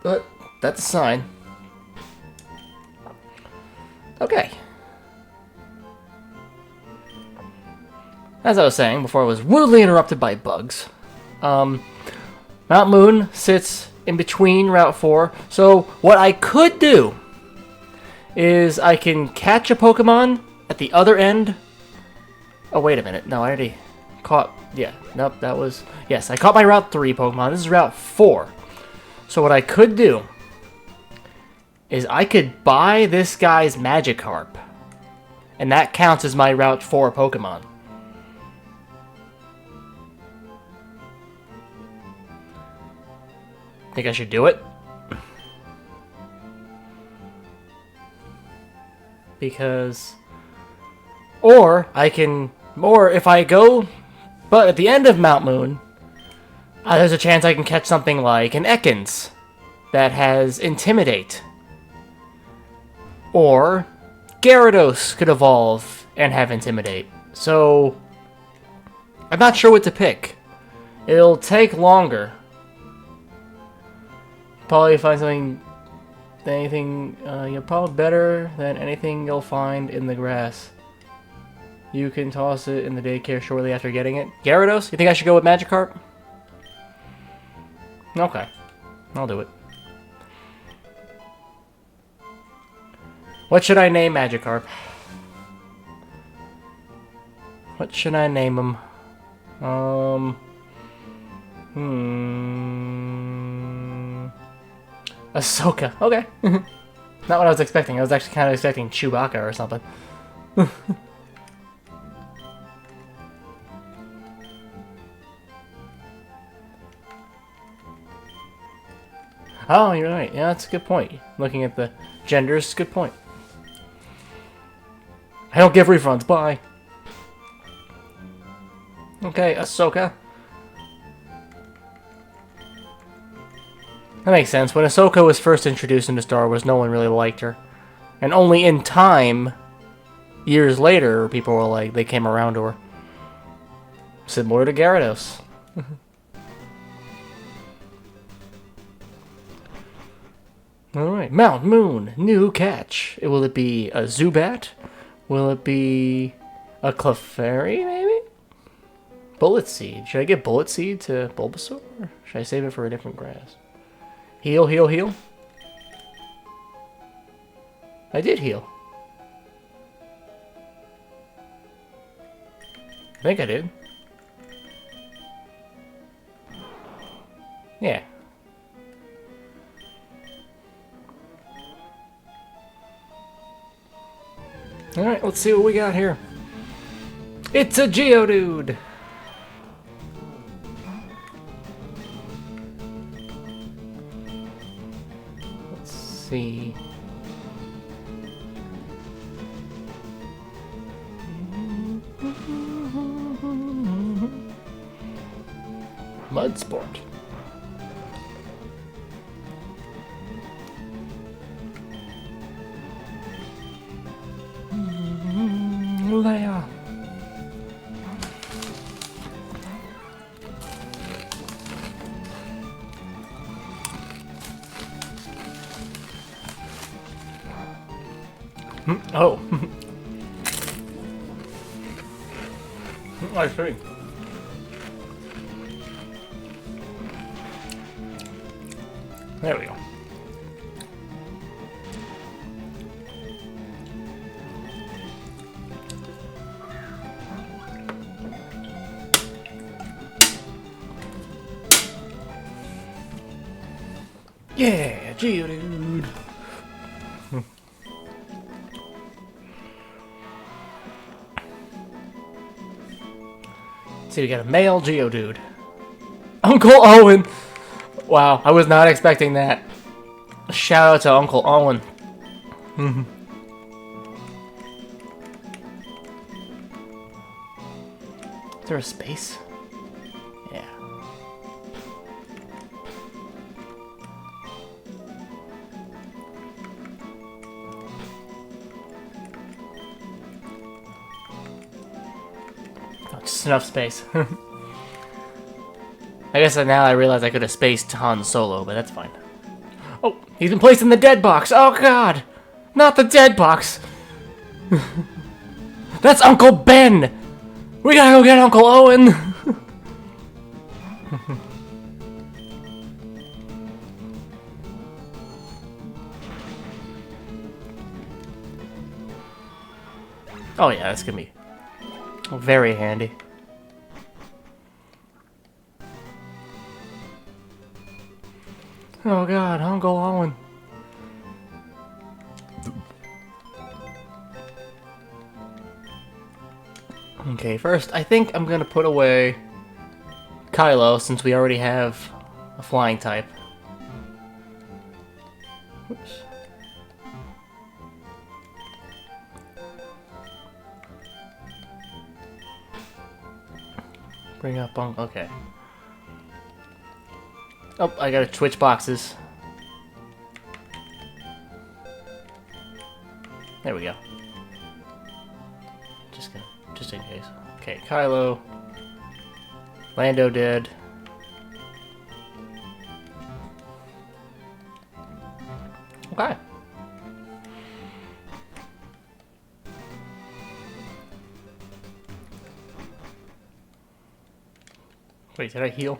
But that's a sign. Okay. As I was saying before I was rudely interrupted by bugs. Mount Moon sits in between Route 4. So what I could do is I can catch a Pokemon at the other end. Oh, wait a minute. No, I already caught... Yeah, nope, that was... Yes, I caught my Route 3 Pokemon. This is Route 4. So what I could do is I could buy this guy's Magikarp. And that counts as my Route 4 Pokemon. Think I should do it? Because... Or I can... Or if I go... But at the end of Mount Moon, there's a chance I can catch something like an Ekans that has Intimidate. Or Gyarados could evolve and have Intimidate. So, I'm not sure what to pick. It'll take longer. Probably find something... Anything... you're probably better than anything you'll find in the grass. You can toss it in the daycare shortly after getting it. Gyarados? You think I should go with Magikarp? Okay. I'll do it. What should I name Magikarp? What should I name him? Ahsoka. Okay. Not what I was expecting. I was actually kind of expecting Chewbacca or something. Oh, you're right. Yeah, that's a good point. Looking at the genders, good point. I don't give refunds. Bye. Okay, Ahsoka. That makes sense. When Ahsoka was first introduced into Star Wars, no one really liked her. And only in time, years later, people were like, they came around to her. Similar to Gyarados. Alright, Mount Moon, new catch. Will it be a Zubat? Will it be a Clefairy, maybe? Bullet Seed. Should I get Bullet Seed to Bulbasaur? Or should I save it for a different grass? Heal, heal, heal. I did heal. I think I did. Yeah. Alright, let's see what we got here. It's a Geodude! Let's see. Mud sport. Leia. Oh. I see. There we go. Yeah, Geodude. See, we got a male Geodude. Uncle Owen! Wow, I was not expecting that. Shout out to Uncle Owen. Is there a space? Yeah. Oh, just enough space. I guess now I realize I could have spaced Han Solo, but that's fine. Oh, he's been placed in the dead box. Oh god! Not the dead box! That's Uncle Ben! We gotta go get Uncle Owen! Oh yeah, that's gonna be very handy. Oh god, Uncle Owen. Okay, first, I think I'm gonna put away Kylo, since we already have a flying type. Oops. Bring up okay. Oh, I gotta switch boxes. There we go. Just in case. Okay, Kylo. Lando dead. Okay. Wait, did I heal?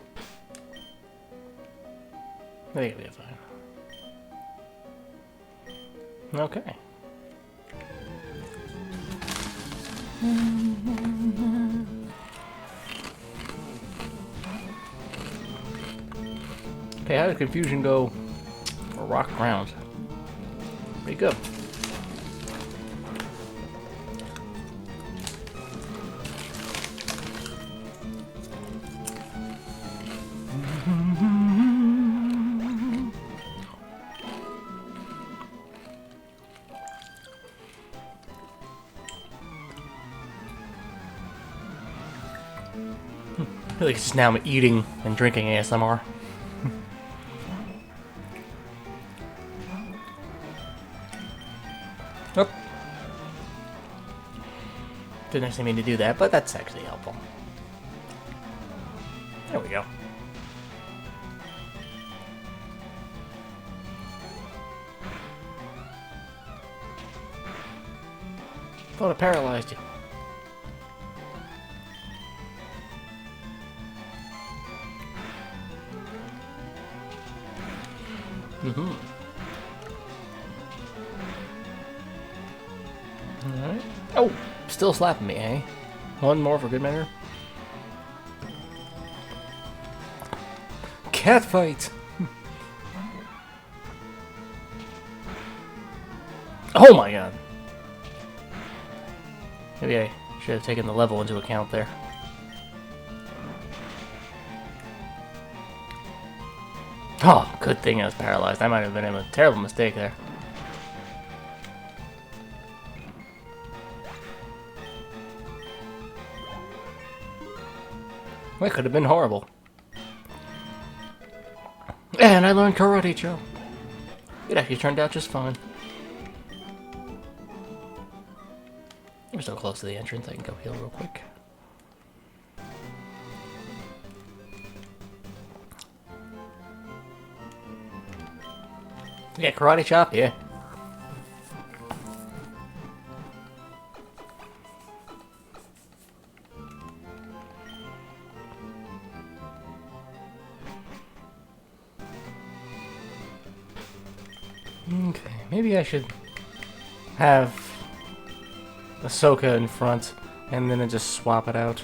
I think it'll be fine. Okay. Okay, how did confusion go for rock ground? Pretty good. I feel like it's just now I'm eating and drinking ASMR. Oh. Didn't actually mean to do that, but that's actually helpful. There we go. Thought it paralyzed you. Alright. Oh! Still slapping me, eh? One more for good measure. Cat fight! Oh my god! Maybe I should have taken the level into account there. Oh, good thing I was paralyzed. That might have been a terrible mistake there. That could have been horrible. And I learned Karate Cho. It actually turned out just fine. We're so close to the entrance, I can go heal real quick. Yeah, karate chop, yeah. Okay, maybe I should have Ahsoka in front and then just swap it out.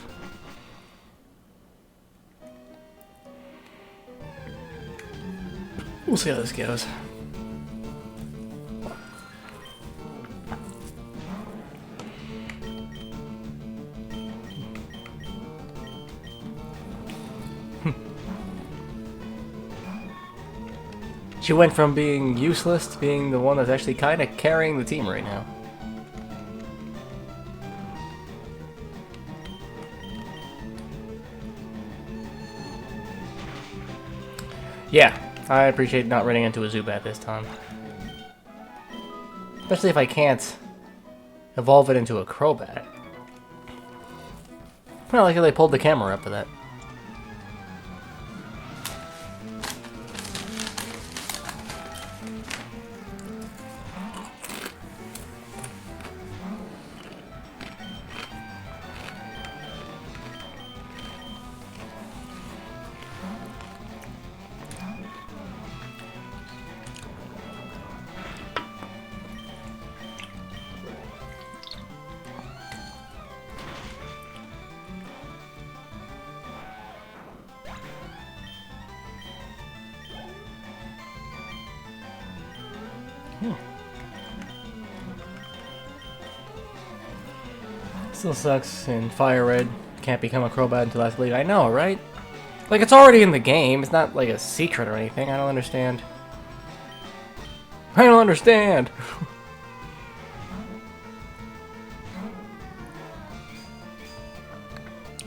We'll see how this goes. She went from being useless to being the one that's actually kind of carrying the team right now. Yeah, I appreciate not running into a Zubat this time. Especially if I can't evolve it into a Crobat. I like how they pulled the camera up for that. Still sucks in Fire Red. Can't become a Crobat until last league. I know, right? Like, it's already in the game. It's not like a secret or anything. I don't understand. I don't understand!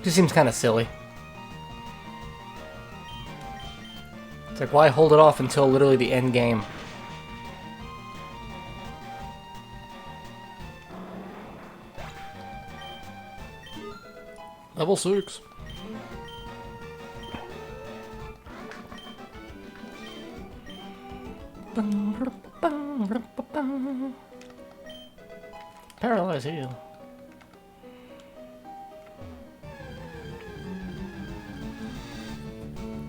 Just seems kind of silly. It's like, why hold it off until literally the end game? Level 6. Paralyze heal.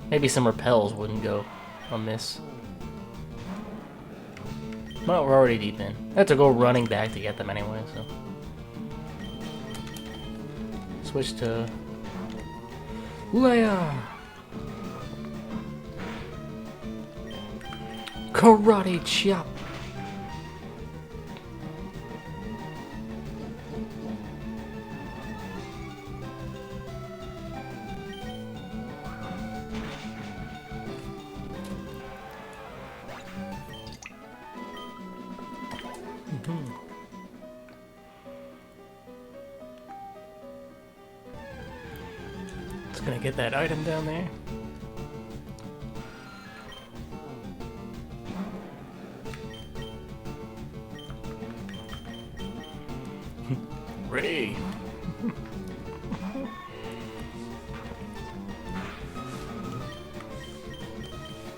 Maybe some repels wouldn't go amiss. Well, we're already deep in. I have to go running back to get them anyway, so. Switch to Leia. Karate chop. Just gonna get that item down there. Ready.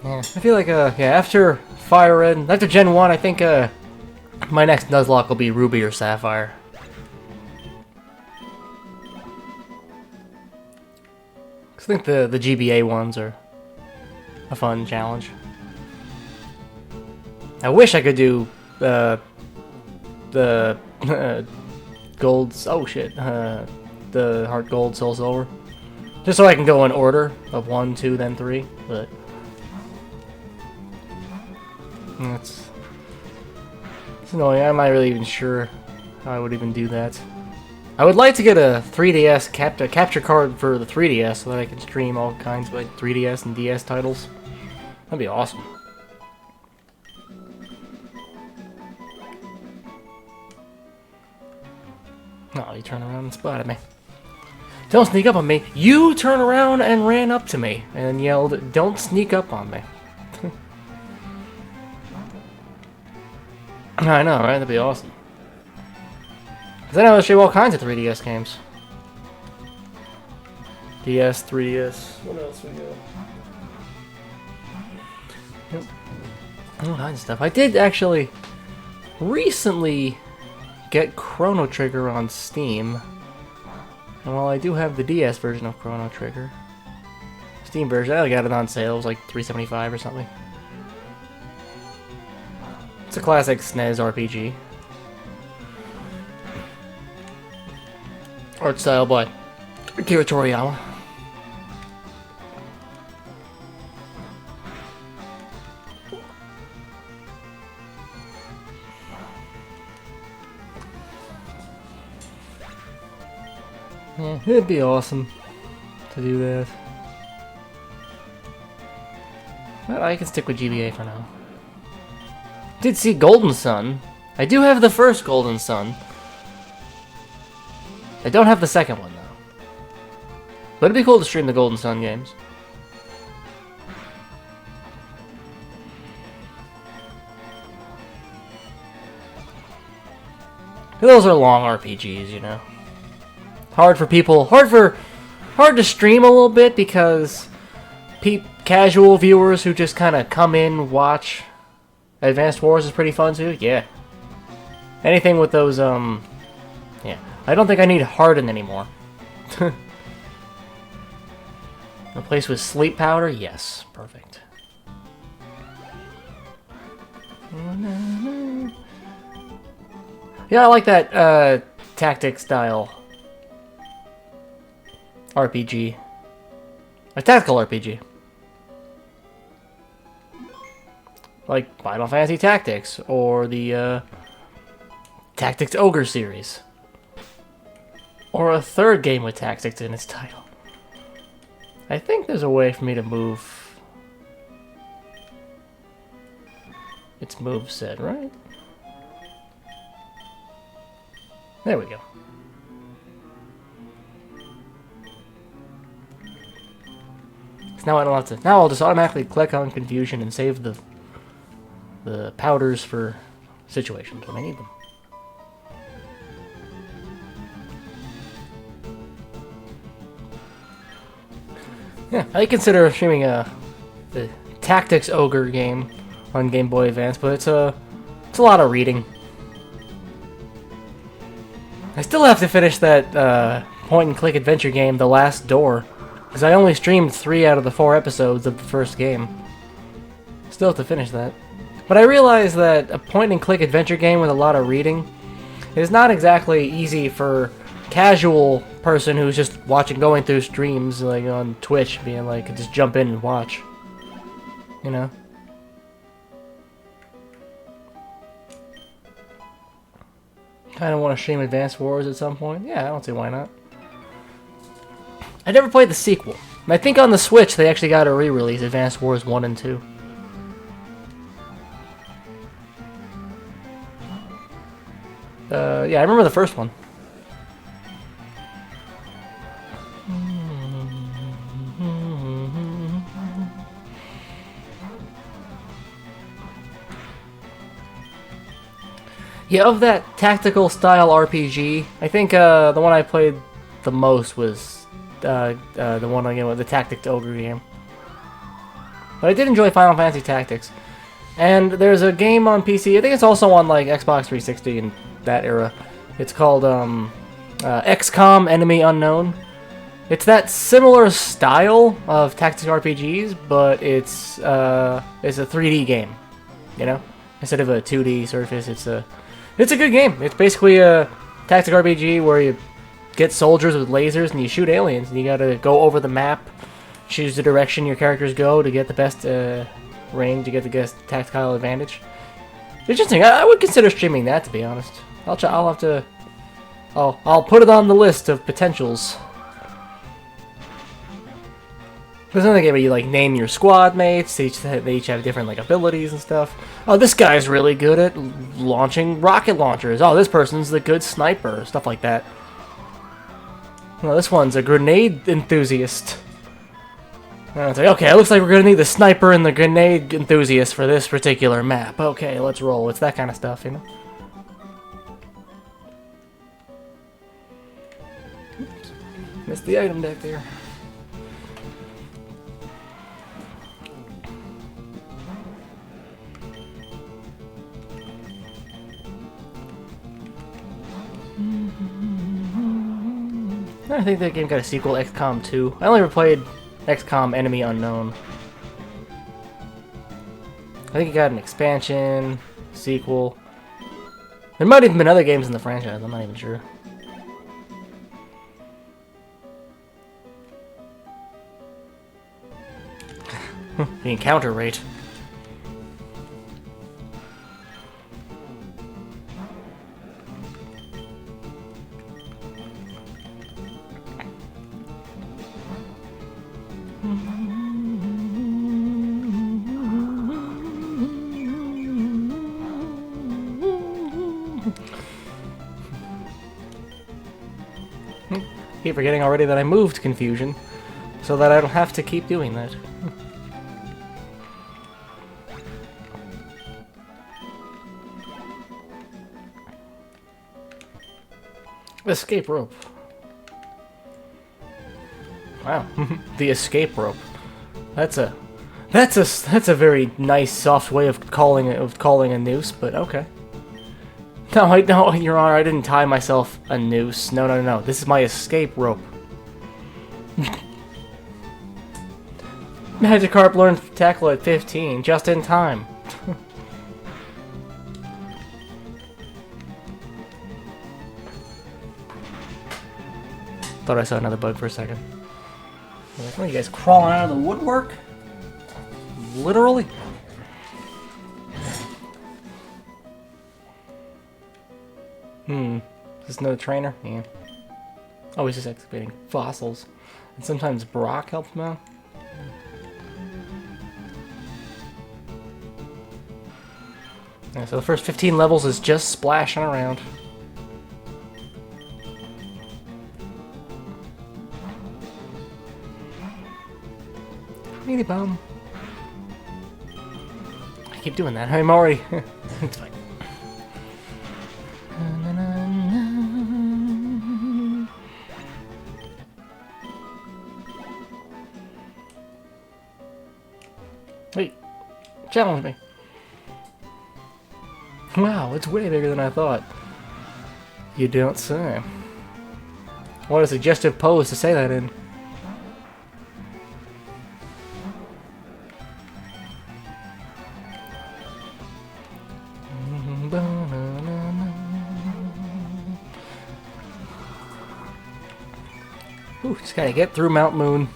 Yeah, I feel like yeah, after Fire Red, after Gen 1, I think my next Nuzlocke will be Ruby or Sapphire. I think the GBA ones are a fun challenge. I wish I could do the golds. Oh shit! The Heart Gold, Soul Silver, just so I can go in order of 1, 2, then 3. But it's annoying. I'm not really even sure how I would even do that. I would like to get a 3DS capture card for the 3DS so that I can stream all kinds of like 3DS and DS titles. That'd be awesome. Oh, you turned around and spotted me. Don't sneak up on me. You turned around and ran up to me and yelled, "Don't sneak up on me." I know, right? That'd be awesome. Because I know there's all kinds of 3DS games. DS, 3DS. What else we got? Yep. All kinds of stuff. I did actually recently get Chrono Trigger on Steam. And while I do have the DS version of Chrono Trigger, Steam version, I got it on sale. It was like $3.75 or something. It's a classic SNES RPG. Art style by Akira Toriyama. Yeah, it'd be awesome to do that. But I can stick with GBA for now. Did see Golden Sun. I do have the first Golden Sun. I don't have the second one, though. But it'd be cool to stream the Golden Sun games. Those are long RPGs, you know. Hard to stream a little bit because casual viewers who just kind of come in, watch. Advanced Wars is pretty fun too, yeah. Anything with those, yeah. I don't think I need Harden anymore. Replaced with Sleep Powder? Yes, perfect. Yeah, I like that, tactic style RPG. A tactical RPG. Like Final Fantasy Tactics, or the, Tactics Ogre series. Or a third game with Tactics in its title. I think there's a way for me to move its moveset, right? There we go. So now I don't have to. Now I'll just automatically click on Confusion and save the powders for situations when I need them. Yeah, I consider streaming the Tactics Ogre game on Game Boy Advance, but it's a lot of reading. I still have to finish that point-and-click adventure game, The Last Door, because I only streamed 3 out of the 4 episodes of the first game. Still have to finish that. But I realize that a point-and-click adventure game with a lot of reading is not exactly easy for casual person who's just going through streams like on Twitch, being like, just jump in and watch. You know? Kind of want to stream Advanced Wars at some point. Yeah, I don't see why not. I never played the sequel. And I think on the Switch they actually got a re-release, Advanced Wars 1 and 2. Yeah, I remember the first one. Yeah, of that tactical style RPG, I think the one I played the most was the one again with the Tactics Ogre game. But I did enjoy Final Fantasy Tactics. And there's a game on PC, I think it's also on like Xbox 360 and that era. It's called XCOM Enemy Unknown. It's that similar style of tactics RPGs, but it's a 3D game, you know? Instead of a 2D surface, it's a good game. It's basically a tactic RPG where you get soldiers with lasers and you shoot aliens, and you gotta go over the map, choose the direction your characters go to get the best range, to get the best tactical advantage. Interesting. I would consider streaming that, to be honest. I'll have to. I'll put it on the list of potentials. Because in the game, you like name your squad mates. They each have different like abilities and stuff. Oh, this guy's really good at launching rocket launchers. Oh, this person's the good sniper. Stuff like that. Well, this one's a grenade enthusiast. And it's like, okay, it looks like we're gonna need the sniper and the grenade enthusiast for this particular map. Okay, let's roll. It's that kind of stuff, you know. Oops. Missed the item deck there. I think that game got a sequel, XCOM 2. I only ever played XCOM Enemy Unknown. I think it got an expansion, sequel. There might have even been other games in the franchise, I'm not even sure. The encounter rate. Keep forgetting already that I moved Confusion, so that I don't have to keep doing that. Escape rope. Wow, the escape rope. That's a very nice, soft way of calling a noose, but okay. No, Your Honor, I didn't tie myself a noose. No. This is my escape rope. Magikarp learned to tackle at 15, just in time. Thought I saw another bug for a second. What are you guys crawling out of the woodwork? Literally? Is this another trainer? Yeah. Oh, he's just excavating fossils. And sometimes Brock helps him out. Yeah, so the first 15 levels is just splashing around. Meaty bomb. I keep doing that. I'm already... It's fine. Wait, challenge me. Wow, it's way bigger than I thought. You don't say. What a suggestive pose to say that in. Ooh, just gotta get through Mount Moon.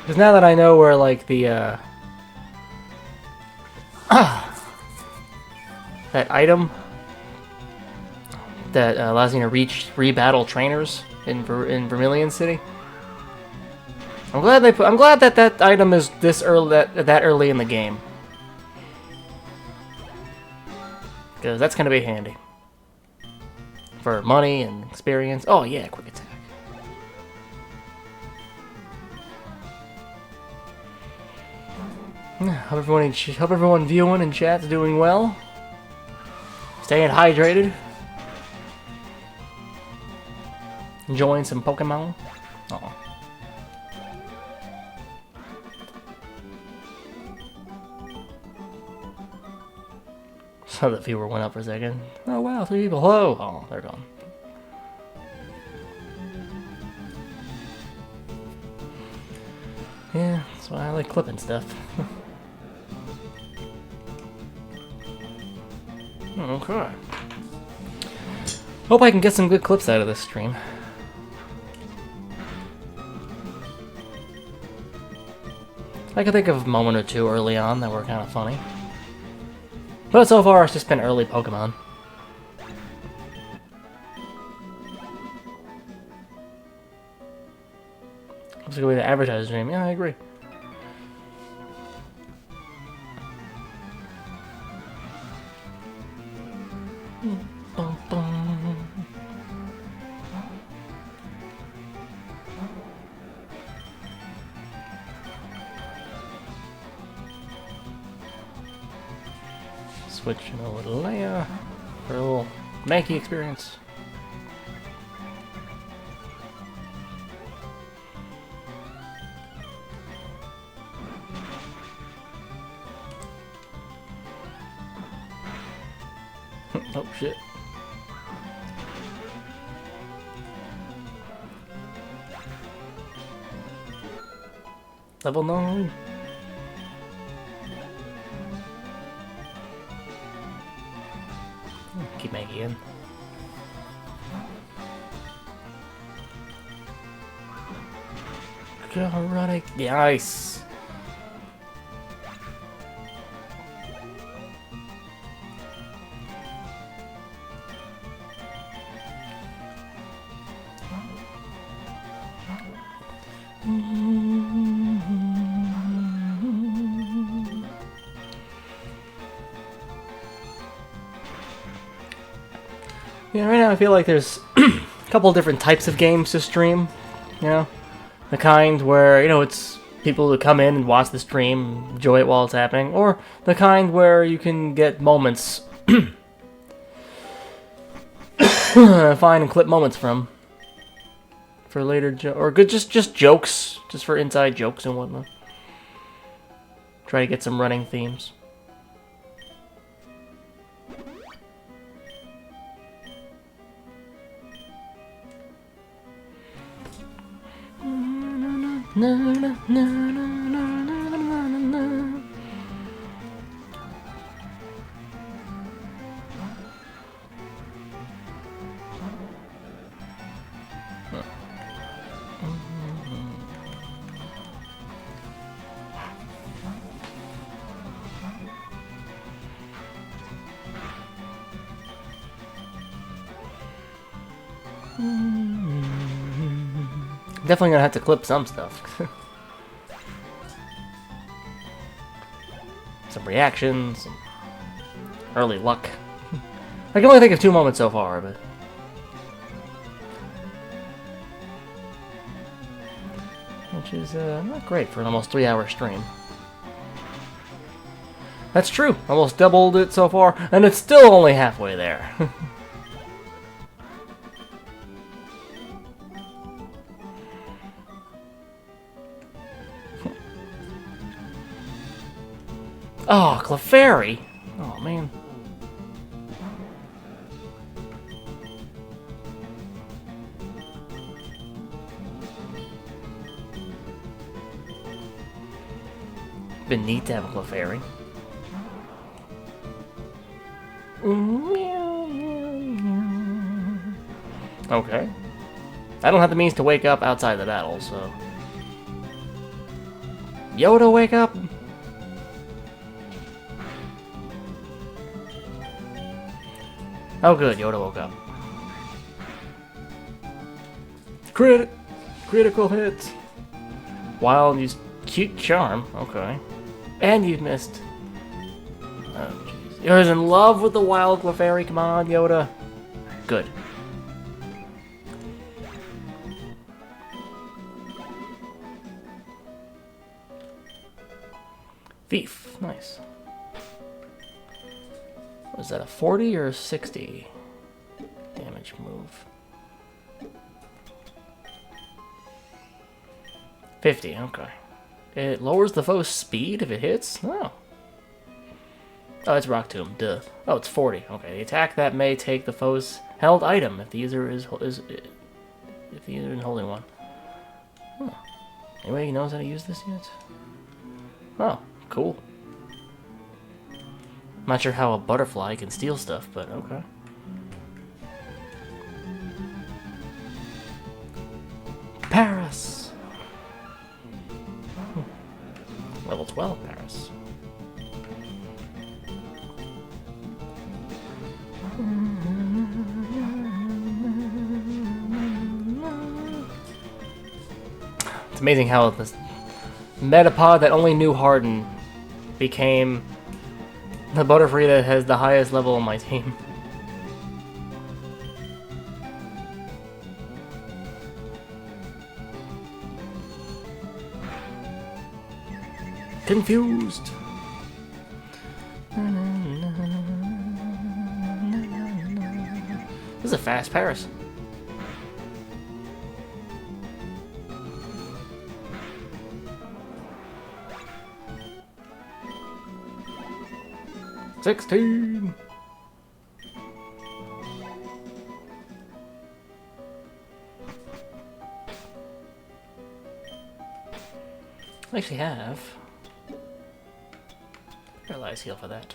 Because now that I know where, like, the, that item that allows you to re-battle trainers in Vermilion City. I'm glad that item is this early, that early in the game. Because that's gonna be handy. For money and experience. Oh yeah, quick attack. Hope everyone viewing and chat's doing well. Staying hydrated. Enjoying some Pokemon. Oh. So the viewer went up for a second. Oh wow, 3 people. Hello. Oh, they're gone. Yeah, that's why I like clipping stuff. Okay. Hope I can get some good clips out of this stream. I can think of a moment or two early on that were kind of funny. But so far, it's just been early Pokemon. Looks like a way to advertise the dream. Yeah, I agree. Switching over to Leia for a little Mankey experience. Oh shit. Level 9. Keep making in. Running. Nice. Yeah, right now I feel like there's a couple different types of games to stream, you know? The kind where, you know, it's people who come in and watch the stream, enjoy it while it's happening, or the kind where you can get moments, find and clip moments from, for later, or good, just jokes, just for inside jokes and whatnot. Try to get some running themes. Na, na, na, na, na, na, na. Definitely gonna have to clip some stuff. Some reactions, some early luck. I can only think of 2 moments so far, but which is not great for an almost 3-hour stream. That's true. Almost doubled it so far, and it's still only halfway there. Oh, Clefairy! Oh, man. Been neat to have a Clefairy. Okay. I don't have the means to wake up outside the battle, so... Yoda, wake up! Oh good, Yoda woke up. Critical hit! Wild, use cute charm, okay. And you've missed. Oh jeez. You're in love with the wild Clefairy, come on, Yoda. Good. Thief, nice. Was that a 40 or a 60 damage move? 50, okay. It lowers the foe's speed if it hits? Oh. Oh, it's Rock Tomb, duh. Oh, it's 40. Okay, the attack that may take the foe's held item if the user is holding one. Huh. Anybody knows how to use this yet? Oh, cool. I'm not sure how a butterfly can steal stuff, but okay. Paris! Level 12 Paris. It's amazing how this Metapod that only knew Harden became the Butterfree that has the highest level on my team. Confused. This is a fast Paris. $16. I actually have Paralyze Heal for that.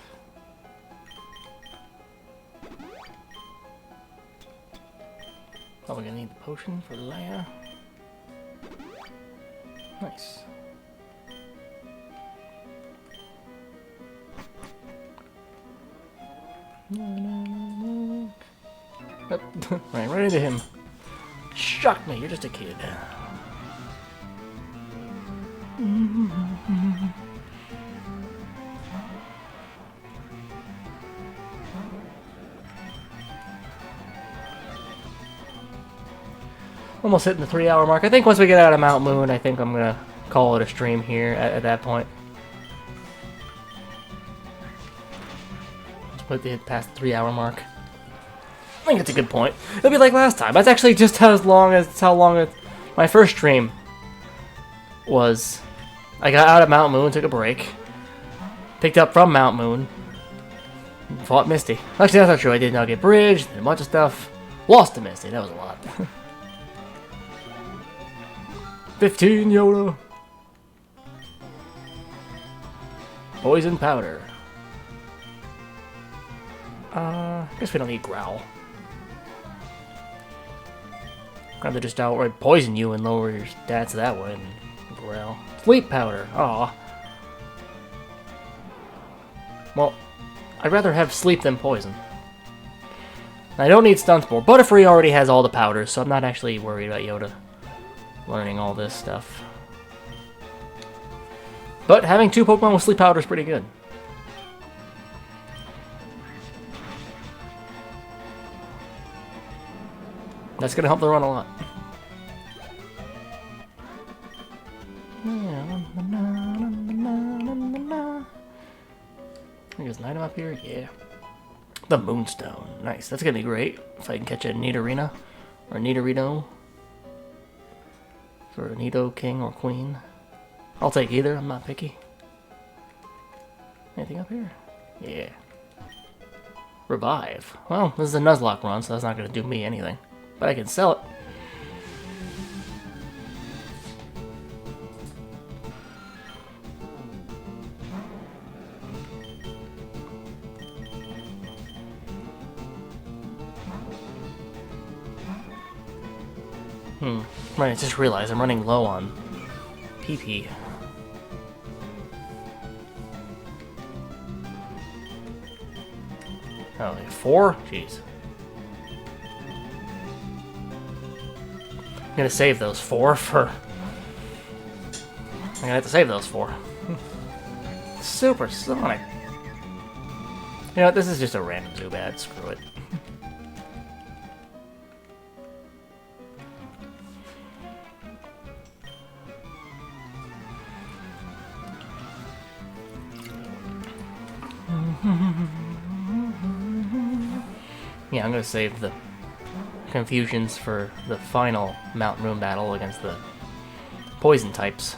Probably gonna need the potion for Leia. Nice. Right into him. Shock me, you're just a kid. Almost hitting the 3-hour mark. I think once we get out of Mount Moon, I think I'm gonna call it a stream here at that point. Let's put it past the 3-hour mark. I think it's a good point. It'll be like last time. That's actually just as long as my first stream was. I got out of Mount Moon, took a break, picked up from Mount Moon, and fought Misty. Actually, that's not true. I did not get bridged, did a bunch of stuff. Lost to Misty. That was a lot. 15 Yoda. Poison powder. I guess we don't need Growl. Rather just outright poison you and lower your stats that way than Growl. Sleep powder. Aw. Well, I'd rather have sleep than poison. I don't need Stun Spore. Butterfree already has all the powders, so I'm not actually worried about Yoda learning all this stuff. But having 2 Pokemon with sleep powder is pretty good. That's gonna help the run a lot. There's an item up here, yeah. The Moonstone, nice. That's gonna be great if I can catch a Nidorina or Nidorino for a Nido King or Queen. I'll take either. I'm not picky. Anything up here? Yeah. Revive. Well, this is a Nuzlocke run, so that's not gonna do me anything. But I can sell it. Right, I just realized I'm running low on PP. Oh, 4? Jeez. I'm gonna save those 4 for... I'm gonna have to save those 4. Supersonic. You know what, this is just a random Zubat, screw it. Yeah, I'm gonna save the confusions for the final Mount Moon battle against the poison types.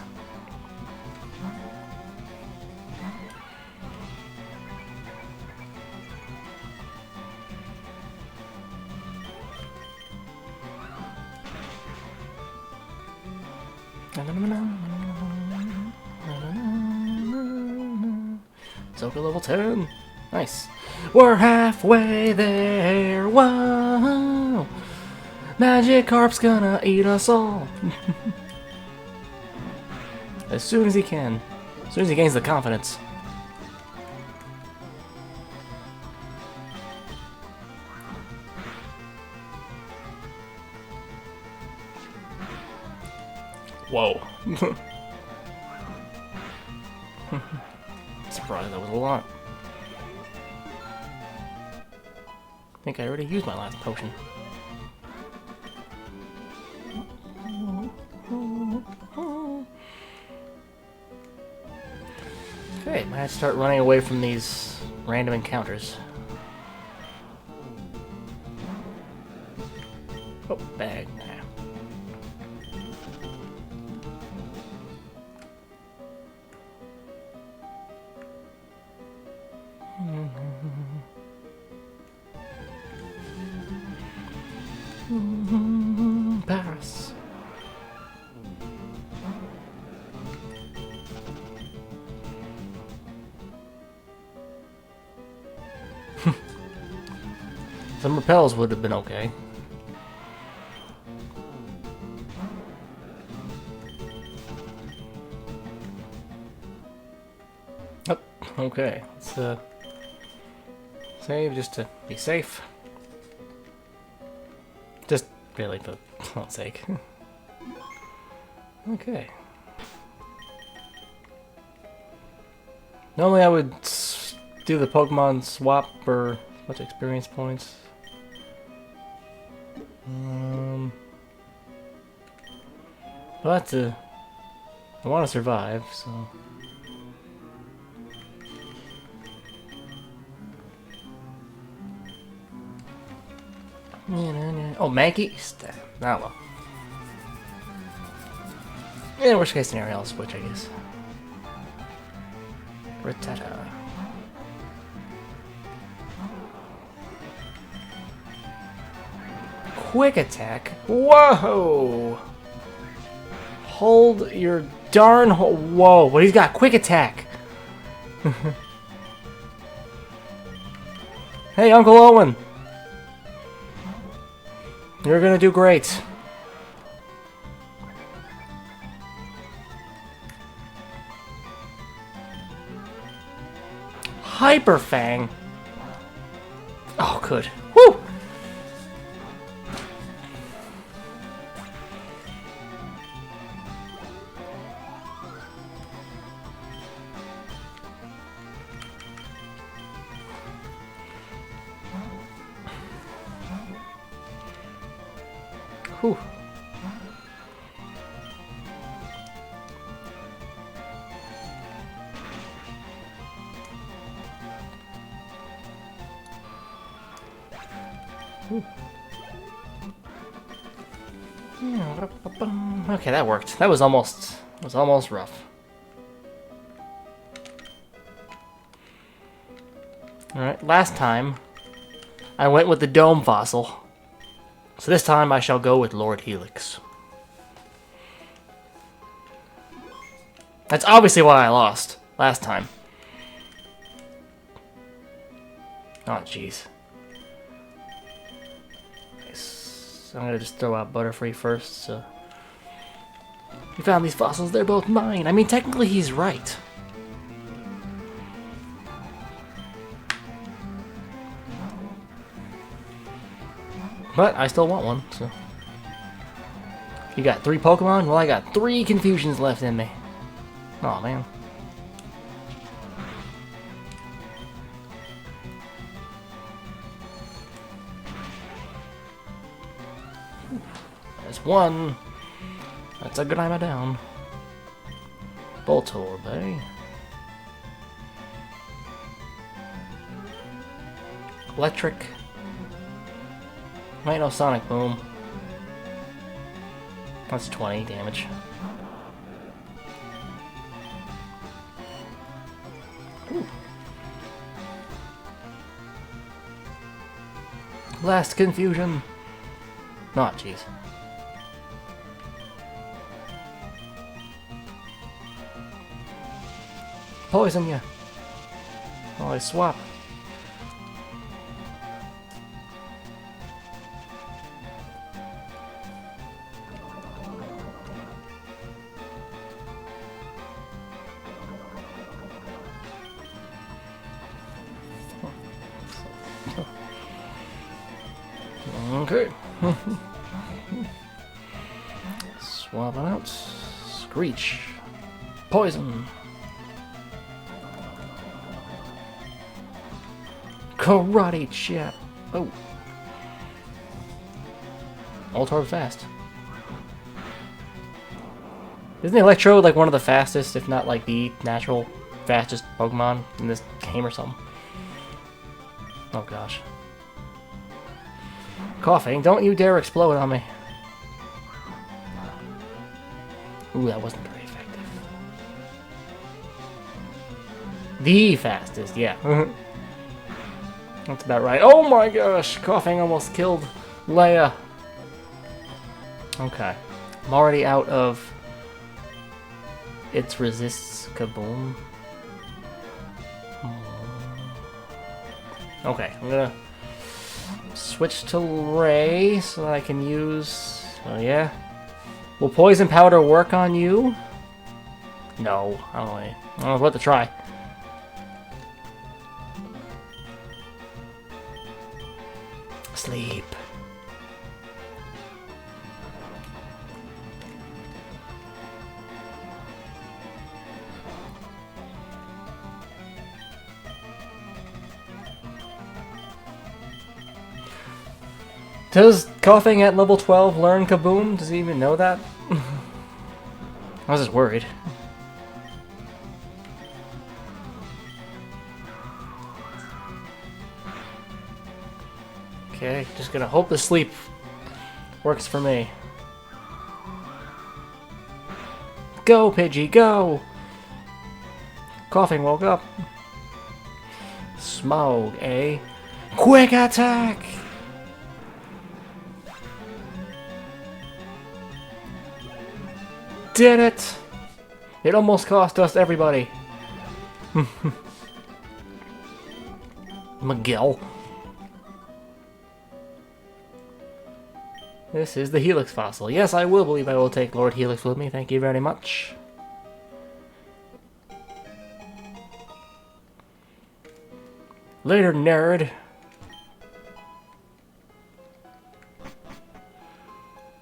Zoka level 10. Nice. We're halfway there. Whoa. Magikarp's gonna eat us all. As soon as he can. As soon as he gains the confidence. Whoa. Surprised that was a lot. I think I already used my last potion. Okay, might have to start running away from these random encounters. Oh, bag. Nah. Pass. Some repels would have been okay. Oh, okay. Let's save just to be safe. Just really for fuck's sake. Okay. Normally I would do the Pokemon swap for much experience points. But I want to survive, so. Oh, Mankey? Ah, well. Yeah, worst case scenario, I'll switch, I guess. Rattata. Quick attack? Whoa! Hold your darn whoa, but he's got quick attack! Hey, Uncle Owen! You're gonna do great. Hyper Fang. Oh, good. Woo! Whew. Okay, that worked. That was almost rough. Alright, last time I went with the Dome Fossil. So this time I shall go with Lord Helix. That's obviously why I lost last time. Oh, jeez. So I'm gonna just throw out Butterfree first, so... We found these fossils, they're both mine! I mean, technically he's right. But I still want one, so... You got 3 Pokemon? Well, I got 3 Confusions left in me. Aw, man. There's 1. That's a good amount down. Voltorb, eh? Electric. Might no Sonic Boom. That's 20 damage. Ooh. Last Confusion. Oh, jeez. Poison ya. Oh, I swap. Okay. Swap it out. reach. Poison. Karate chop. Oh. Ultra fast. Isn't the Electrode like one of the fastest, if not like the natural fastest Pokemon in this game or something? Oh gosh. Coughing, don't you dare explode on me. Ooh, that wasn't very effective. The fastest, yeah. That's about right. Oh my gosh! Coughing almost killed Leia. Okay. I'm already out of its resists Kaboom. Okay, I'm gonna switch to Ray so that I can use... Oh yeah? Will Poison Powder work on you? No. I don't know what to try. Sleep. Does Coughing at level 12 learn Kaboom? Does he even know that? I was just worried. Okay, just gonna hope the sleep works for me. Go, Pidgey, go! Coughing woke up. Smog, eh? Quick attack! Did it! It almost cost us everybody. Miguel. This is the Helix fossil. Yes, I will believe I will take Lord Helix with me. Thank you very much. Later, nerd.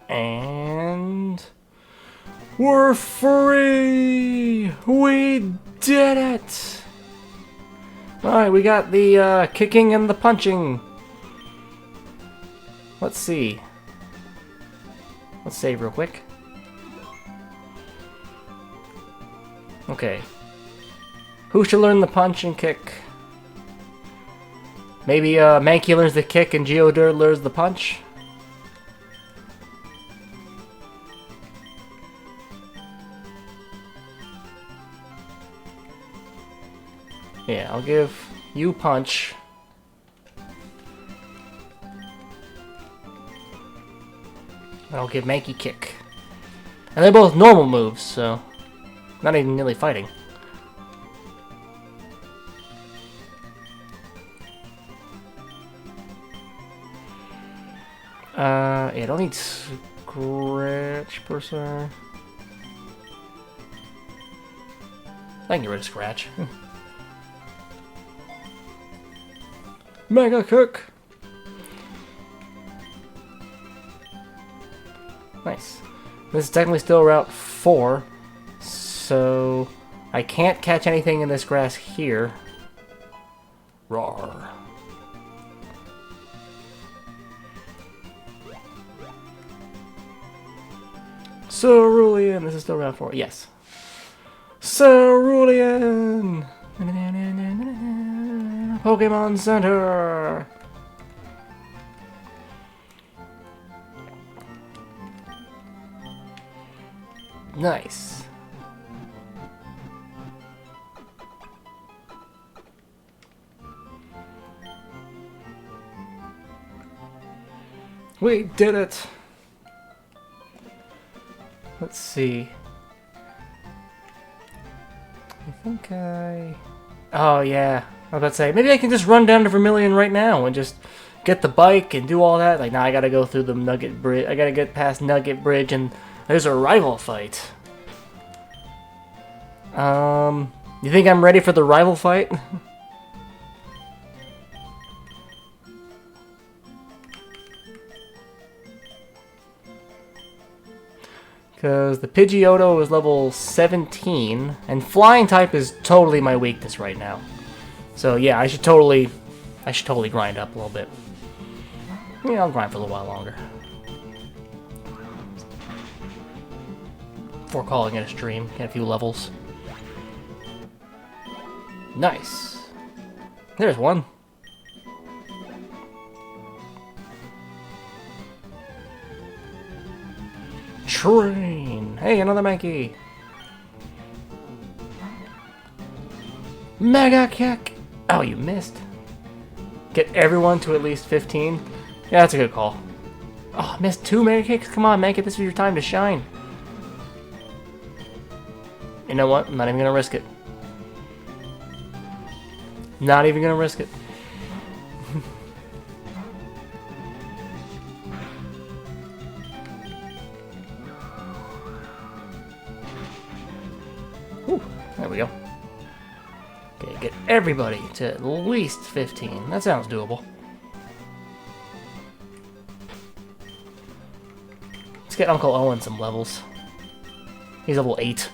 And... we're free! We did it! Alright, we got the kicking and the punching. Let's see. Let's save real quick. Okay. Who should learn the punch and kick? Maybe Mankey learns the kick and Geodur learns the punch? Yeah, I'll give you punch. I'll give Mankey kick. And they're both normal moves, so not even really fighting. Yeah, don't need Scratch per se. I can get rid of Scratch. Mega Cook! Nice. This is technically still Route 4, so I can't catch anything in this grass here. Roar. Cerulean! This is still Route 4, yes. Cerulean! Pokemon Center! Nice. We did it! Let's see. I think I... Oh yeah, I was about to say, maybe I can just run down to Vermilion right now and just get the bike and do all that. Like, now I gotta go through the Nugget Bridge. I gotta get past Nugget Bridge and there's a rival fight. You think I'm ready for the rival fight? Because the Pidgeotto is level 17, and Flying type is totally my weakness right now. So yeah, I should totally grind up a little bit. Yeah, I'll grind for a little while longer. Before calling it a stream, get a few levels. Nice. There's one. Train. Hey, another Mankey. Mega Kick. Oh, you missed. Get everyone to at least 15. Yeah, that's a good call. Oh, I missed 2 Mega Kicks. Come on, Mankey. This is your time to shine. You know what? I'm not even gonna risk it. Not even gonna risk it. Ooh, there we go. Okay, get everybody to at least 15. That sounds doable. Let's get Uncle Owen some levels. He's level 8.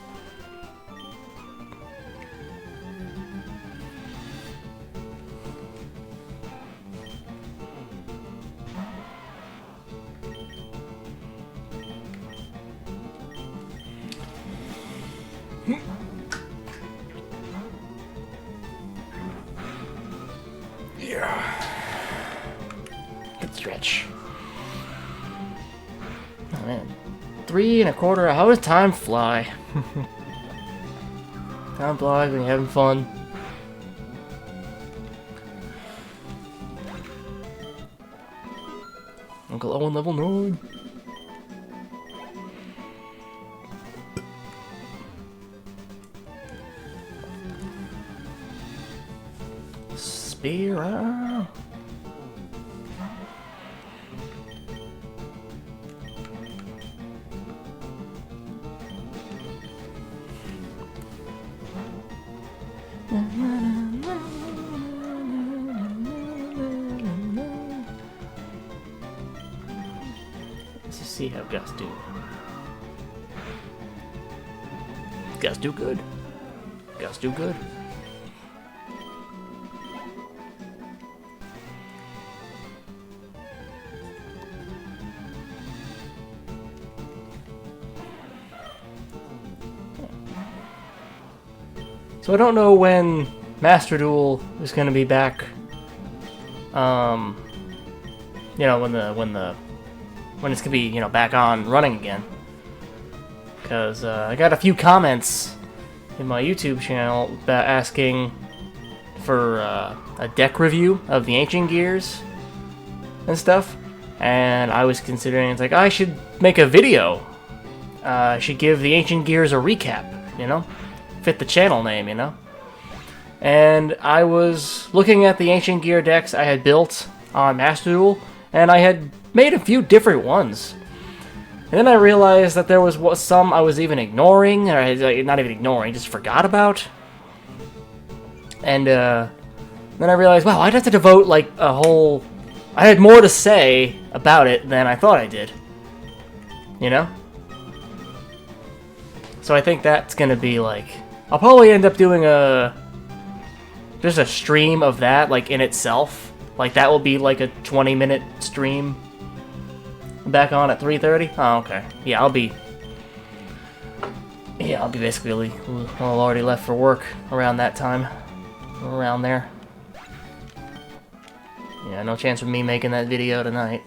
Yeah. Good stretch. Oh man. 3 1/4. How does time fly? Time flies when you're having fun. Uncle Owen level 9. Spear. Let's just see how Gus do. Gus do good. Gus do good. So I don't know when Master Duel is going to be back. You know, when it's gonna be, you know, back on running again. Because I got a few comments in my YouTube channel about asking for a deck review of the Ancient Gears and stuff, and I was considering, it's like, I should make a video. I should give the Ancient Gears a recap, you know? Fit the channel name, you know? And I was looking at the Ancient Gear decks I had built on Master Duel, and I had made a few different ones. And then I realized that there was some I was even ignoring, or not even ignoring, just forgot about. And then I realized, wow, I'd have to devote like a whole... I had more to say about it than I thought I did. You know? So I think that's gonna be like... I'll probably end up doing just a stream of that, like, in itself. Like, that will be like a 20-minute stream. Back on at 3:30? Oh, okay. Yeah, I'll be basically already left for work around that time. Around there. Yeah, no chance of me making that video tonight.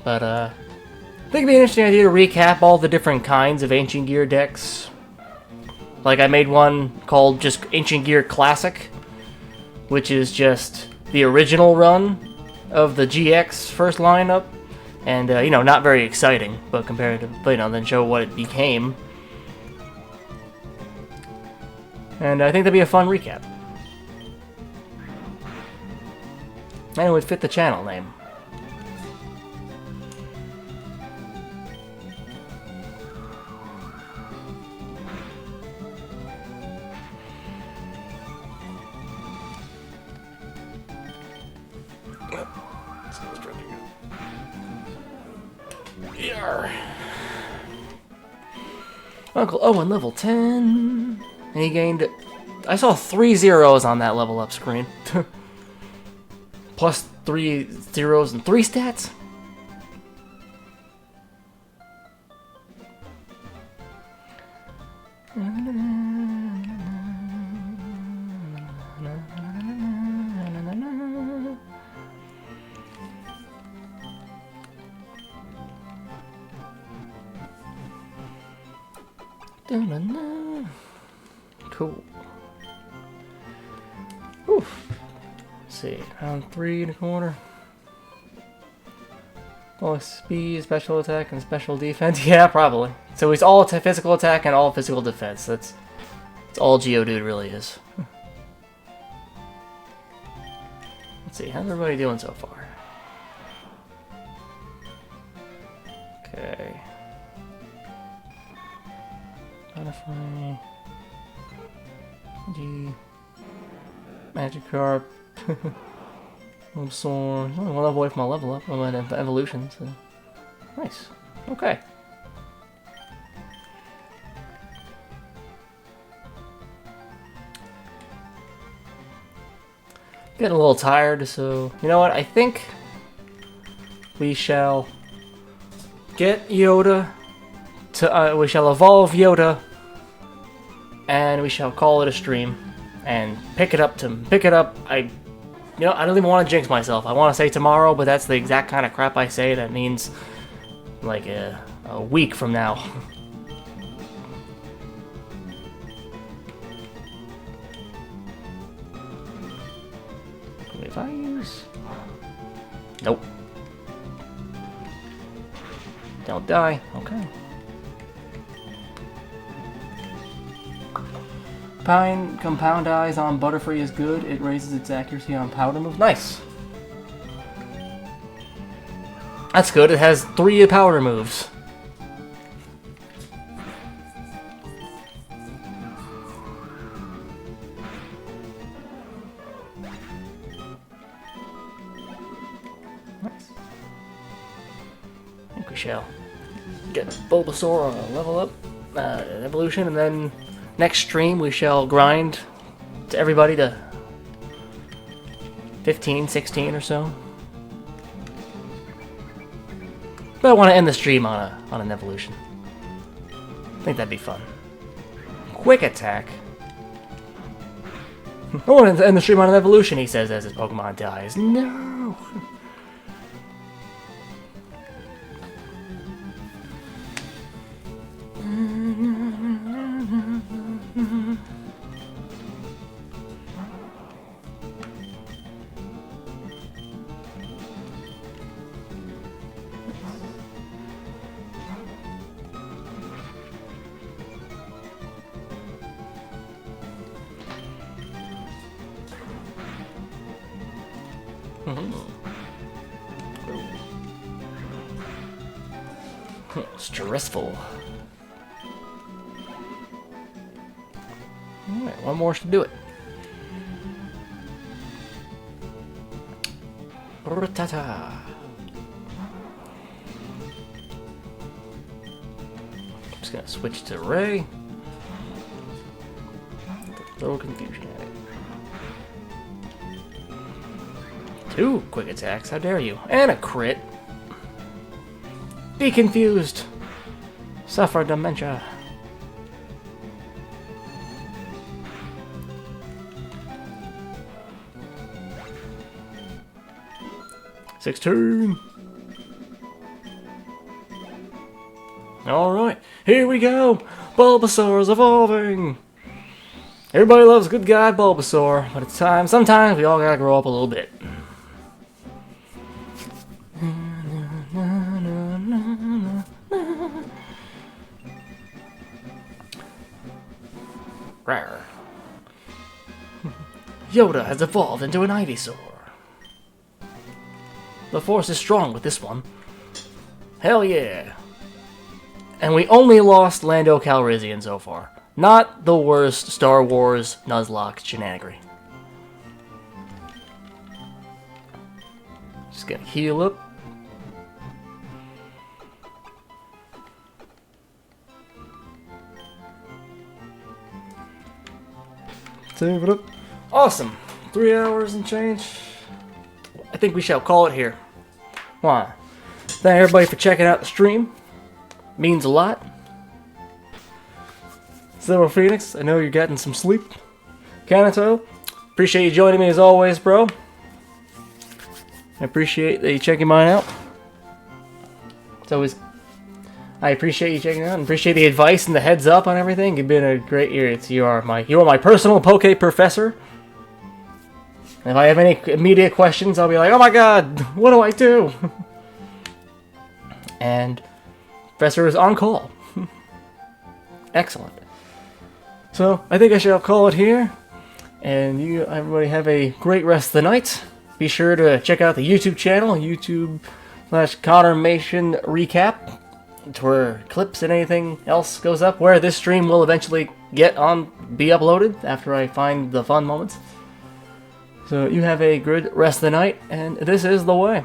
But, I think it'd be an interesting idea to recap all the different kinds of Ancient Gear decks. Like, I made one called just Ancient Gear Classic, which is just the original run of the GX first lineup, and, you know, not very exciting, but compared to, you know, then show what it became. And I think that'd be a fun recap. And it would fit the channel name. Yarr. Uncle Owen, level 10. And he gained... I saw 3 zeros on that level up screen. Plus 3 zeros and 3 stats? Cool. Oof. Let's see, round 3 in the corner. All speed, special attack, and special defense. Yeah, probably. So he's all physical attack and all physical defense. That's all Geodude really is. Let's see, how's everybody doing so far? Okay. Modify. G. Magikarp. Bulbasaur. He's only one level away from my level up. I'm at evolution, so. Nice. Okay. Getting a little tired, so. You know what? I think we shall get Yoda to. We shall evolve Yoda. And we shall call it a stream. And pick it up. You know, I don't even want to jinx myself. I want to say tomorrow, but that's the exact kind of crap I say. That means, like, a week from now. If I use... Nope. Don't die. Okay. Pine compound eyes on Butterfree is good. It raises its accuracy on powder move. Nice. That's good. It has 3 powder moves. Nice. I think we shall get Bulbasaur on a level up, evolution, and then next stream, we shall grind to everybody to 15, 16 or so. But I want to end the stream on an evolution. I think that'd be fun. Quick attack. I want to end the stream on an evolution, he says as his Pokemon dies. No! Stressful. Alright, one more to do it. Ratata. Just gonna switch to Ray. Throw confusion at it. 2 quick attacks, how dare you? And a crit. Be confused. Suffer dementia. $16. Alright, here we go. Bulbasaur's evolving. Everybody loves good guy Bulbasaur, but it's time. Sometimes we all gotta grow up a little bit. Rawr. Yoda has evolved into an Ivysaur. The force is strong with this one. Hell yeah. And we only lost Lando Calrissian so far. Not the worst Star Wars Nuzlocke shenanigery. Just gonna heal up. Save it up. Awesome. 3 hours and change. I think we shall call it here. Why? Thank everybody for checking out the stream. Means a lot. Silver Phoenix, I know you're getting some sleep. Kanto, appreciate you joining me as always, bro. I appreciate that you checking mine out. It's always... I appreciate you checking it out and appreciate the advice and the heads up on everything. You've been a great ear. You are my personal Poke professor. And if I have any immediate questions, I'll be like, oh my god, what do I do? And Professor is on call. Excellent. So I think I shall call it here. And you everybody have a great rest of the night. Be sure to check out the YouTube channel, YouTube/Connormation Recap. It's where clips and anything else goes up, where this stream will eventually be uploaded after I find the fun moments. So you have a good rest of the night, and this is the way.